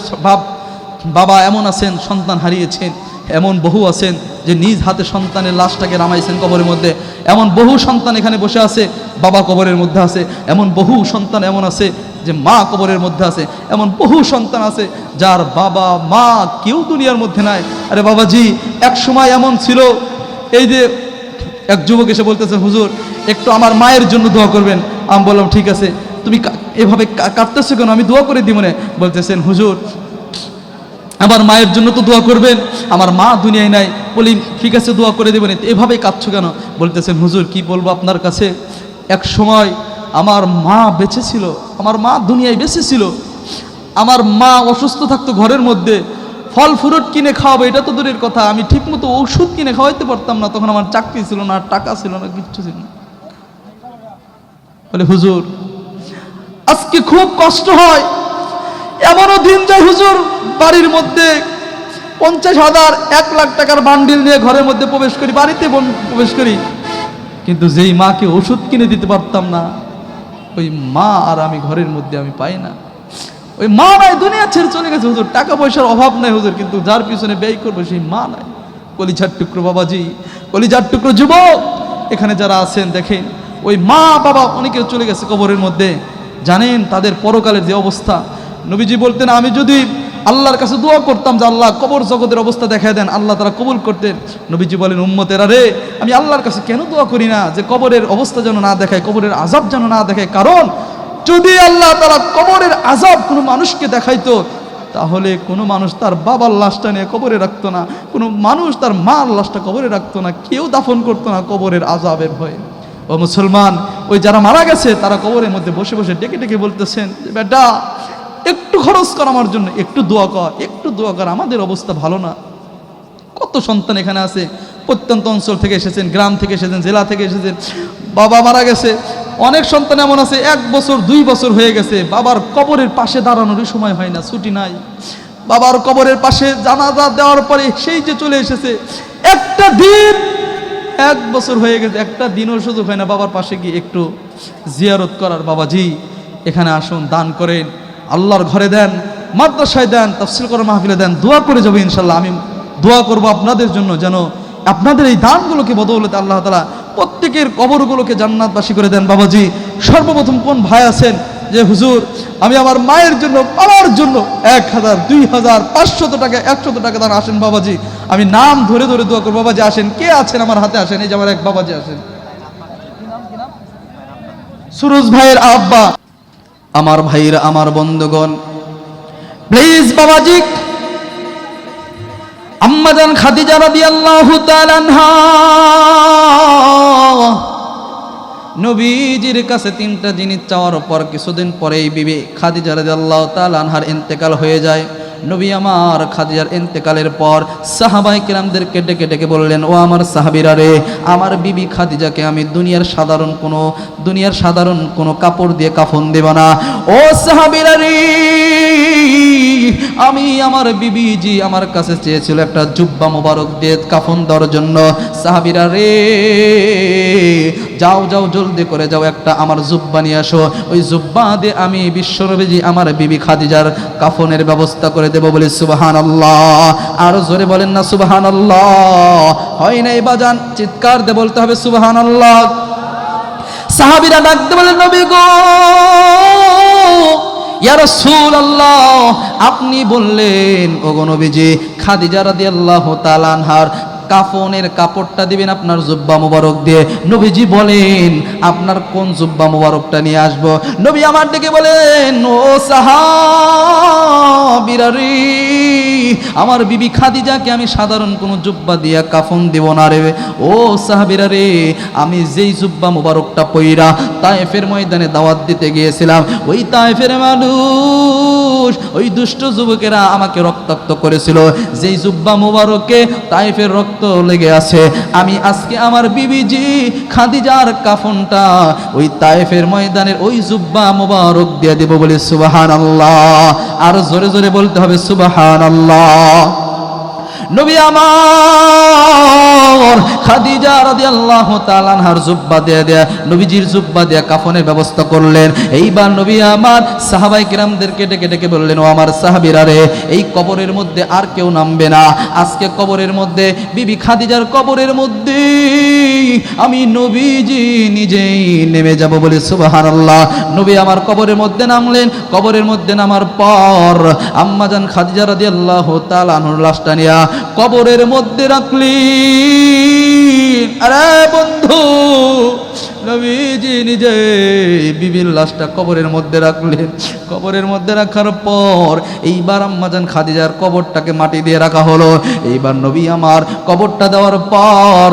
বাবা এমন আছেন সন্তান হারিয়েছেন, এমন বহু আছেন যে নিজ হাতে সন্তানের লাশটাকে নামাইছেন কবরের মধ্যে। এমন বহু সন্তান এখানে বসে আছে, বাবা কবরের মধ্যে আছে। এমন বহু সন্তান এমন আছে যে মা কবরের মধ্যে আছে। এমন বহু সন্তান আছে যার বাবা মা কেউ দুনিয়ার মধ্যে নাই। আরে বাবাজি, এক সময় এমন ছিল, এই যে এক যুবক এসে বলতেছে হুজুর একটু আমার মায়ের জন্য দোয়া করবেন। আমি বললাম ঠিক আছে, তুমি এভাবে কাটতেছো কেন? আমি দোয়া করে দিব না। বলতেছেন হুজুর আমার মায়ের জন্য তো দোয়া করবেন, আমার মা দুনিয়ায় নাই। বলি ঠিক আছে দোয়া করে দেবেন, এভাবে কাঁদছো কেন? বলতেছেন হুজুর কি বলবো আপনার কাছে, এক সময় আমার মা বেঁচে ছিল, আমার মা দুনিয়ায় বেঁচে ছিল। আমার মা অসুস্থ থাকতো ঘরের মধ্যে, ফল ফ্রুট কিনে খাওয়াবো এটা তো দূরের কথা, আমি ঠিকমতো ওষুধ কিনে খাওয়াইতে পারতাম না। তখন আমার চাকরি ছিল না, টাকা ছিল না, কিচ্ছু ছিল না। বলে হুজুর আজকে খুব কষ্ট হয়। এমনও দিন যায় হুজুর বাড়ির মধ্যে 50,000 1 লাখ টাকার বান্ডিল নিয়ে ঘরের মধ্যে প্রবেশ করি, বাড়িতে প্রবেশ করি, কিন্তু যেই মাকে ওষুধ কিনে দিতে পারতাম না, ওই মা আর আমি ঘরের মধ্যে আমি পাই না। ওই মা নাই, দুনিয়া ছেড়ে চলে গেছে হুজুর। টাকা পয়সার অভাব নাই হুজুর, কিন্তু যার পিছনে ব্যয় করবো সেই মা নাই। কলিজার টুকরো বাবাজি, কলিজার টুকরো যুবক এখানে যারা আছেন, দেখেন ওই মা বাবা অনেকে চলে গেছে কবরের মধ্যে। জানেন তাদের পরকালের যে অবস্থা? নবীজি বলতেন আমি যদি আল্লাহর কাছে দোয়া করতাম যে আল্লাহ কবর জগতের অবস্থা দেখায় দেন, আল্লাহ তারা কবুল করতেন। নবীজি বলেন উম্মতেরা রে, আমি আল্লাহর কাছে কেন দোয়া করি না যে কবরের অবস্থা যেন না দেখায়, কবরের আযাব যেন না দেখায়। কারণ যদি আল্লাহ তাআলা কবরের আযাব কোনো মানুষকে দেখাইতো, তাহলে কোনো মানুষ তার বাবার লাশটা নিয়ে কবরে রাখতো না, কোনো মানুষ তার মার লাশটা কবরে রাখতো না, কেউ দাফন করতো না কবরের আযাবের ভয়ে। ও মুসলমান, ওই যারা মারা গেছে তারা কবরের মধ্যে বসে বসে ডেকে ডেকে বলতেছেন বেটা একটু খরচ কর আমার জন্য, একটু দোয়া কর, একটু দোয়া কর, আমাদের অবস্থা ভালো না। কত সন্তান এখানে আছে, প্রত্যন্ত অঞ্চল থেকে এসেছেন, গ্রাম থেকে এসেছেন, জেলা থেকে এসেছেন, বাবা মারা গেছে। অনেক সন্তান এমন আছে 1 বছর 2 বছর হয়ে গেছে, বাবার কবরের পাশে দাঁড়ানোরই সময় হয় না, ছুটি নাই। বাবার কবরের পাশে জানাজা দেওয়ার পরে সেই যে চলে এসেছে, একটা দিন 1 বছর হয়ে গেছে, একটা দিনও সুযোগ হয় না বাবার পাশে গিয়ে একটু জিয়ারত করার। বাবাজি এখানে আসুন, দান করেন, আল্লাহর ঘরে দেন, মাদ্রাসায় দেন, তাফসীর করার মাহফিলে দেন, দোয়া করে যাবো ইনশাল্লাহ। আমি দোয়া করব আপনাদের জন্য, যেন আপনাদের এই দানগুলোকে বদৌলতে আল্লাহ তাআলা প্রত্যেকের কবরগুলোকে জান্নাতবাসী করে দেন। বাবাজি সর্বপ্রথম কোন ভাই আছেন যে হুজুর আমি আমার মায়ের জন্য, বাবার জন্য 1000 2000 500 টাকা 100 টাকা দান, আসেন বাবাজি, আমি নাম ধরে ধরে দোয়া করব। বাবাজি আসেন, কে আছেন আমার হাতে আসেন, এই যে আমার এক বাবাজি আসেন, সুরজ ভাইয়ের আব্বা। আমার ভাইরা, আমার বন্ধুগণ, প্লিজ বাবাজি আম্মাজান খাদিজা রাদিয়াল্লাহু তাআলা আনহা নবীজির কাছে 3টা জিনিস চাওয়ার পর কিছুদিন পরেই বিবি খাদিজা রাদিয়াল্লাহু তাআলা আনহার ইন্তেকাল হয়ে যায়। নবী আমার খাদিজার ইন্তেকালের পর সাহাবায়ে কিরামদেরকে ডেকে ডেকে বললেন, ও আমার সাহাবীরা রে, আমার বিবি খাদিজাকে আমি দুনিয়ার সাধারণ কোনো কাপড় দিয়ে কাফন দেব না। ও সাহাবীরা রে, আমি আমার বিবিজি আমার কাছে চেয়েছিল একটা জুব্বা মোবারক দিয়ে কাফন দেওয়ার জন্য। সাহাবীরা রে, যাও যাও জলদি করে যাও, একটা আমার জুব্বা নিয়ে আসো, ওই জুব্বা দিয়ে আমি বিশ্বনবীজি আমার বিবি খাদিজার কাফনের ব্যবস্থা করে দেব, বলি সুবহানাল্লাহ। আর জোরে বলেন না সুবহানাল্লাহ। হয় নাই বাজান, চিৎকার দিয়ে বলতে হবে সুবহানাল্লাহ। সাহাবীরা ডাকতে বলেন, নবী গো, ইয়া রাসূলুল্লাহ, আপনি বললেন ওগো নবীজি, খাদিজা রাদিয়াল্লাহু তাআলা আনহার কাফনের কাপড়টা দিবেন আপনার জুব্বা মুবারক দিয়ে। নবীজি বলেন, আপনার কোন জুব্বা মুবারকটা নিয়ে আসব? নবী আমার দিকে বলেন, ও সাহাবীরা রে, আমার বিবি খাদিজাকে আমি সাধারণ কোনো জুব্বা দিয়া কাফন দেব না রে। ও সাহাবীরা রে, আমি যেই জুব্বা মুবারকটা পইরা তায়েফের ময়দানে দাওয়াত দিতে গিয়েছিলাম, ওই তায়েফের মানুষ, ওই দুষ্ট যুবকেরা আমাকে রক্তাক্ত করেছিল, যেই জুব্বা মুবারকে তায়েফের রক্ত লেগে আছে, আমি আজকে আমার বিবিজি খাদিজার কাফনটা ওই তায়েফের ময়দানের ওই জুব্বা মুবারক দিয়ে দেব, বলে সুবহানাল্লাহ। আর জোরে জোরে বলতে হবে সুবহানাল্লাহ। নবী আমার খাদিজা রাদিয়াল্লাহু তাআলা আনহার জুব্বা দিয়ে দেয়া, নবীজির জুব্বা দিয়ে কাফনের ব্যবস্থা করলেন। এইবার নবী আমার সাহাবায়ে কিরামদেরকে ডেকে ডেকে বললেন, ও আমার সাহাবীরা রে, এই কবরের মধ্যে আর কেউ নামবে না। আজকে কবরের মধ্যে, বিবি খাদিজার কবরের মধ্যে আমি নবীজি নিজেই নেমে যাব, বলে সুবহানাল্লাহ। নবী আমার কবরের মধ্যে নামলেন। কবরের মধ্যে নামার পর আম্মাজান খাদিজা রাদিয়াল্লাহু তাআলা আনহার লাশটা নিয়া কবরের মধ্যে রাখলি। আরে বন্ধু, নবীজি নিজে বিবির লাশটা কবরের মধ্যে রাখলেন। কবরের মধ্যে রাখার পর এইবার আম্মাজান খাদিজার কবরটাকে মাটি দিয়ে রাখা হলো। এইবার নবী আমার কবরটা দেওয়ার পর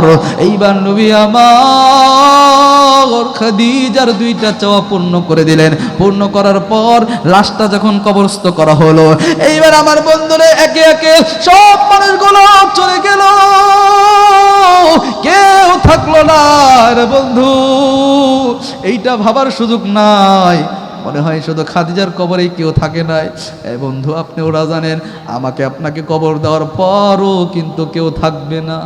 এইবার নবী আমার খাদিজার দুইটা চাওয়া পূর্ণ করে দিলেন। পূর্ণ করার পর লাশটা যখন কবরস্থ করা হলো, এইবার আমার বন্ধুরে একে একে সব মানুষগুলো চলে গেল, কেউ থাকলো না রে বন্ধু। এইটা ভাবার সুযোগ নাই, মনে হয় শুধু খাদিজার কবরে কেউ থাকে নাই। এই বন্ধু, আপনি ওরা জানেন, আমাকে আপনাকে কবর দেওয়ার পরও কিন্তু কেউ থাকবে না।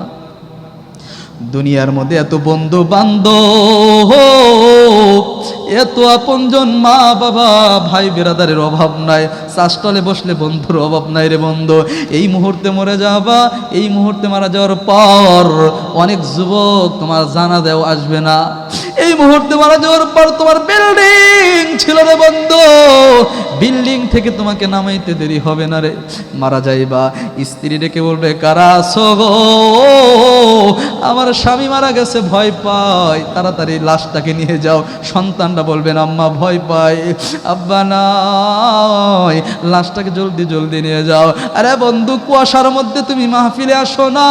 দুনিয়ার মধ্যে এত বন্ধু বান্ধব, এত আপনজন, মা বাবা ভাই বেরাদারের অভাব নাই। চাষতলে বসলে বন্ধুর অভাব নাই রে বন্ধু। এই মুহূর্তে মরে যাবা, এই মুহূর্তে মারা যাওয়ার পর অনেক যুবক তোমার জানাজাও আসবে না। এই মুহূর্তে মারা যাওয়ার পর তোমার বিল্ডিং ছিল রে বন্ধু, বিল্ডিং থেকে তোমাকে নামাইতে দেরি হবে না রে। মারা যাইবা, স্ত্রী ডেকে বলবে, কারা আছো গো? আমার স্বামী মারা গেছে, ভয় পাই, তাড়াতাড়ি লাশটাকে নিয়ে যাও। সন্তানরা বলবেন, আম্মা ভয় পাই, আব্বা নাই, লাশটাকে জলদি জলদি নিয়ে যাও। আরে বন্ধু, কুয়াশার মধ্যে তুমি মাহফিলে আসো না,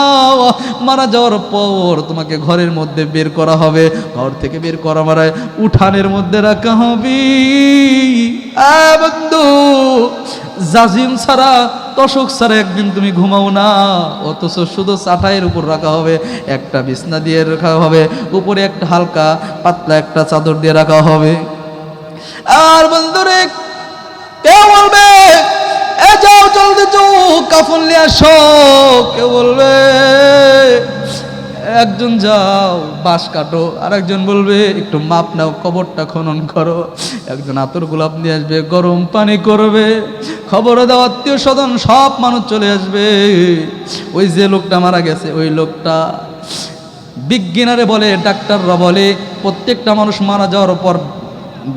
মারা যাওয়ার পর তোমাকে ঘরের মধ্যে বের করা হবে। ঘর থেকে বের করা মানে উঠানের মধ্যে রাখা হবে। বন্ধু, জাজিম ছাড়া, তশক ছাড়া একদিন তুমি ঘুমাও না, অথচ শুধু চাটাইয়ের উপর রাখা হবে, একটা বিছনা দিয়ে রাখা হবে, উপরে একটা হালকা পাতলা একটা চাদর দিয়ে রাখা হবে। আর বন্ধুরে কেউ বলবে, এ যাও জলদি যাও কাফন নিয়ে আসো। কেউ বলবে, একজন যাও বাঁশ কাটো, আর একজন বলবে একটু মাপ নাও, কবরটা খনন করো। একজন আতর গোলাপ নিয়ে আসবে, গরম পানি করবে, খবর দাও আত্মীয় স্বজন সব মানুষ চলে আসবে। ওই যে লোকটা মারা গেছে, ওই লোকটা, বিজ্ঞানীরা বলে, ডাক্তাররা বলে, প্রত্যেকটা মানুষ মারা যাওয়ার পর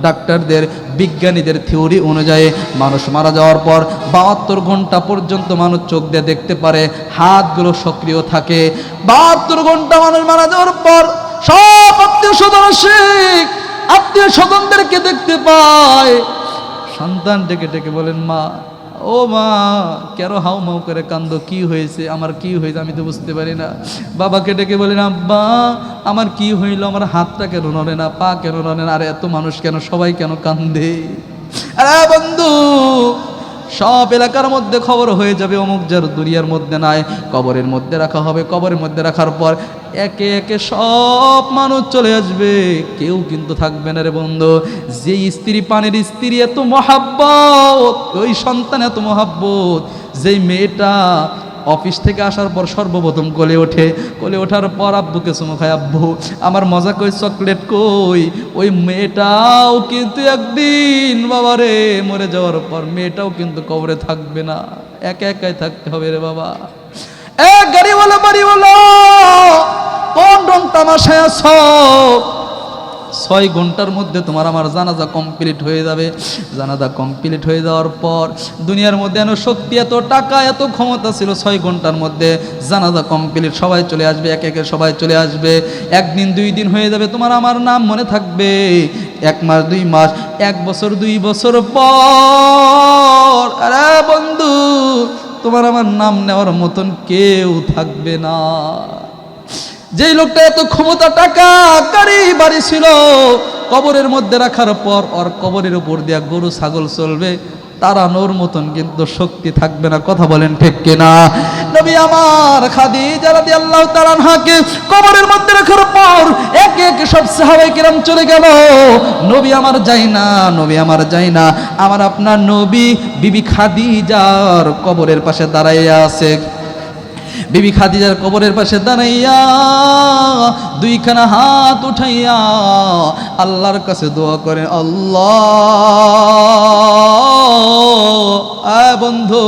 ডাক্তারদের, বিজ্ঞানীদের থিওরি অনুযায়ী মানুষ মারা যাওয়ার পর 72 ঘন্টা পর্যন্ত মানুষ চোখ দিয়ে দেখতে পারে, হাতগুলো সক্রিয় থাকে। 72 ঘন্টা মানুষ মারা যাওয়ার পর সব আত্মীয় স্বজন আসে, আত্মীয় স্বজনদেরকে দেখতে পায়। সন্তান ডেকে ডেকে বলেন, মা, ও মা, কেন হাউ মাউ করে কান্দো? কি হয়েছে? আমার কি হয়েছে আমি তো বুঝতে পারি না। বাবাকে ডেকে বলেন, আব্বা আমার কি হইল? আমার হাতটা কেন নড়ে না, পা কেন নড়ে না? আর এত মানুষ কেন, সবাই কেন কান্দে? আরে বন্ধু, সব এলাকার মধ্যে খবর হয়ে যাবে, অমুক যার দুনিয়ার মধ্যে নাই, কবরের মধ্যে রাখা হবে। কবরের মধ্যে রাখার পর একে একে সব মানুষ চলে আসবে, কেউ কিন্তু থাকবে না রে বন্ধু। যে স্ত্রী, পানির স্ত্রী এত মহাব্বত, ওই সন্তান এত মহাব্বত, যেই মেয়েটা অফিস থেকে আসার পর সর্বপ্রথম কোলে ওঠে, কোলে ওঠার পর আব্বুকে চুমু খায়, আব্বু আমার মজা কই, চকলেট কই, ওই মেয়েটাও কিন্তু একদিন বাবারে মরে যাওয়ার পর মেয়েটাও কিন্তু কবরে থাকবে না। একা একাই থাকতে হবে রে বাবা। এক গাড়িওয়ালা বাড়িওয়ালা, কোন রং তামাশায় আছো? 6 ঘন্টার মধ্যে তোমার আমার জানাজা কমপ্লিট হয়ে যাবে। জানাজা কমপ্লিট হয়ে যাওয়ার পর দুনিয়ার মধ্যে এত শক্তি, এত টাকা, এত ক্ষমতা ছিল, 6 ঘন্টার মধ্যে জানাজা কমপ্লিট, সবাই চলে আসবে, একে একে সবাই চলে আসবে। 1 দিন 2 দিন হয়ে যাবে, তোমার আমার নাম মনে থাকবে। 1 মাস 2 মাস, 1 বছর 2 বছর পর, আরে বন্ধু, তোমার আমার নাম নেওয়ার মতন কেউ থাকবে না। যেই লোকটা এত ক্ষমতা, টাকা, গাড়ি বাড়ি ছিল, কবরের মধ্যে রাখার পর ওর কবরের উপর দিয়া গরু ছাগল চলবে, তাড়ানোর মতন কিন্তু শক্তি থাকবে না। কথা বলেন ঠিক কিনা? নবী আমার খাদিজা রাদিয়াল্লাহু তাআলা আনহাকে কবরের মধ্যে রাখার পর একে একে সব সাহাবায়ে কেরাম চলে গেল। নবী আমার যাই না, নবী আমার যাই না। আমার আপনার নবী বিবি খাদিজার কবরের পাশে দাঁড়াইয়া আছে। বিবি খাদিজার কবরের পাশে দাঁড়াইয়া 2খানা হাত উঠাইয়া আল্লাহর কাছে দোয়া করেন, আল্লাহ। বন্ধু,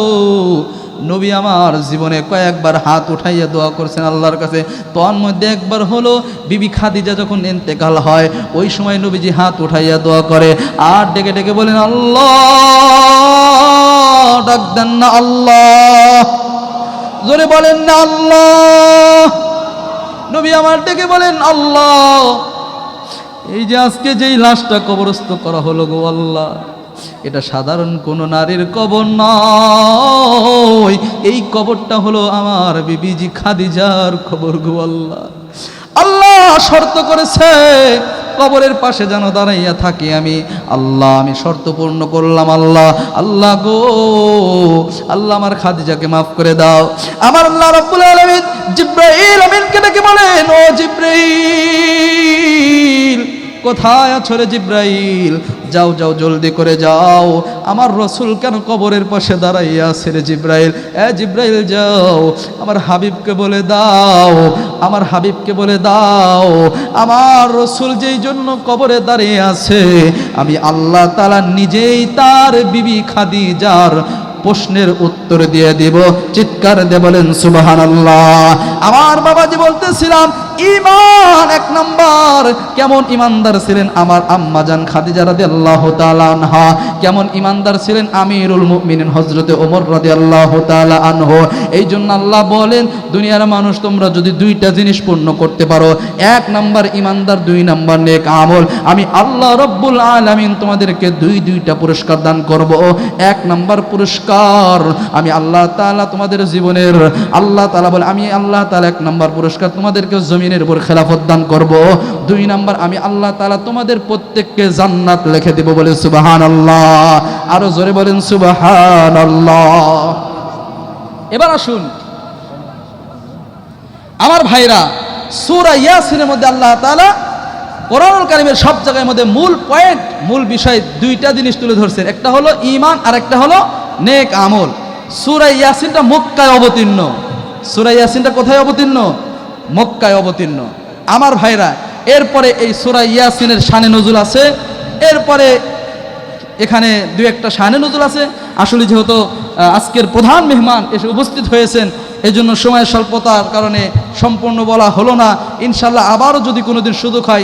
নবী আমার জীবনে কয়েকবার হাত উঠাইয়া দোয়া করছেন আল্লাহর কাছে। তোর মধ্যে একবার হলো বিবি খাদিজা যখন ইন্তেকাল হয়, ওই সময় নবীজি হাত উঠাইয়া দোয়া করে আর ডেকে ডেকে বলেন, আল্লাহ। ডাক দেন না আল্লাহ, জোরে বলেন না আল্লাহ। নবী আমার ডেকে বলেন, আল্লাহ, এই যে আজকে যেই লাশটা কবরস্থ করা হলো গো আল্লাহ, এটা সাধারণ কোন নারীর কবর নয়, এই কবরটা হলো আমার বিবিজি খাদিজার কবর গো আল্লাহ। আল্লাহ শর্ত করেছে কবরের পাশে যেন দাঁড়াইয়া থাকি আমি। আল্লাহ, আমি শর্ত পূর্ণ করলাম। আল্লাহ, আল্লাহ গো, আল্লাহ আমার খাদিজাকে মাফ করে দাও। আমার আল্লাহ রাব্বুল আলামিন জিবরাইল আমিনকে ডেকে বলেন, ও জিবরাইল, কোথায় আছো রে জিবরাইল? যাও যাও, জলদি করে যাও, আমার রসুল কেন কবরের পাশে দাঁড়াইয়া আছে রে জিবরাইল। জিবরাইল যাও, আমার হাবিবকে বলে দাও, আমার হাবিবকে বলে দাও, আমার রসুল যেই জন্য কবরে দাঁড়িয়ে আছে, আমি আল্লাহ তাআলা নিজেই তার বিবি খাদিজার প্রশ্নের উত্তর দিয়ে দিব। চিৎকার দিয়ে বলেন সুবহানাল্লাহ। আমার বাবাজি বলতেছিলাম, ঈমান 1 নাম্বার। কেমন ঈমানদার ছিলেন আমার আম্মাজান খাদিজা রাদিয়াল্লাহু তাআলা আনহা, কেমন ঈমানদার ছিলেন আমিরুল মুমিনিন হযরতে ওমর রাদিয়াল্লাহু তাআলা আনহু। এই জন্য আল্লাহ বলেন, দুনিয়ার মানুষ তোমরা যদি 2টা জিনিস পূর্ণ করতে পারো, 1 নাম্বার ঈমানদার, 2 নাম্বার নেক আমল, আমি আল্লাহ রাব্বুল আলামিন তোমাদেরকে 2টা পুরস্কার দান করব। 1 নাম্বার পুরস্কার আমি আল্লাহ তাআলা তোমাদের জীবনের, আল্লাহ তাআলা বলে, আমি আল্লাহ তাআলা 1 নাম্বার পুরস্কার তোমাদেরকে জমিনের উপর খেলাফত দান করব। 2 নাম্বার আমি আল্লাহ তাআলা তোমাদের প্রত্যেককে জান্নাত লিখে দেব। বলে সুবহানাল্লাহ। আরো জোরে বলেন সুবহানাল্লাহ। এবার আসুন আমার ভাইরা, সূরা ইয়াসিনের মধ্যে আল্লাহ তাআলা কোরআনুল কারীমের সব জায়গার মধ্যে মূল পয়েন্ট, মূল বিষয় 2টা জিনিস তুলে ধরছেন। একটা হলো ঈমান আর একটা হলো নেক আমল। সূরা ইয়াসিনটা মক্কায় অবতীর্ণ। সূরা ইয়াসিনটা কোথায় অবতীর্ণ? মক্কায় অবতীর্ণ। আমার ভাইরা, এরপরে এই সূরা ইয়াসিনের শানে নজুল আছে, এরপরে এখানে 2-1টা শানে নজুল আছে। আসলে যেহেতু আজকের প্রধান মেহমান এসে উপস্থিত হয়েছেন, এজন্য সময় স্বল্পতার কারণে সম্পূর্ণ বলা হলো না। ইনশাআল্লাহ আবারও যদি কোনোদিন সুযোগ হয়